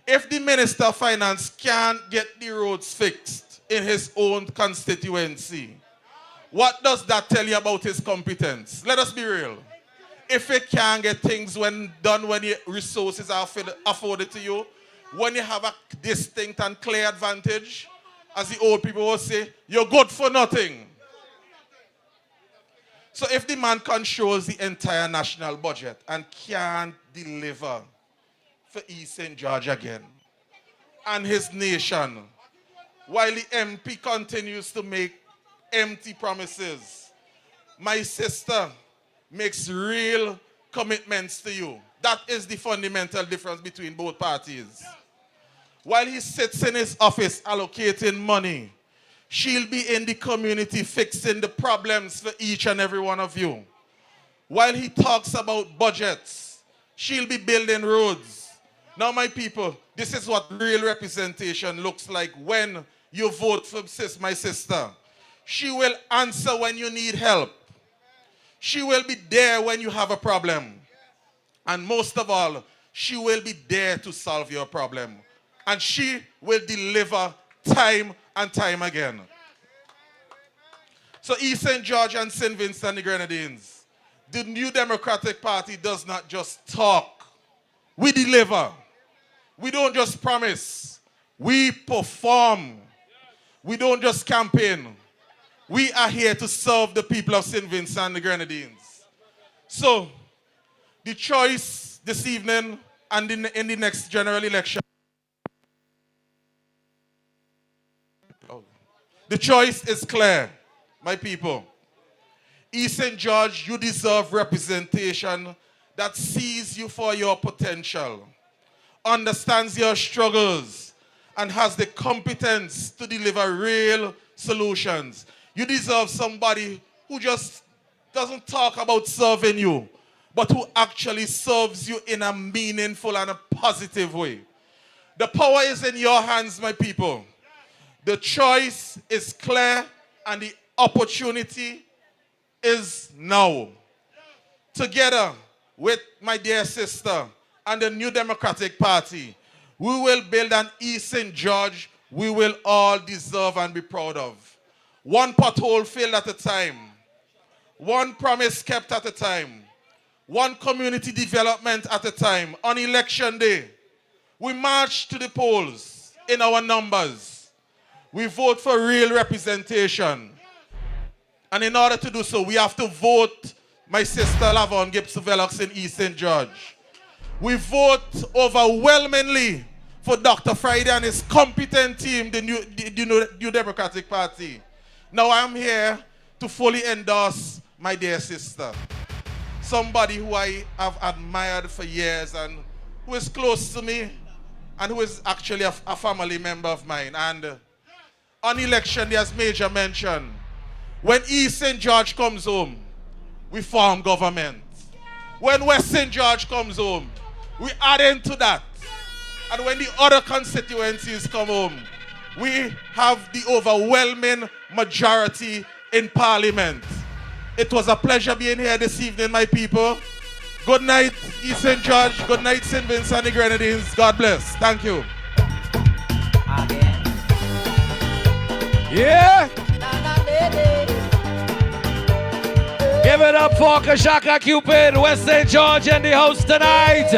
If the Minister of Finance can't get the roads fixed in his own constituency, what does that tell you about his competence? Let us be real. If you can't get things done when your resources are afforded to you, when you have a distinct and clear advantage, as the old people will say, you're good for nothing. So if the man controls the entire national budget and can't deliver for East St. George again and his nation, while the MP continues to make empty promises, my sister makes real commitments to you. That is the fundamental difference between both parties. While he sits in his office allocating money, she'll be in the community fixing the problems for each and every one of you. While he talks about budgets, she'll be building roads. Now, my people, this is what real representation looks like when you vote for my sister. She will answer when you need help. She will be there when you have a problem. And most of all, she will be there to solve your problem. And she will deliver time and time again. So East St. George and St. Vincent and the Grenadines, the New Democratic Party does not just talk. We deliver. We don't just promise. We perform. We don't just campaign. We are here to serve the people of St. Vincent and the Grenadines. So, the choice this evening and in the next general election. The choice is clear, my people. East St. George, you deserve representation that sees you for your potential, understands your struggles, and has the competence to deliver real solutions. You deserve somebody who just doesn't talk about serving you, but who actually serves you in a meaningful and a positive way. The power is in your hands, my people. The choice is clear and the opportunity is now. Together with my dear sister and the New Democratic Party, we will build an East St. George we will all deserve and be proud of. One pothole filled at a time. One promise kept at a time. One community development at a time. On election day, we march to the polls in our numbers. We vote for real representation. And in order to do so, we have to vote my sister Lavern, Gibson, Velox in East St. George. We vote overwhelmingly for Dr. Friday and his competent team, the New Democratic Party. Now I'm here to fully endorse my dear sister. Somebody who I have admired for years and who is close to me and who is actually a family member of mine. And on election, there's major mention. When East St. George comes home, we form government. When West St. George comes home, we add into that. And when the other constituencies come home, we have the overwhelming majority in Parliament. It was a pleasure being here this evening, my people. Good night, East St. George. Good night, St. Vincent and the Grenadines. God bless. Thank you. Yeah. Give it up for Kashaka Cupid, West St. George in the house tonight.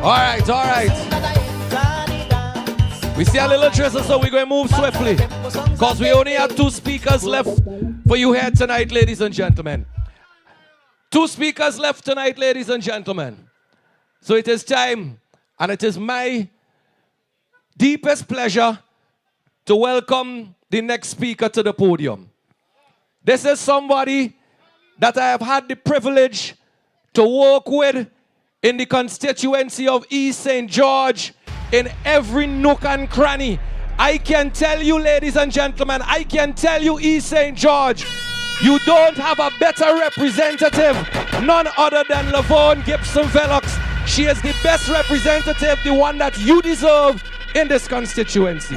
All right. We see a little drizzle, so we're going to move swiftly because we only have 2 speakers left for you here tonight, ladies and gentlemen. 2 speakers left tonight, ladies and gentlemen. So it is time, and it is my deepest pleasure to welcome the next speaker to the podium. This is somebody that I have had the privilege to work with in the constituency of East St. George in every nook and cranny. I can tell you, ladies and gentlemen, I can tell you, East St. George, you don't have a better representative, none other than Lavern Gibson Velox. She is the best representative, the one that you deserve in this constituency.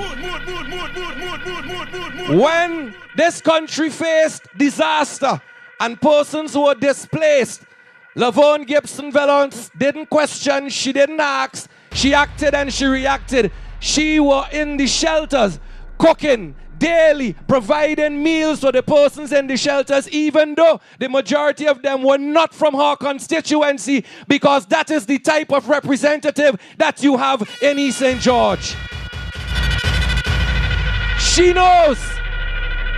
When this country faced disaster and persons who were displaced, Lavern Gibson Velox didn't question, she didn't ask, she acted and she reacted. She was in the shelters, cooking daily, providing meals for the persons in the shelters, even though the majority of them were not from her constituency, because that is the type of representative that you have in East St. George. She knows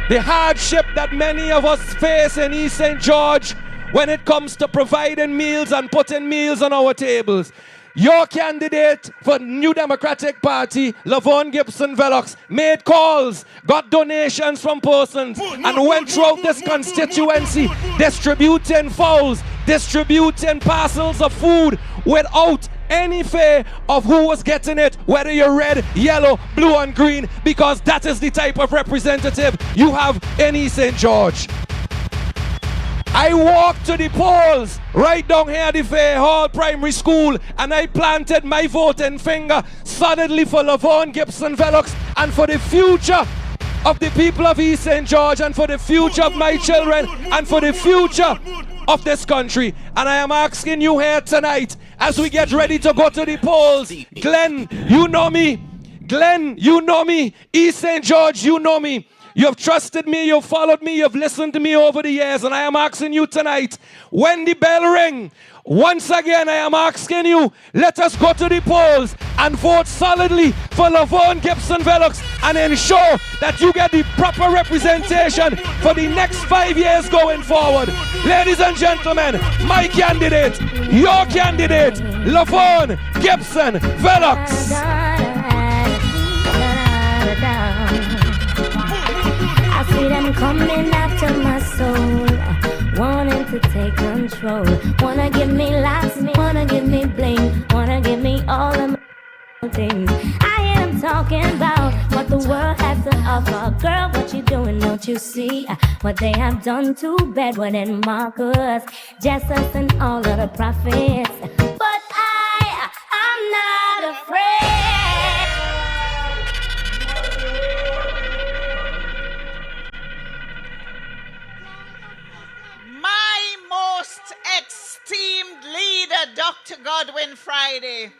the hardship that many of us face in East St. George when it comes to providing meals and putting meals on our tables. Your candidate for New Democratic Party, Lavern Gibson Velox, made calls, got donations from persons, and went throughout this constituency distributing fowls, distributing parcels of food without any fear of who was getting it, whether you're red, yellow, blue, and green, because that is the type of representative you have in East St. George. I walked to the polls right down here at the Fair Hall Primary School, and I planted my voting finger solidly for Lavern Gibson Velox and for the future of the people of East St. George and for the future of my children and for the future of this country. And I am asking you here tonight, as we get ready to go to the polls, Glenn, you know me. Glenn, you know me. East St. George, you know me. You have trusted me, you've followed me, you've listened to me over the years, and I am asking you tonight, when the bell ring, Once again, I am asking you, let us go to the polls and vote solidly for Lavern, Gibson, Velox and ensure that you get the proper representation for the next 5 years going forward. Ladies and gentlemen, my candidate, your candidate, Lavern, Gibson, Velox. I see them coming after my soul, wanting to take control. Wanna give me lots, wanna give me bling, wanna give me all of my things. I hear them talking about what the world has to offer. Girl, what you doing, don't you see? What they have done to Bedouin and Marcus, Jesus and all of the prophets. But I'm not afraid. My most esteemed leader, Dr. Godwin Friday.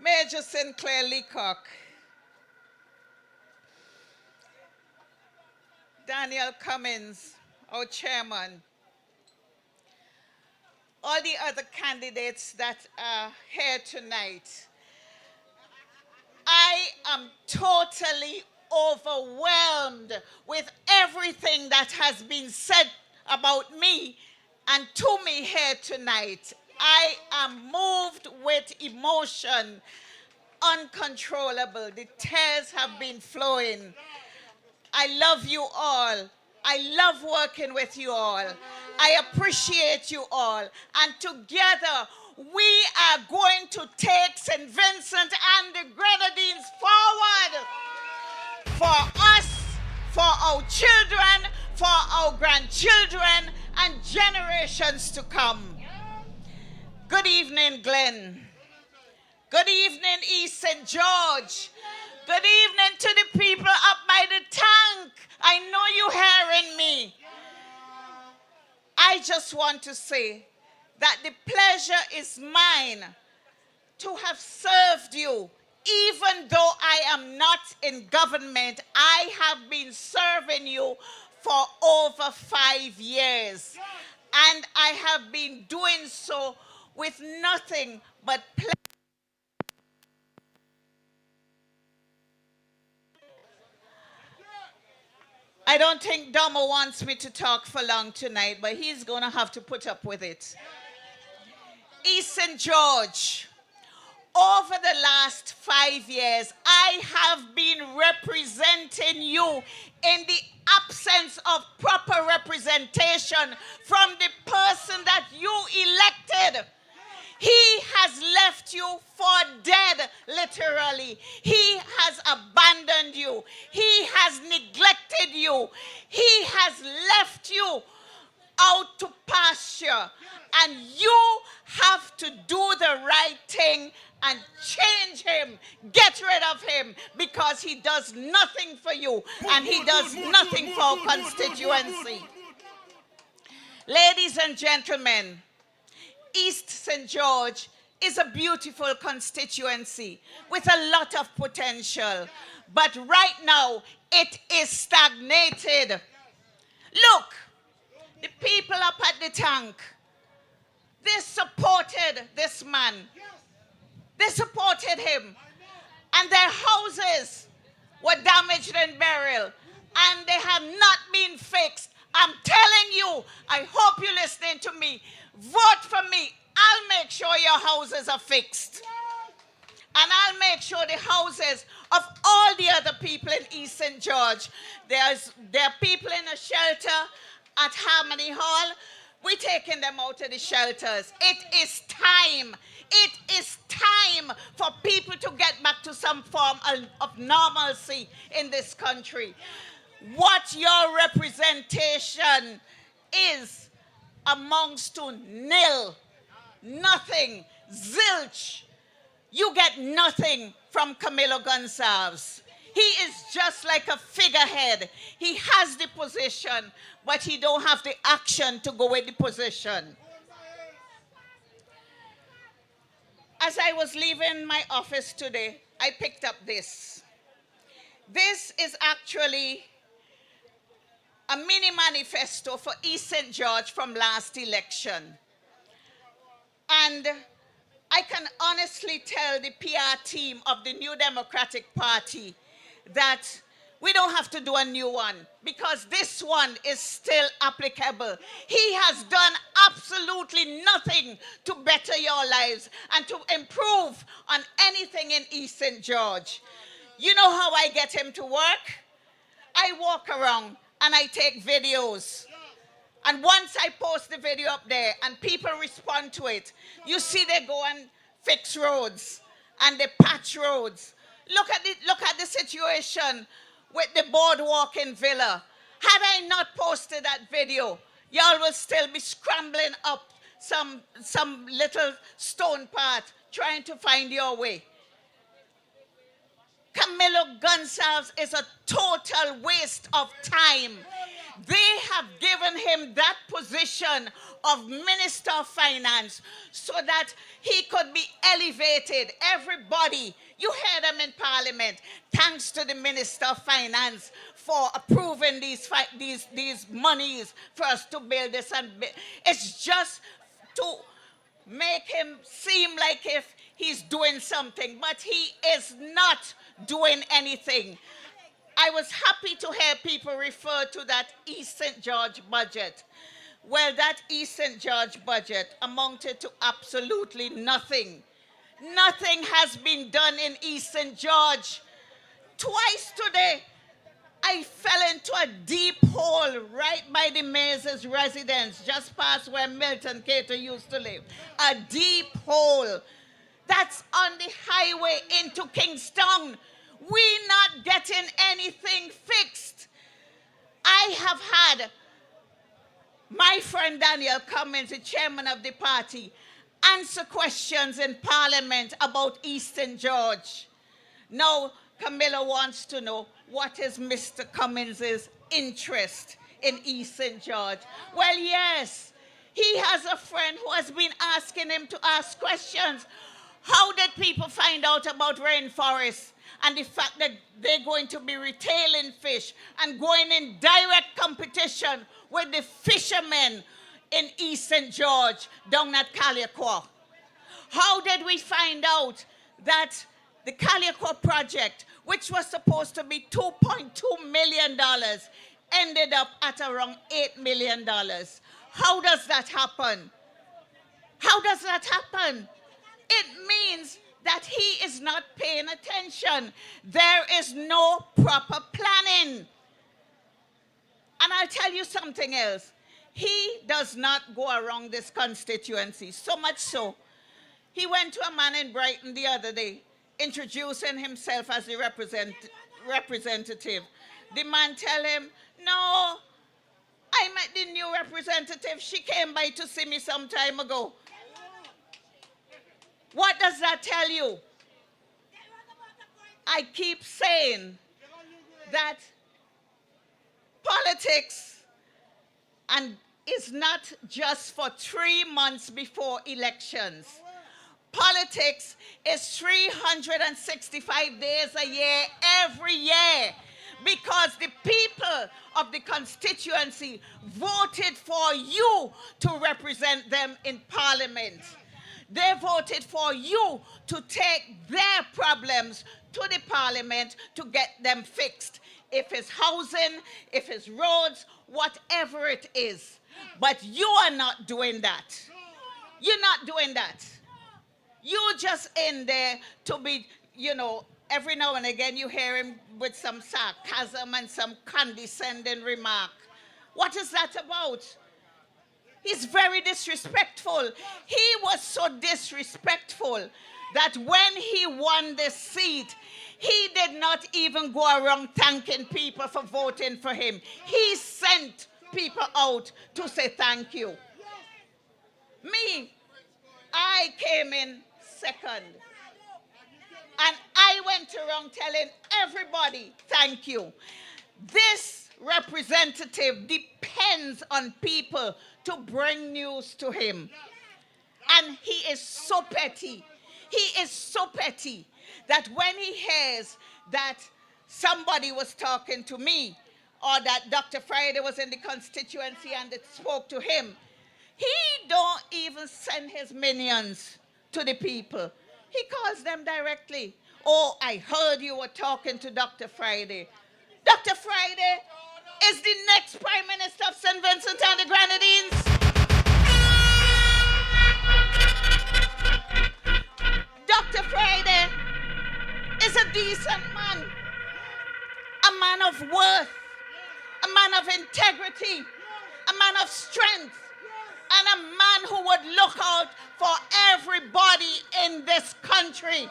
Major Sinclair Leacock. Daniel Cummins, our chairman. All the other candidates that are here tonight. I am totally overwhelmed with everything that has been said about me and to me here tonight. I am moved with emotion, uncontrollable. The tears have been flowing. I love you all. I love working with you all. I appreciate you all. And together, we are going to take St. Vincent and the Grenadines forward for us, for our children, for our grandchildren, and generations to come. Good evening, Glenn. Good evening, East St. George. Good evening to the people up by the tank. I know you're hearing me. I just want to say that the pleasure is mine to have served you. Even though I am not in government, I have been serving you for over 5 years. And I have been doing so with nothing but pleasure. I don't think Domo wants me to talk for long tonight, but he's going to have to put up with it. East St. George, over the last 5 years, I have been representing you in the absence of proper representation from the person that you elected. He has left you for dead, literally. He has abandoned you. He has neglected you. He has left you out to pasture. And you have to do the right thing and change him. Get rid of him because he does nothing for you and he does nothing for our constituency. Ladies and gentlemen, East St. George is a beautiful constituency with a lot of potential. But right now, it is stagnated. Look, the people up at the tank, they supported this man. They supported him. And their houses were damaged and buried. And they have not been fixed. I'm telling you, I hope you're listening to me. Vote for me. I'll make sure your houses are fixed. And I'll make sure the houses of all the other people in East St. George. There are people in a shelter at Harmony Hall. We're taking them out of the shelters. It is time. It is time for people to get back to some form of normalcy in this country. What your representation is amongst to nil, nothing, zilch. You get nothing from Camilo Gonsalves. He is just like a figurehead. He has the position, but he don't have the action to go with the position. As I was leaving my office today, I picked up this. This is actually a mini manifesto for East St. George from last election. And I can honestly tell the PR team of the New Democratic Party that we don't have to do a new one because this one is still applicable. He has done absolutely nothing to better your lives and to improve on anything in East St. George. You know how I get him to work? I walk around and I take videos. And once I post the video up there and people respond to it, you see they go and fix roads and they patch roads. Look at the situation with the boardwalk in Villa. Had I not posted that video, y'all will still be scrambling up some little stone path trying to find your way. Camilo Gonsalves is a total waste of time. They have given him that position of Minister of Finance so that he could be elevated. Everybody, you heard them in Parliament, thanks to the Minister of Finance for approving these monies for us to build this. And it's just to make him seem like if he's doing something, but he is not doing anything. I was happy to hear people refer to that East St. George budget. Well, that East St. George budget amounted to absolutely nothing. Nothing has been done in East St. George. Twice today, I fell into a deep hole right by the mayor's residence, just past where Milton Cater used to live. A deep hole. That's on the highway into Kingston. We're not getting anything fixed. I have had my friend Daniel Cummins, the chairman of the party, answer questions in Parliament about East St. George. Now, Camilla wants to know what is Mr. Cummins' interest in East St. George. Well, yes, he has a friend who has been asking him to ask questions. How did people find out about rainforests and the fact that they're going to be retailing fish and going in direct competition with the fishermen in East St. George down at Caliacor? How did we find out that the Caliacor project, which was supposed to be $2.2 million, ended up at around $8 million? How does that happen? How does that happen? It means that he is not paying attention. There is no proper planning. And I'll tell you something else. He does not go around this constituency, so much so. He went to a man in Brighton the other day, introducing himself as the representative. The man tell him, no, I met the new representative. She came by to see me some time ago. What does that tell you? I keep saying that politics and is not just for 3 months before elections. Politics is 365 days a year, every year, because the people of the constituency voted for you to represent them in Parliament. They voted for you to take their problems to the Parliament to get them fixed. If it's housing, if it's roads, whatever it is. But you are not doing that. You're not doing that. You're just in there to be, every now and again you hear him with some sarcasm and some condescending remark. What is that about? He's very disrespectful. He was so disrespectful that when he won the seat, he did not even go around thanking people for voting for him. He sent people out to say thank you. Me, I came in second. And I went around telling everybody thank you. This representative depends on people to bring news to him. And he is so petty. He is so petty that when he hears that somebody was talking to me or that Dr. Friday was in the constituency and it spoke to him. He don't even send his minions to the people. He calls them directly. Oh, I heard you were talking to Dr. Friday. Dr. Friday is the next Prime Minister of St. Vincent and the Grenadines. Dr. Friday is a decent man, a man of worth, a man of integrity, a man of strength, and a man who would look out for everybody in this country.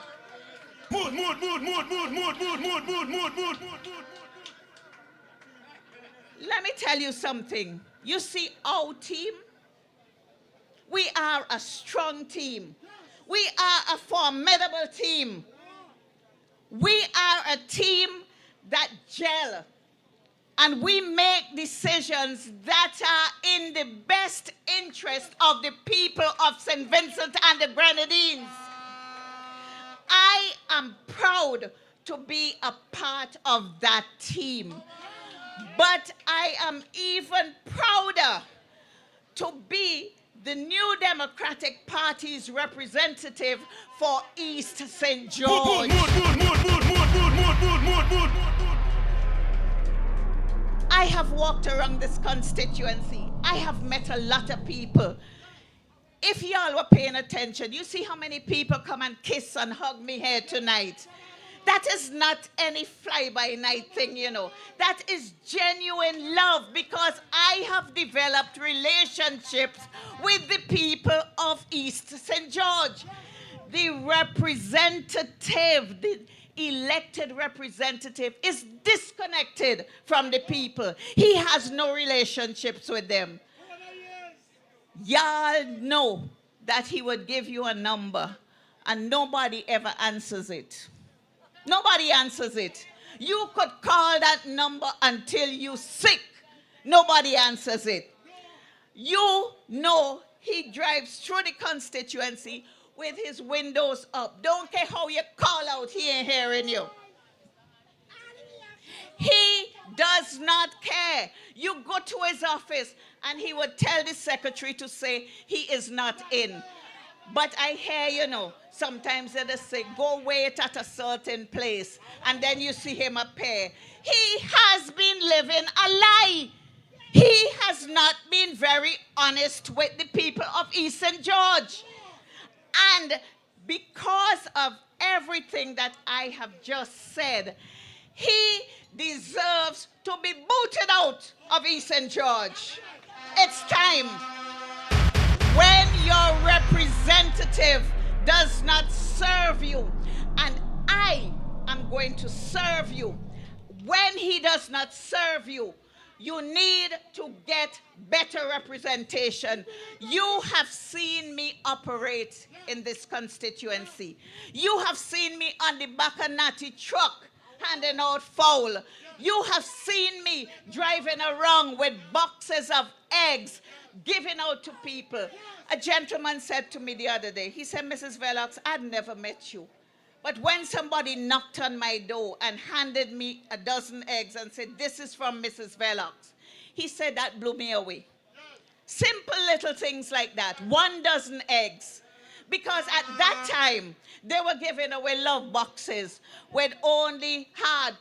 Let me tell you something. You see our team? We are a strong team. We are a formidable team. We are a team that gel. And we make decisions that are in the best interest of the people of St. Vincent and the Grenadines. I am proud to be a part of that team. But I am even prouder to be the New Democratic Party's representative for East St. George. I have walked around this constituency. I have met a lot of people. If y'all were paying attention, you see how many people come and kiss and hug me here tonight. That is not any fly-by-night thing, you know. That is genuine love because I have developed relationships with the people of East St. George. The representative, the elected representative is disconnected from the people. He has no relationships with them. Y'all know that he would give you a number and nobody ever answers it. Nobody answers it. You could call that number until you're sick. Nobody answers it. You know he drives through the constituency with his windows up. Don't care how you call out, he ain't hearing you. He does not care. You go to his office and he would tell the secretary to say he is not in. But I hear, you know, sometimes they just say, go wait at a certain place, and then you see him appear. He has been living a lie. He has not been very honest with the people of East St. George. And because of everything that I have just said, he deserves to be booted out of East St. George. It's time. When your representative does not serve you, and I am going to serve you, when he does not serve you, you need to get better representation. You have seen me operate in this constituency. You have seen me on the back of Natty truck handing out fowl. You have seen me driving around with boxes of eggs, giving out to people. A gentleman said to me the other day, he said, Mrs. Velox, I'd never met you. But when somebody knocked on my door and handed me a dozen eggs and said, this is from Mrs. Velox, he said that blew me away. Simple little things like that. 1 dozen eggs. Because at that time, they were giving away love boxes with only hard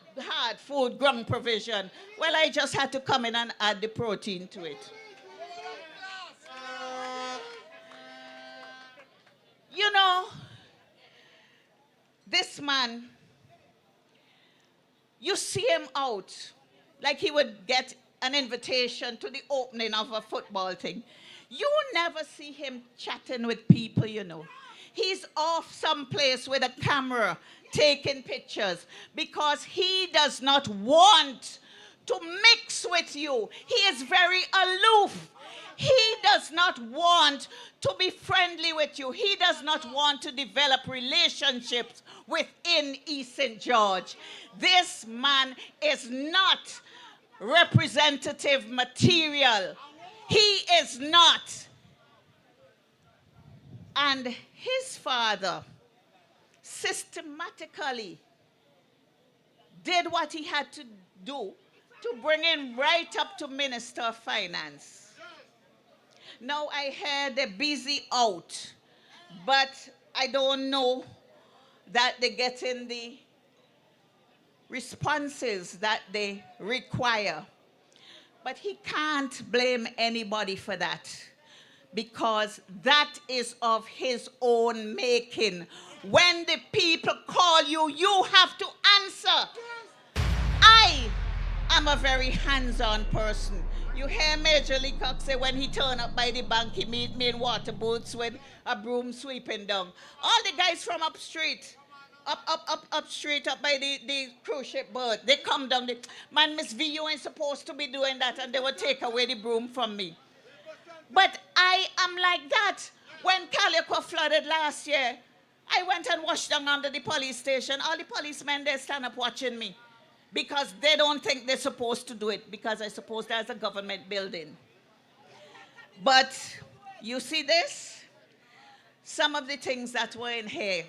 food, ground provision. Well, I just had to come in and add the protein to it. You know, this man, you see him out like he would get an invitation to the opening of a football thing. You never see him chatting with people, you know. He's off someplace with a camera taking pictures because he does not want to mix with you. He is very aloof. He does not want to be friendly with you. He does not want to develop relationships within East St. George. This man is not representative material. He is not. And his father systematically did what he had to do to bring him right up to Minister of Finance. Now I hear they're busy out, but I don't know that they're getting the responses that they require. But he can't blame anybody for that, because that is of his own making. When the people call you, you have to answer. I am a very hands-on person. You hear Major Leacock say when he turn up by the bank, he meet me in water boats with a broom sweeping down. All the guys from up street, up street, up by the cruise ship berth, they come down. Man, Miss V, you ain't supposed to be doing that, and they would take away the broom from me. But I am like that. When Calico flooded last year, I went and washed down under the police station. All the policemen, they stand up watching me because they don't think they're supposed to do it, because I suppose there's a government building. But you see this? Some of the things that were in here.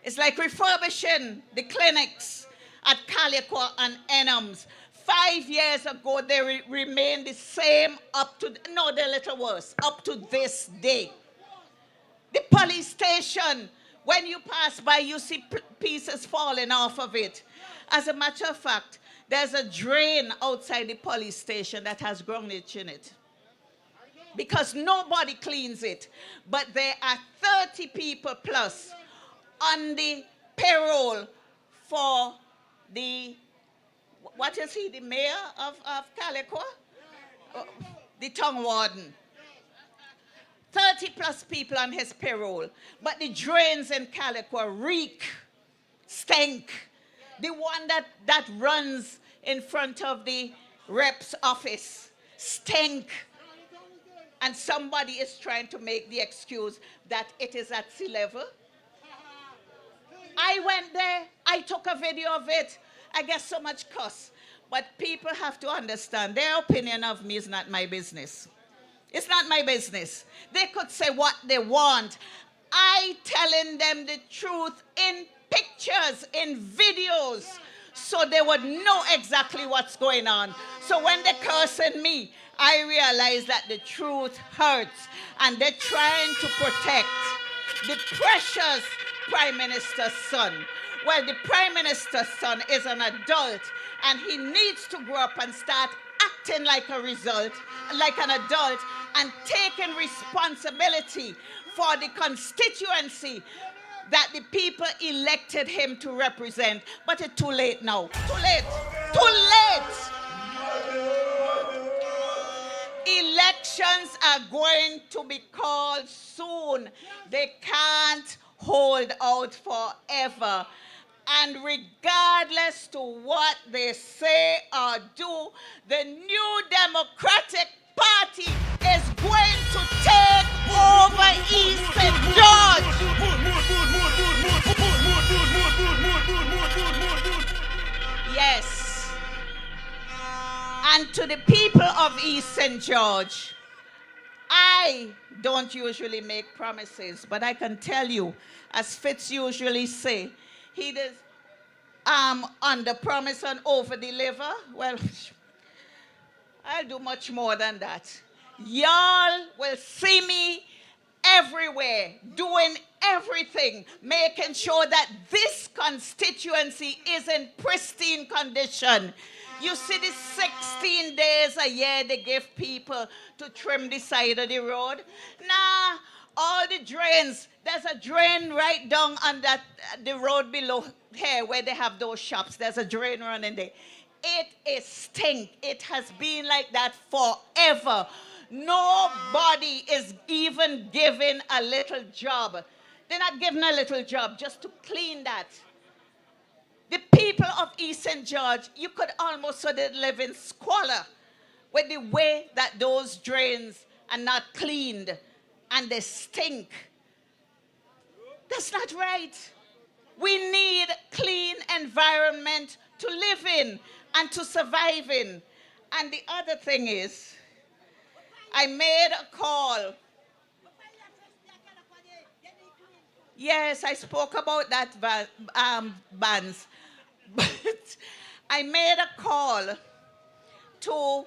It's like refurbishing the clinics at Calico and Enhams. 5 years ago, they remain the same up to, no, they're a little worse, up to this day. The police station, when you pass by, you see pieces falling off of it. As a matter of fact, there's a drain outside the police station that has groundage in it, because nobody cleans it. But there are 30 people plus on the payroll for the, what is he, the mayor of Calico? The town warden. 30 plus people on his payroll. But the drains in Calico reek, stink. The one that runs in front of the rep's office, stink. And somebody is trying to make the excuse that it is at sea level. I went there, I took a video of it. I get so much cuss. But people have to understand, their opinion of me is not my business. It's not my business. They could say what they want. I telling them the truth in pictures, in videos, so they would know exactly what's going on. So when they cursing me, I realize that the truth hurts, and they're trying to protect the precious Prime Minister's son. Well, the Prime Minister's son is an adult, and he needs to grow up and start acting like an adult, and taking responsibility for the constituency that the people elected him to represent. But it's too late now. Too late. Too late. Elections are going to be called soon. They can't hold out forever. And regardless to what they say or do, the New Democratic Party is going to take over East St. George. Yes. And to the people of East St. George, I don't usually make promises, but I can tell you, as Fitz usually say, he does under promise and over deliver. Well, I'll do much more than that. Y'all will see me everywhere, doing everything, making sure that this constituency is in pristine condition. You see the 16 days a year they give people to trim the side of the road? Nah, all the drains, there's a drain right down on the road below here where they have those shops. There's a drain running there. It is stink. It has been like that forever. Nobody is even given a little job. They're not given a little job just to clean that. The people of East St. George, you could almost say they live in squalor with the way that those drains are not cleaned and they stink. That's not right. We need clean environment to live in and to survive in. And the other thing is, I made a call. Yes, I spoke about that bans. But I made a call to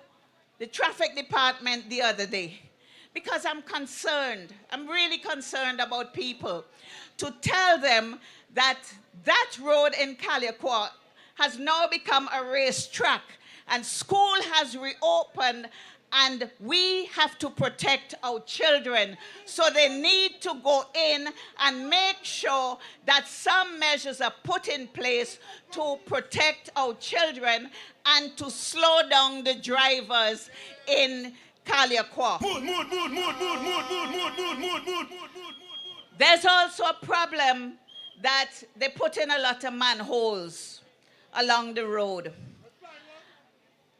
the traffic department the other day because I'm concerned. I'm really concerned about people, to tell them that that road in Caliacua has now become a racetrack and school has reopened and we have to protect our children. So they need to go in and make sure that some measures are put in place to protect our children and to slow down the drivers in Caliacua. There's also a problem that they put in a lot of manholes along the road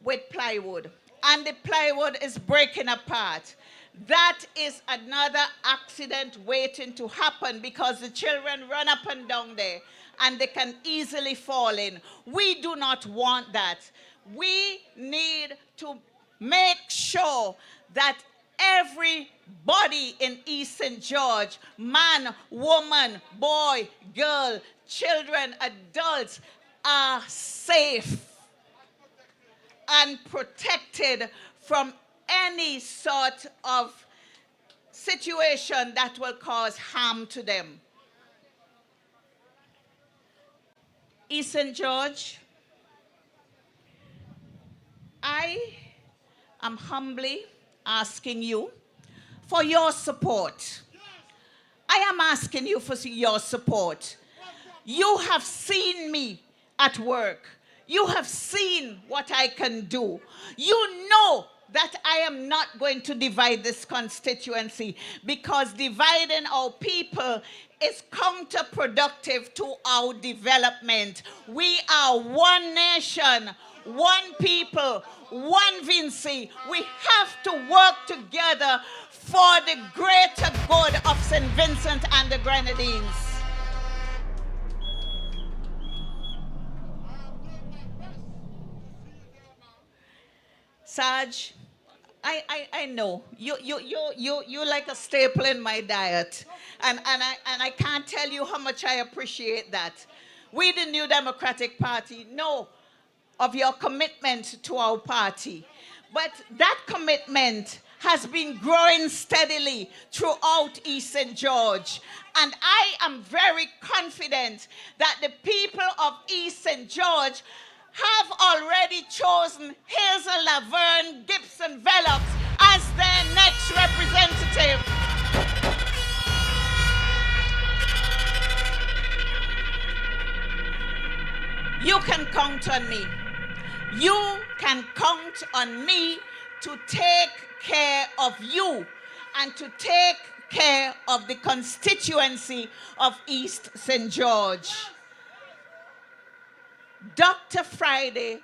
with plywood. And the plywood is breaking apart. That is another accident waiting to happen because the children run up and down there and they can easily fall in. We do not want that. We need to make sure that everybody in East St. George, man, woman, boy, girl, children, adults, are safe and protected from any sort of situation that will cause harm to them. East St. George, I am humbly asking you for your support. I am asking you for your support. You have seen me at work. You have seen what I can do. You know that I am not going to divide this constituency because dividing our people is counterproductive to our development. We are one nation, one people, one Vinci. We have to work together for the greater good of St. Vincent and the Grenadines. Sarge, I know you're like a staple in my diet, and I can't tell you how much I appreciate that. We, the New Democratic Party, know of your commitment to our party, but that commitment has been growing steadily throughout East St. George, and I am very confident that the people of East St. George have already chosen Hazel Lavern Gibson Velox as their next representative. You can count on me. You can count on me to take care of you and to take care of the constituency of East St. George. Dr. Friday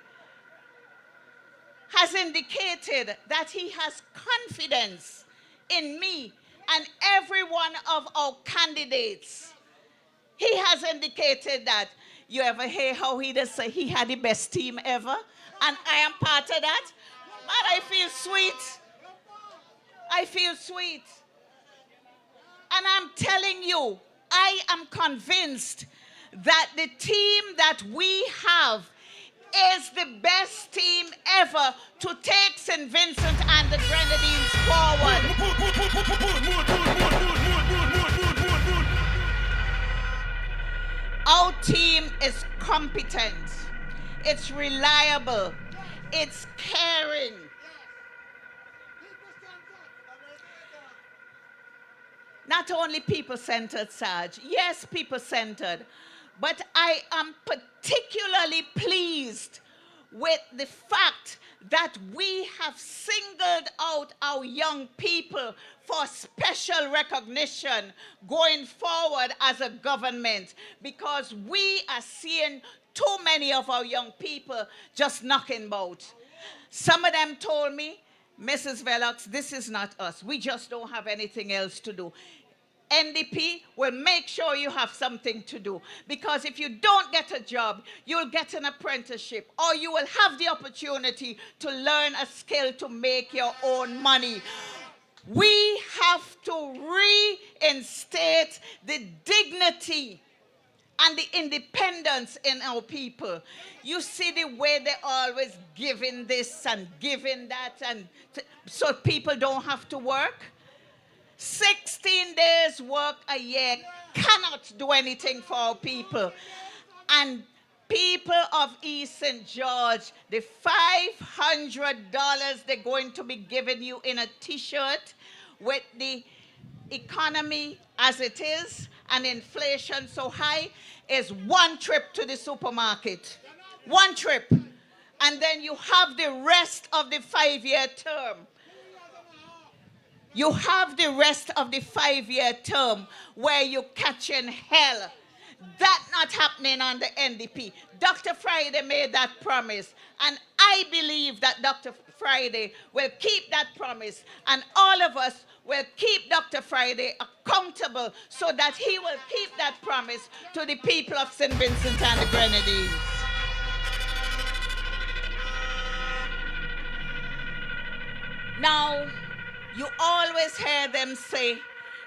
has indicated that he has confidence in me and every one of our candidates. He has indicated that. You ever hear how he does say he had the best team ever? And I am part of that. And I feel sweet. I feel sweet. And I'm telling you, I am convinced that the team that we have is the best team ever to take St. Vincent and the Grenadines forward. Our team is competent, it's reliable, it's caring. Not only people-centered, Sarge. Yes, people-centered. But I am particularly pleased with the fact that we have singled out our young people for special recognition going forward as a government, because we are seeing too many of our young people just knocking about. Some of them told me, Mrs. Velox, this is not us. We just don't have anything else to do. NDP will make sure you have something to do, because if you don't get a job, you'll get an apprenticeship, or you will have the opportunity to learn a skill to make your own money. We have to reinstate the dignity and the independence in our people. You see the way they always giving this and giving that, and so people don't have to work. 16 days work a year cannot do anything for our people. And people of East St. George, the $500 they're going to be giving you in a t-shirt with the economy as it is and inflation so high is one trip to the supermarket. One trip. And then you have the rest of the 5-year term. You have the rest of the 5-year term where you catch in hell. That's not happening on the NDP. Dr. Friday made that promise. And I believe that Dr. Friday will keep that promise. And all of us will keep Dr. Friday accountable so that he will keep that promise to the people of St. Vincent and the Grenadines. Now, you always hear them say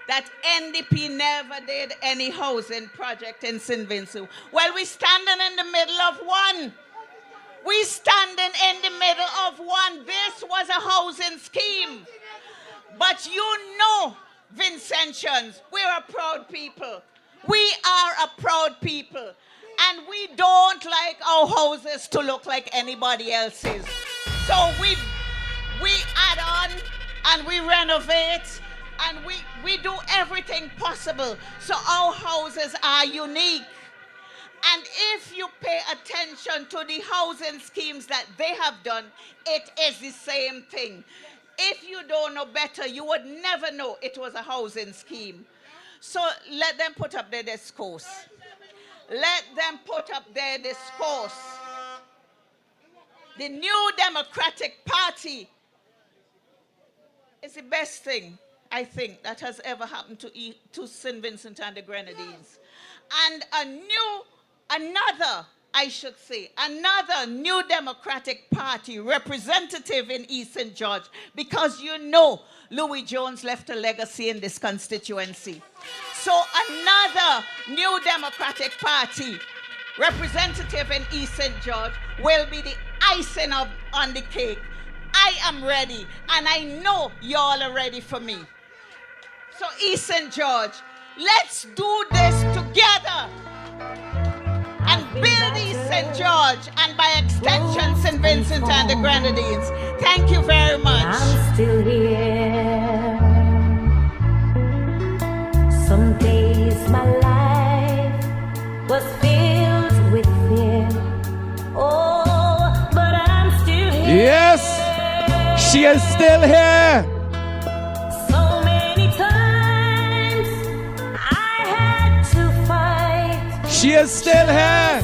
that NDP never did any housing project in St. Vincent. Well, we're standing in the middle of one. We're standing in the middle of one. This was a housing scheme. But you know, Vincentians, we're a proud people. We are a proud people. And we don't like our houses to look like anybody else's. So we add on and we renovate and we do everything possible so our houses are unique. And if you pay attention to the housing schemes that they have done, it is the same thing. If you don't know better, you would never know it was a housing scheme. So let them put up their discourse. Let them put up their discourse. The New Democratic Party is the best thing, I think, that has ever happened to St. Vincent and the Grenadines. And another New Democratic Party representative in East St. George, because you know Louis Jones left a legacy in this constituency. So another New Democratic Party representative in East St. George will be the icing on the cake. I am ready, and I know y'all are ready for me. So East St. George, let's do this together and build East St. George, and by extension, St. Vincent and the Grenadines. Thank you very much. I'm still here. Some days my life was filled with fear. Oh, but I'm still here. Yes, she is still here. So many times I had to fight. She is still here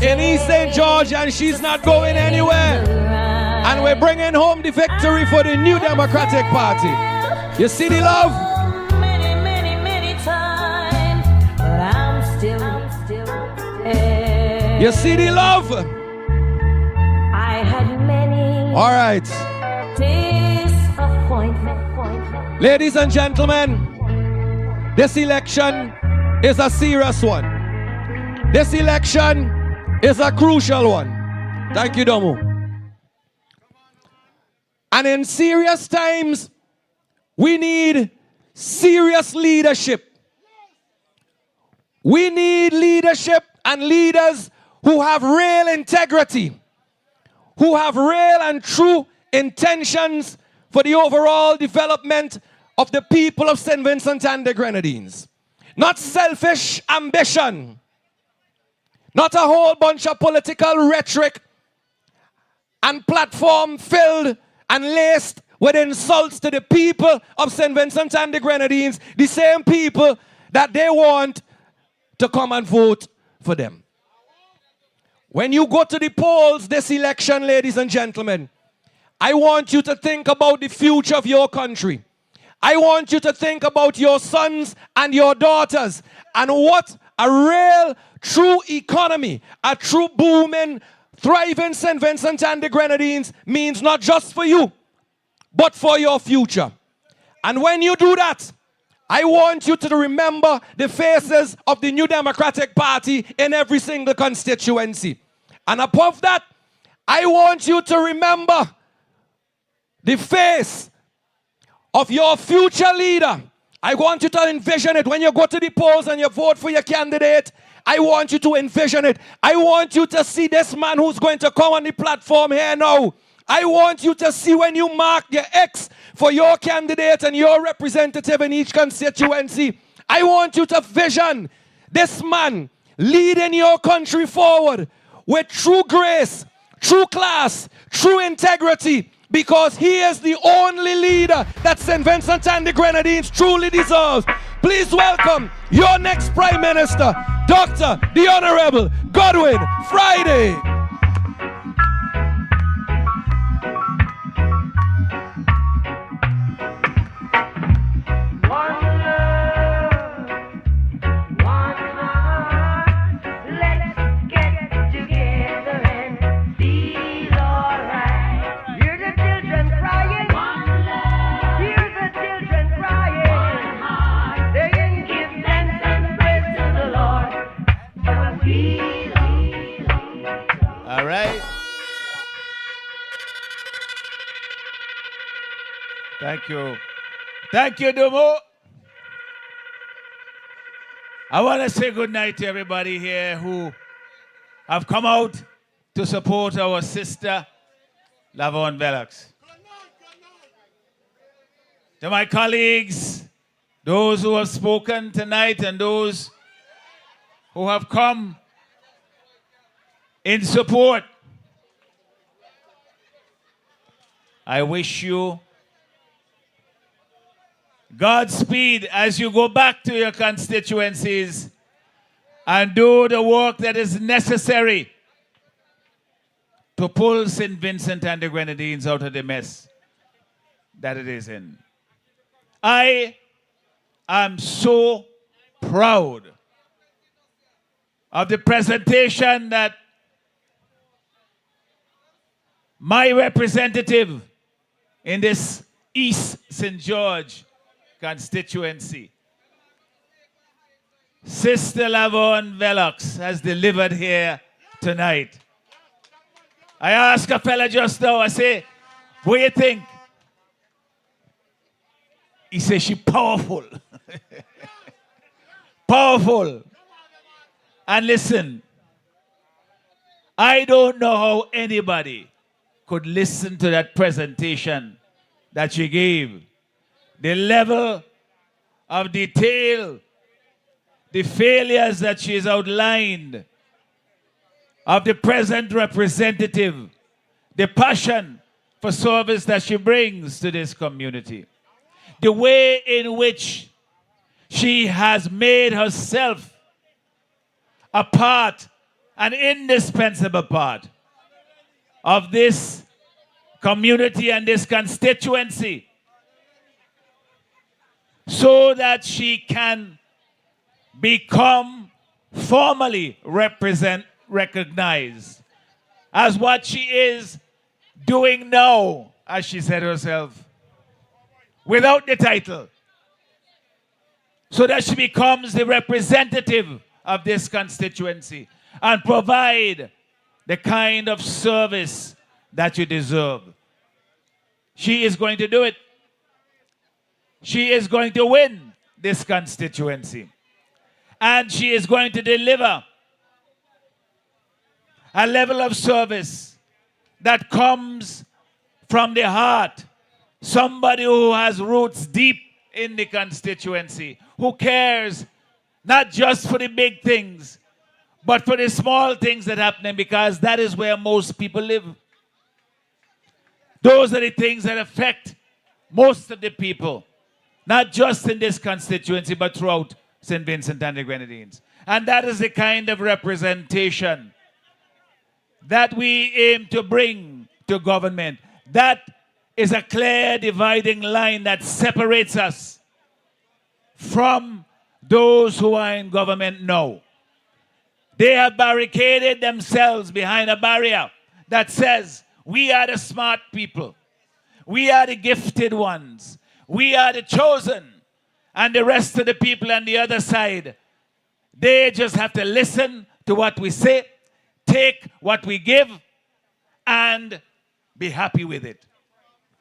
in East St. George, and she's not going anywhere. And we're bringing home the victory for the New Democratic Party. You see the love? Many times, but I'm still here. You see the love? I had many. All right. Disappointment. Ladies and gentlemen, this election is a serious one. This election is a crucial one. Thank you, Domo. And in serious times, we need serious leadership. We need leadership and leaders who have real integrity, who have real and true intentions for the overall development of the people of St. Vincent and the Grenadines. Not selfish ambition, not a whole bunch of political rhetoric and platform filled and laced with insults to the people of St. Vincent and the Grenadines, the same people that they want to come and vote for them. When you go to the polls this election, ladies and gentlemen, I want you to think about the future of your country. I want you to think about your sons and your daughters and what a real, true economy, a true booming, thriving St. Vincent and the Grenadines means not just for you, but for your future. And when you do that, I want you to remember the faces of the New Democratic Party in every single constituency. And above that, I want you to remember the face of your future leader. I want you to envision it when you go to the polls and you vote for your candidate. I want you to envision it. I want you to see this man who's going to come on the platform here now. I want you to see when you mark your X for your candidate and your representative in each constituency. I want you to vision this man leading your country forward with true grace, true class, true integrity, because he is the only leader that St. Vincent and the Grenadines truly deserves. Please welcome your next Prime Minister, Dr. the Honorable Godwin Friday. All right. Thank you. Thank you, Dumo. I want to say good night to everybody here who have come out to support our sister, Lavern Velox. To my colleagues, those who have spoken tonight and those who have come in support, I wish you Godspeed as you go back to your constituencies and do the work that is necessary to pull St. Vincent and the Grenadines out of the mess that it is in. I am so proud of the presentation that my representative in this East St. George constituency, Sister Lavern Velox, has delivered here tonight. I asked a fella just now, I say, what do you think? He says she's powerful. Powerful. And listen, I don't know how anybody could listen to that presentation that she gave. The level of detail, the failures that she's outlined of the present representative, the passion for service that she brings to this community, the way in which she has made herself a part, an indispensable part of this community and this constituency, so that she can become formally recognized as what she is doing now, as she said herself, without the title, so that she becomes the representative of this constituency and provide the kind of service that you deserve. She is going to do it. She is going to win this constituency. And she is going to deliver a level of service that comes from the heart. Somebody who has roots deep in the constituency, who cares not just for the big things, but for the small things that happen, because that is where most people live. Those are the things that affect most of the people, not just in this constituency, but throughout St. Vincent and the Grenadines. And that is the kind of representation that we aim to bring to government. That is a clear dividing line that separates us from those who are in government now. They have barricaded themselves behind a barrier that says, we are the smart people. We are the gifted ones. We are the chosen. and the rest of the people on the other side, they just have to listen to what we say, take what we give, and be happy with it.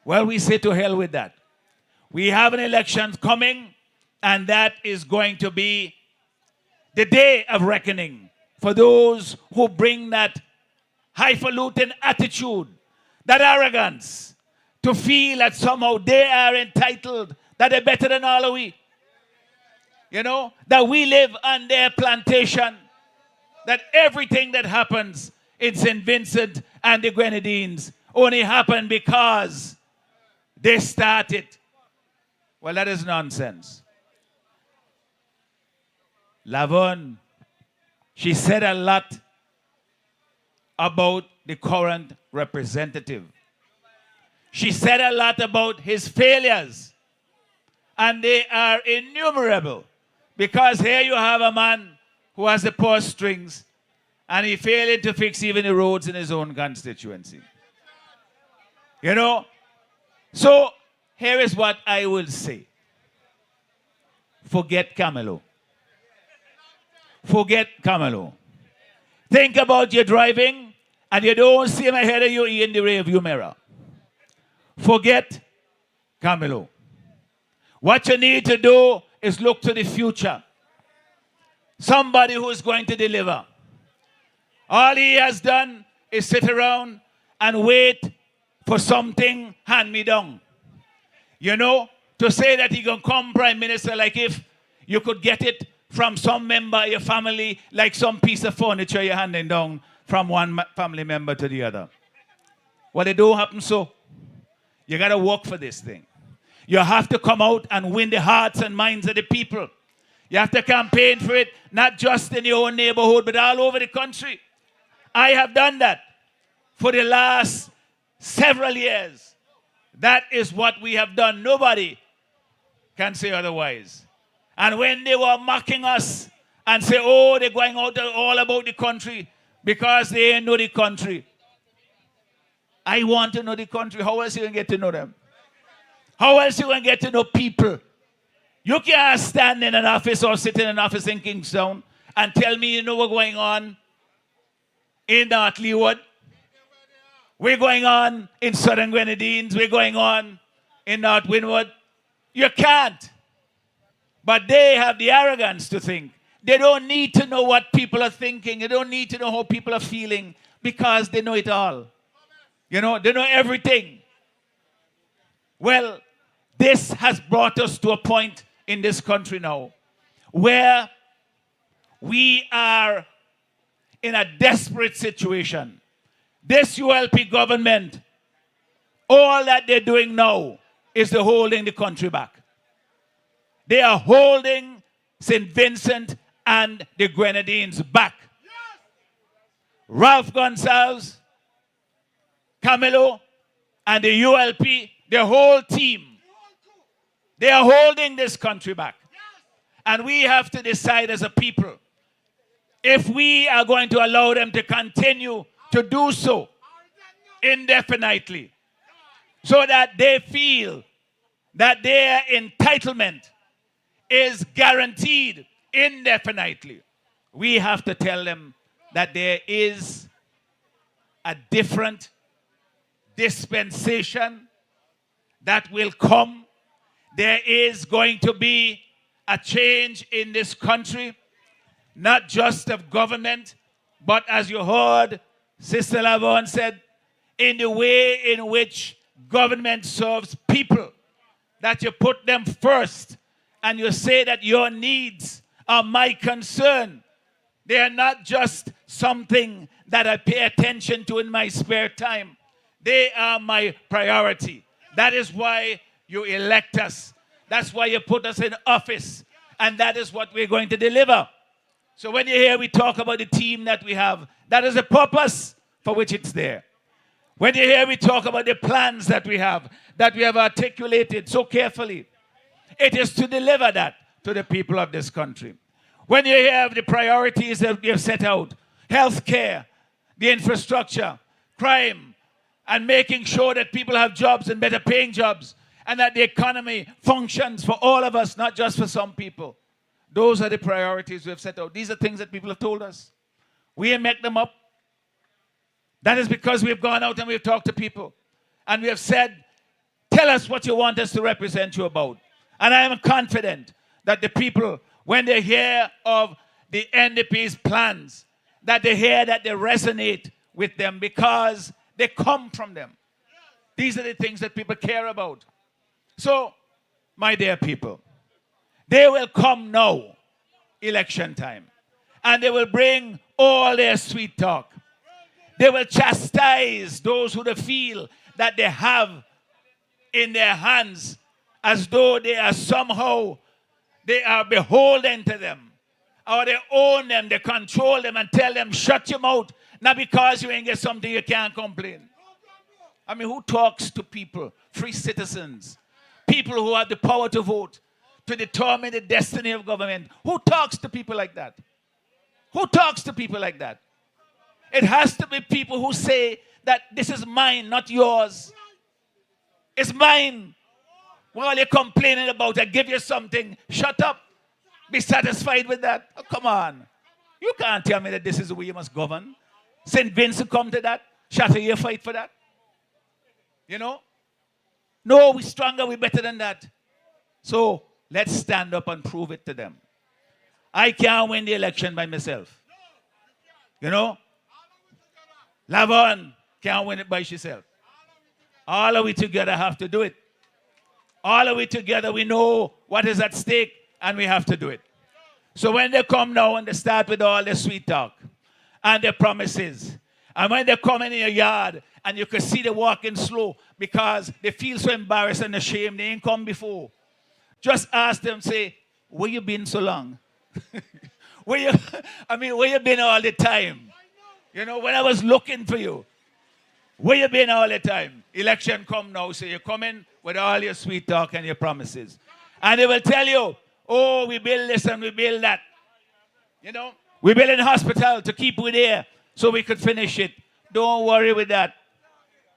Well, we say to hell with that. We have an election coming, and that is going to be the day of reckoning for those who bring that highfalutin attitude, that arrogance, to feel that somehow they are entitled, that they're better than all of we. You know, that we live on their plantation, that everything that happens in St. Vincent and the Grenadines only happened because they started. Well, that is nonsense. Lavern, she said a lot about the current representative. She said a lot about his failures, and they are innumerable, because here you have a man who has the purse strings, and he failed to fix even the roads in his own constituency. You know? So, here is what I will say. Forget Camelo. Forget Camelo. Think about your driving, and you don't see him ahead of you in the rearview mirror. Forget Camelo. What you need to do is look to the future. Somebody who is going to deliver. All he has done is sit around and wait for something hand-me-down. You know, to say that he can come prime minister, like if you could get it from some member of your family, like some piece of furniture you're handing down from one family member to the other. Well, it don't happen so. You got to work for this thing. You have to come out and win the hearts and minds of the people. You have to campaign for it, not just in your own neighborhood, but all over the country. I have done that for the last several years. That is what we have done. Nobody can say otherwise. And when they were mocking us and say, oh, they're going out all about the country because they ain't know the country. I want to know the country. How else you going to get to know them? How else you going to get to know people? You can't stand in an office or sit in an office in Kingston and tell me you know what's going on in North Leeward. We're going on in Southern Grenadines. We're going on in North Windward. You can't. But they have the arrogance to think. They don't need to know what people are thinking. They don't need to know how people are feeling because they know it all. You know, they know everything. Well, this has brought us to a point in this country now where we are in a desperate situation. This ULP government, all that they're doing now is they're holding the country back. They are holding St. Vincent and the Grenadines back. Ralph Gonsalves, Camelo, and the ULP, the whole team, they are holding this country back. And we have to decide as a people if we are going to allow them to continue to do so indefinitely, so that they feel that their entitlement is guaranteed indefinitely. We have to tell them that there is a different dispensation that will come. There is going to be a change in this country, not just of government, but as you heard Sister Lavern said, in the way in which government serves people, that you put them first and you say that your needs are my concern. They are not just something that I pay attention to in my spare time. They are my priority. That is why you elect us. That's why you put us in office. And that is what we're going to deliver. So when you hear we talk about the team that we have, that is the purpose for which it's there. When you hear we talk about the plans that we have articulated so carefully, it is to deliver that to the people of this country. When you hear the priorities that we have set out, health care, the infrastructure, crime, and making sure that people have jobs and better paying jobs, and that the economy functions for all of us, not just for some people. Those are the priorities we have set out. These are things that people have told us. We ain't make them up. That is because we have gone out and we have talked to people. And we have said, tell us what you want us to represent you about. And I am confident that the people, when they hear of the NDP's plans, that they hear that they resonate with them because they come from them. These are the things that people care about. So, my dear people, they will come now, election time, and they will bring all their sweet talk. They will chastise those who they feel that they have in their hands as though they are somehow, they are beholden to them, or they own them, they control them and tell them, shut your mouth, not because you ain't get something you can't complain. I mean, who talks to people, free citizens, people who have the power to vote, to determine the destiny of government? Who talks to people like that? Who talks to people like that? It has to be people who say that this is mine, not yours. It's mine. While you're complaining about it, give you something, shut up. Be satisfied with that. Oh, come on. You can't tell me that this is the way you must govern. St. Vincent come to that. Chateaubriand fight for that. You know? No, we're stronger, we're better than that. So let's stand up and prove it to them. I can't win the election by myself. You know? Lavern can't win it by herself. All of we together have to do it. All of we together, we know what is at stake, and we have to do it. So when they come now and they start with all the sweet talk and their promises, and when they come in your yard and you can see them walking slow because they feel so embarrassed and ashamed, they ain't come before. Just ask them, say, where you been so long? where you been all the time? You know, when I was looking for you, where you been all the time? Election come now, so you come in with all your sweet talk and your promises. And they will tell you, oh, we build this and we build that. You know, we build a hospital to keep you there so we could finish it. Don't worry with that.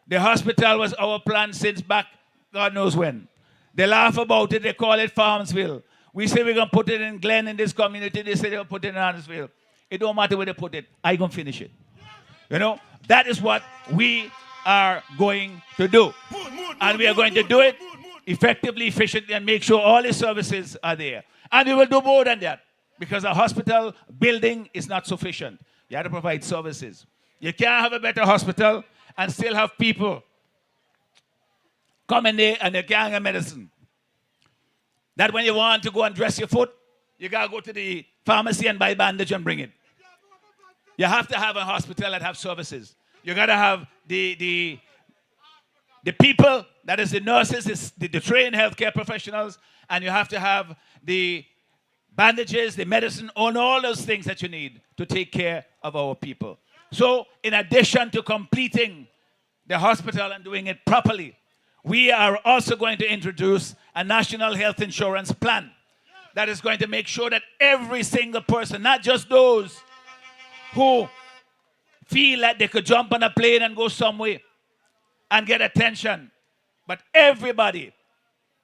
The hospital was our plan since back God knows when. They laugh about it, they call it Farmsville. We say we're going to put it in Glen in this community, they say they'll put it in Andersville. It don't matter where they put it, I'm going to finish it. You know, that is what we are going to do. And we are going to do it effectively, efficiently, and make sure all the services are there. And we will do more than that, because a hospital building is not sufficient. You have to provide services. You can't have a better hospital and still have people come in there and they can't get medicine. That when you want to go and dress your foot, you got to go to the pharmacy and buy bandage and bring it. You have to have a hospital that have services. You got to have the people, that is the nurses, the trained healthcare professionals, and you have to have the bandages, the medicine, and all those things that you need to take care of our people. So, in addition to completing the hospital and doing it properly, we are also going to introduce a national health insurance plan that is going to make sure that every single person, not just those who feel like they could jump on a plane and go somewhere and get attention, but everybody,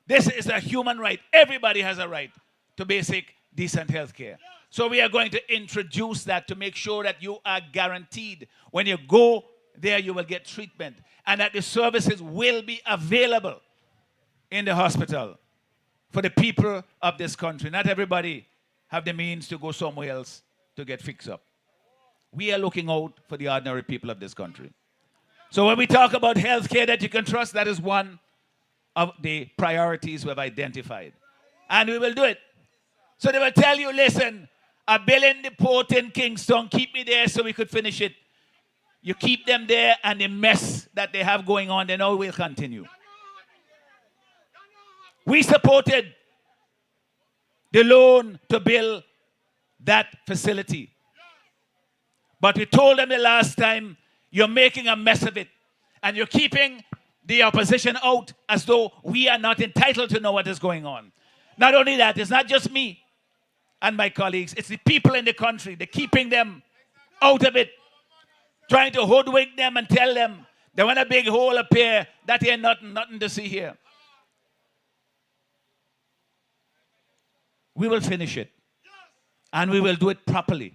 this is a human right. Everybody has a right to basic, decent health care. So we are going to introduce that to make sure that you are guaranteed when you go there, you will get treatment, and that the services will be available in the hospital for the people of this country. Not everybody have the means to go somewhere else to get fixed up. We are looking out for the ordinary people of this country. So when we talk about health care that you can trust, that is one of the priorities we have identified. And we will do it. So they will tell you, listen, a bill in the port in Kingston, keep me there so we could finish it. You keep them there, and the mess that they have going on, they know will continue. We supported the loan to build that facility. But we told them the last time, you're making a mess of it. And you're keeping the opposition out as though we are not entitled to know what is going on. Not only that, it's not just me and my colleagues. It's the people in the country. They're keeping them out of it. Trying to hoodwink them and tell them they want a big hole up here. That ain't nothing to see here. we will finish it. And we will do it properly.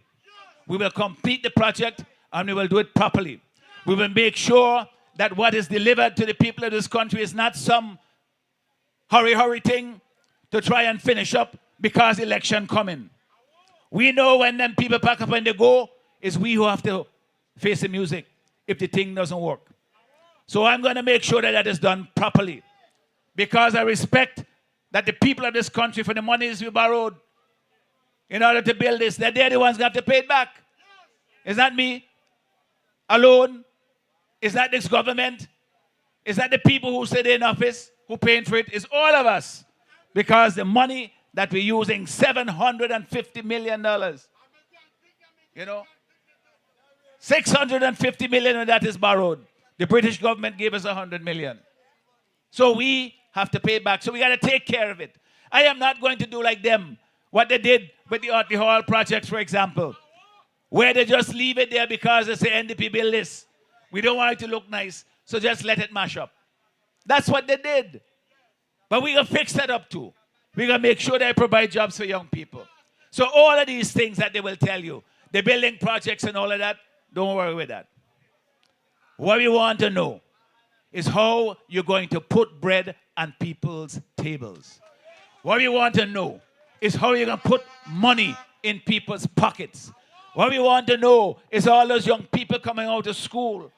We will complete the project and we will do it properly. We will make sure that what is delivered to the people of this country is not some hurry thing to try and finish up because election coming. We know when them people pack up and they go, it's we who have to face the music if the thing doesn't work. So I'm going to make sure that that is done properly. Because I respect that the people of this country, for the monies we borrowed in order to build this, that they're the ones who have to pay it back. It's not me alone. It's not this government. It's not the people who sit in office who paying for it. It's all of us. Because the money that we're using, $750 million. You know? $650 million of that is borrowed. The British government gave us $100 million. So we have to pay back. So we got to take care of it. I am not going to do like them, what they did with the Hall projects, for example, where they just leave it there because they say NDP build this. We don't want it to look nice, so just let it mash up. That's what they did. But we're going to fix that up too. We're going to make sure they provide jobs for young people. So all of these things that they will tell you, the building projects and all of that, don't worry with that. What we want to know is how you're going to put bread on people's tables. What we want to know is how you're going to put money in people's pockets. What we want to know is all those young people coming out of school,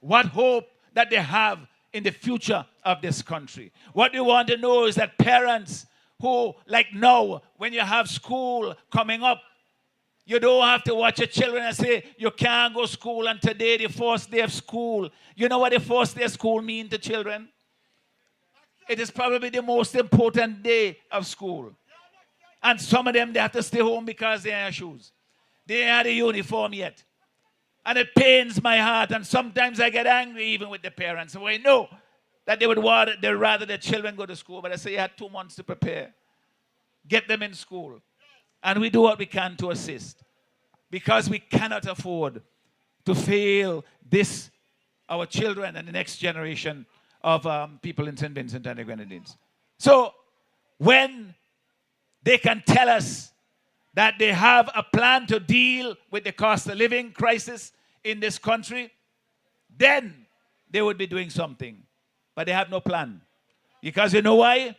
what hope that they have in the future of this country. What we want to know is that parents who, like now, when you have school coming up, you don't have to watch your children and say, you can't go to school, and today the first day of school. You know what the first day of school means to children? It is probably the most important day of school. And some of them, they have to stay home because they have shoes. They ain't had a uniform yet. And it pains my heart, and sometimes I get angry even with the parents. So I know that they'd rather their children go to school, but I say you had 2 months to prepare. Get them in school. And we do what we can to assist. Because we cannot afford to fail this, our children and the next generation of people in St. Vincent and the Grenadines. So when they can tell us that they have a plan to deal with the cost of living crisis in this country, then they would be doing something. But they have no plan. Because you know why?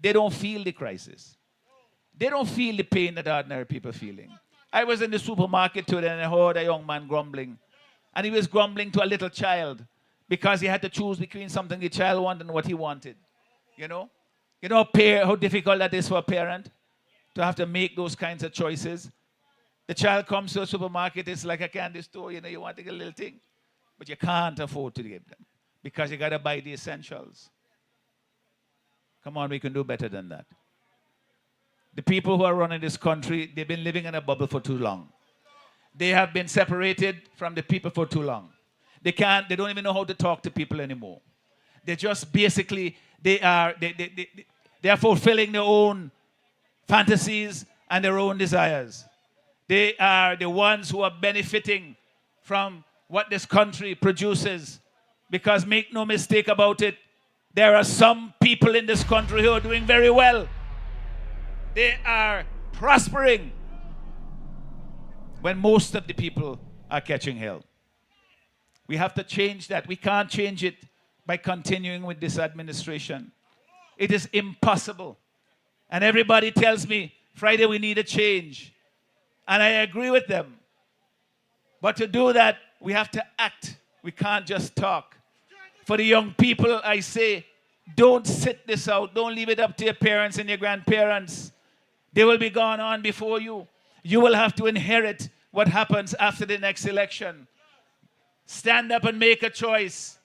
They don't feel the crisis. They don't feel the pain that ordinary people are feeling. I was in the supermarket today and I heard a young man grumbling. And he was grumbling to a little child because he had to choose between something the child wanted and what he wanted. You know? You know how difficult that is for a parent to have to make those kinds of choices. The child comes to a supermarket, it's like a candy store, you know, you want to get a little thing. But you can't afford to give them because you got to buy the essentials. Come on, we can do better than that. The people who are running this country, they've been living in a bubble for too long. They have been separated from the people for too long. They don't even know how to talk to people anymore. They just basically, they are fulfilling their own fantasies and their own desires. They are the ones who are benefiting from what this country produces. Because make no mistake about it, there are some people in this country who are doing very well. They are prospering when most of the people are catching hell. We have to change that. We can't change it by continuing with this administration. It is impossible. And everybody tells me, Friday, we need a change. And I agree with them. But to do that, we have to act. We can't just talk. For the young people, I say, don't sit this out. Don't leave it up to your parents and your grandparents. They will be gone on before you. You will have to inherit what happens after the next election. Stand up and make a choice.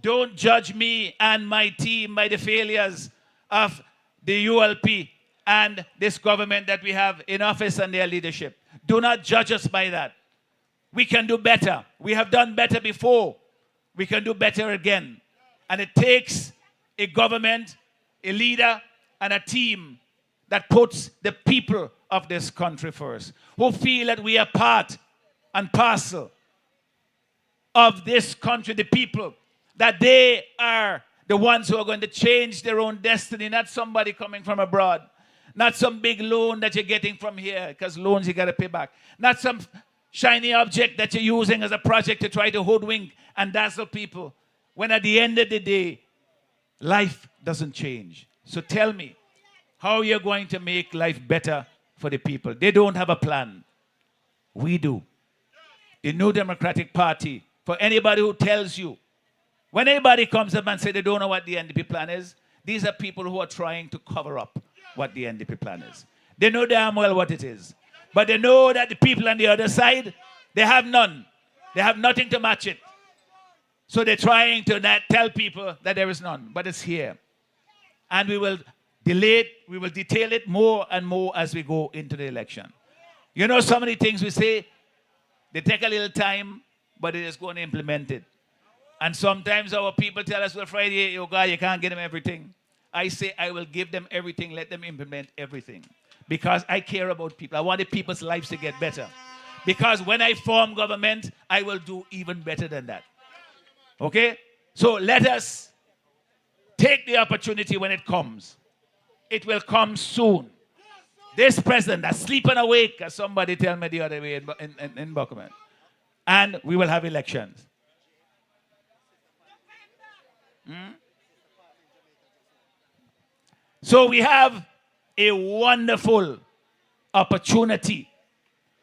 Don't judge me and my team by the failures of the ULP and this government that we have in office and their leadership. Do not judge us by that. We can do better. We have done better before. We can do better again. And it takes a government, a leader, and a team that puts the people of this country first, who feel that we are part and parcel of this country, the people, that they are the ones who are going to change their own destiny, not somebody coming from abroad. Not some big loan that you're getting from here, because loans you got to pay back. Not some shiny object that you're using as a project to try to hoodwink and dazzle people. When at the end of the day, life doesn't change. So tell me, how you're going to make life better for the people. They don't have a plan. We do. The New Democratic Party, for anybody who tells you, when anybody comes up and says they don't know what the NDP plan is, these are people who are trying to cover up what the NDP plan is. They know damn well what it is. But they know that the people on the other side, they have none. They have nothing to match it. So they're trying to not tell people that there is none, but it's here. And we will delay it, we will detail it more and more as we go into the election. You know, so many things we say, they take a little time, but it is going to implement it. And sometimes our people tell us, well, Friday, oh God, you can't give them everything. I say, I will give them everything, let them implement everything. Because I care about people. I want the people's lives to get better. Because when I form government, I will do even better than that. Okay? So let us take the opportunity when it comes. It will come soon. This president that's sleeping awake, as somebody tell me the other way in Buckingham. And we will have elections. So we have a wonderful opportunity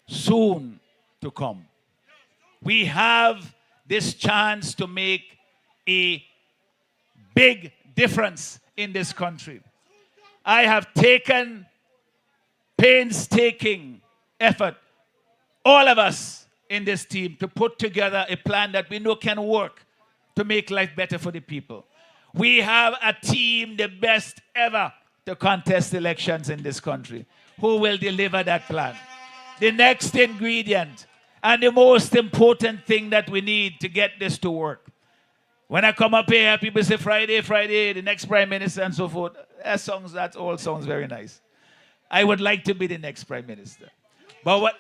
soon to come. We have this chance to make a big difference in this country. I have taken painstaking effort, all of us in this team, to put together a plan that we know can work to make life better for the people. We have a team, the best ever to contest elections in this country, who will deliver that plan. The next ingredient and the most important thing that we need to get this to work. When I come up here, people say, Friday, Friday, the next prime minister and so forth. That all sounds very nice. I would like to be the next prime minister. But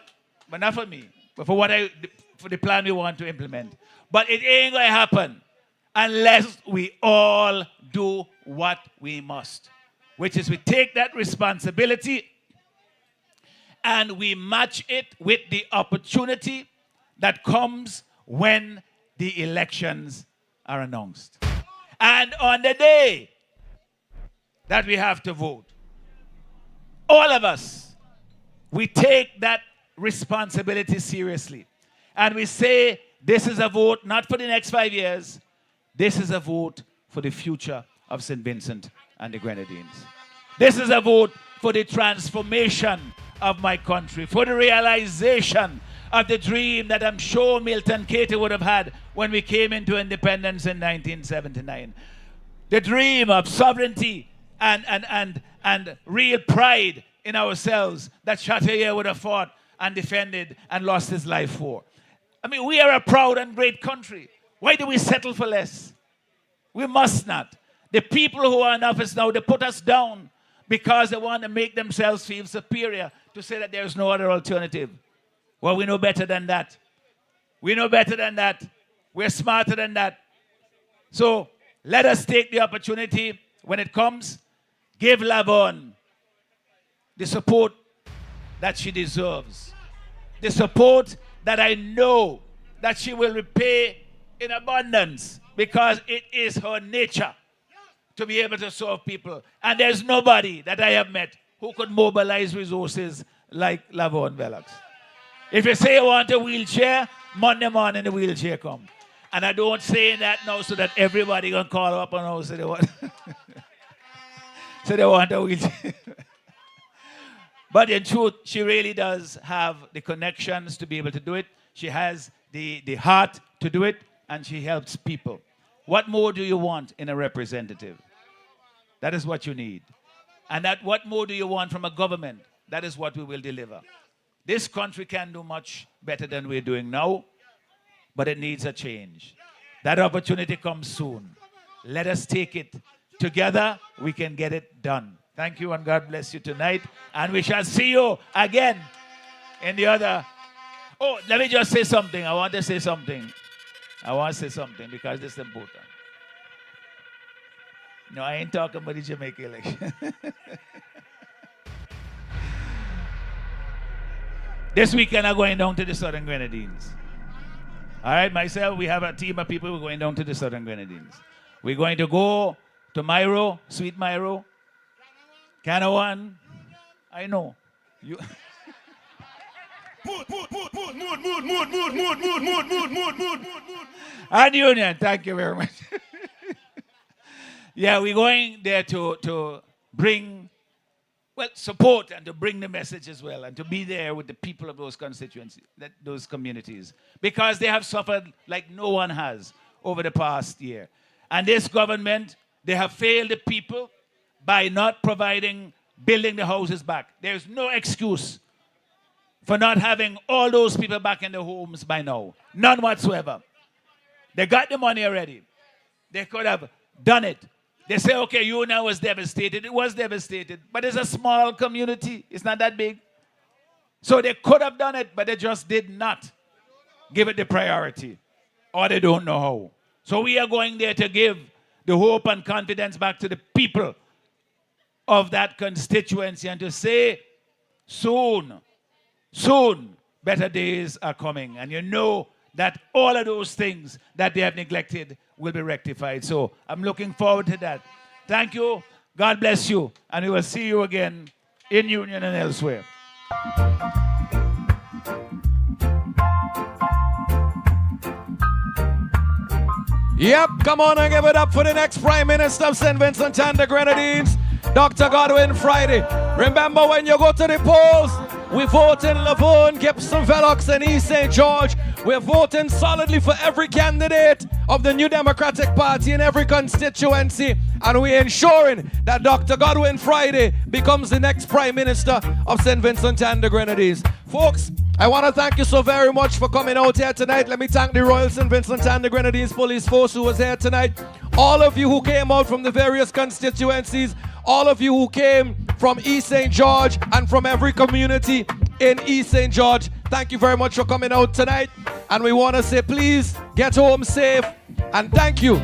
not for me, but for the plan we want to implement. But it ain't going to happen unless we all do what we must, which is we take that responsibility and we match it with the opportunity that comes when the elections are announced. And on the day that we have to vote, all of us, we take that responsibility seriously. And we say, this is a vote not for the next 5 years. This is a vote for the future of St. Vincent and the Grenadines. This is a vote for the transformation of my country, for the realization of the dream that I'm sure Milton Katie would have had when we came into independence in 1979. The dream of sovereignty and real pride in ourselves that Chatelier would have fought and defended and lost his life for. I mean, we are a proud and great country. Why do we settle for less? We must not. The people who are in office now, they put us down because they want to make themselves feel superior, to say that there's no other alternative. Well, we know better than that. We know better than that. We're smarter than that. So let us take the opportunity when it comes. Give Lavern the support that she deserves. The support that I know that she will repay in abundance, because it is her nature to be able to serve people. And there's nobody that I have met who could mobilize resources like Lavern Velox. If you say you want a wheelchair, Monday morning the wheelchair come. And I don't say that now so that everybody can call up and now say they want, say they want a wheelchair. But in truth, she really does have the connections to be able to do it. She has the heart to do it, and she helps people. What more do you want in a representative? That is what you need. And what more do you want from a government? That is what we will deliver. This country can do much better than we're doing now, but it needs a change. That opportunity comes soon. Let us take it. Together, we can get it done. Thank you, and God bless you tonight. And we shall see you again in the other. Oh, let me just say something. I want to say something. I want to say something because this is important. No, I ain't talking about the Jamaica election. This weekend I'm going down to the Southern Grenadines. All right, myself, we have a team of people who are going down to the Southern Grenadines. We're going to go to Myro, Sweet Myro, Canawan. I know. You. And Union, thank you very much. Yeah, we're going there to bring, well, support and to bring the message as well and to be there with the people of those constituencies, those communities, because they have suffered like no one has over the past year. And this government, they have failed the people by not building the houses back. There's no excuse for not having all those people back in their homes by now. None whatsoever. They got the money already. They could have done it. They say, okay, Una was devastated. It was devastated. But it's a small community. It's not that big. So they could have done it, but they just did not give it the priority. Or they don't know how. So we are going there to give the hope and confidence back to the people of that constituency and to say, soon, better days are coming. And you know that all of those things that they have neglected will be rectified. So I'm looking forward to that. Thank you. God bless you. And we will see you again in Union and elsewhere. Yep, come on and give it up for the next Prime Minister of St. Vincent and the Grenadines, Dr. Godwin Friday. Remember, when you go to the polls, we vote in Lavern, Gibson, Velox, and East St. George. We're voting solidly for every candidate of the New Democratic Party in every constituency. And we're ensuring that Dr. Godwin Friday becomes the next Prime Minister of St. Vincent and the Grenadines. Folks, I want to thank you so very much for coming out here tonight. Let me thank the Royal St. Vincent and the Grenadines Police Force who was here tonight. All of you who came out from the various constituencies. All of you who came from East St. George and from every community in East St. George. Thank you very much for coming out tonight. And we want to say, please get home safe. And thank you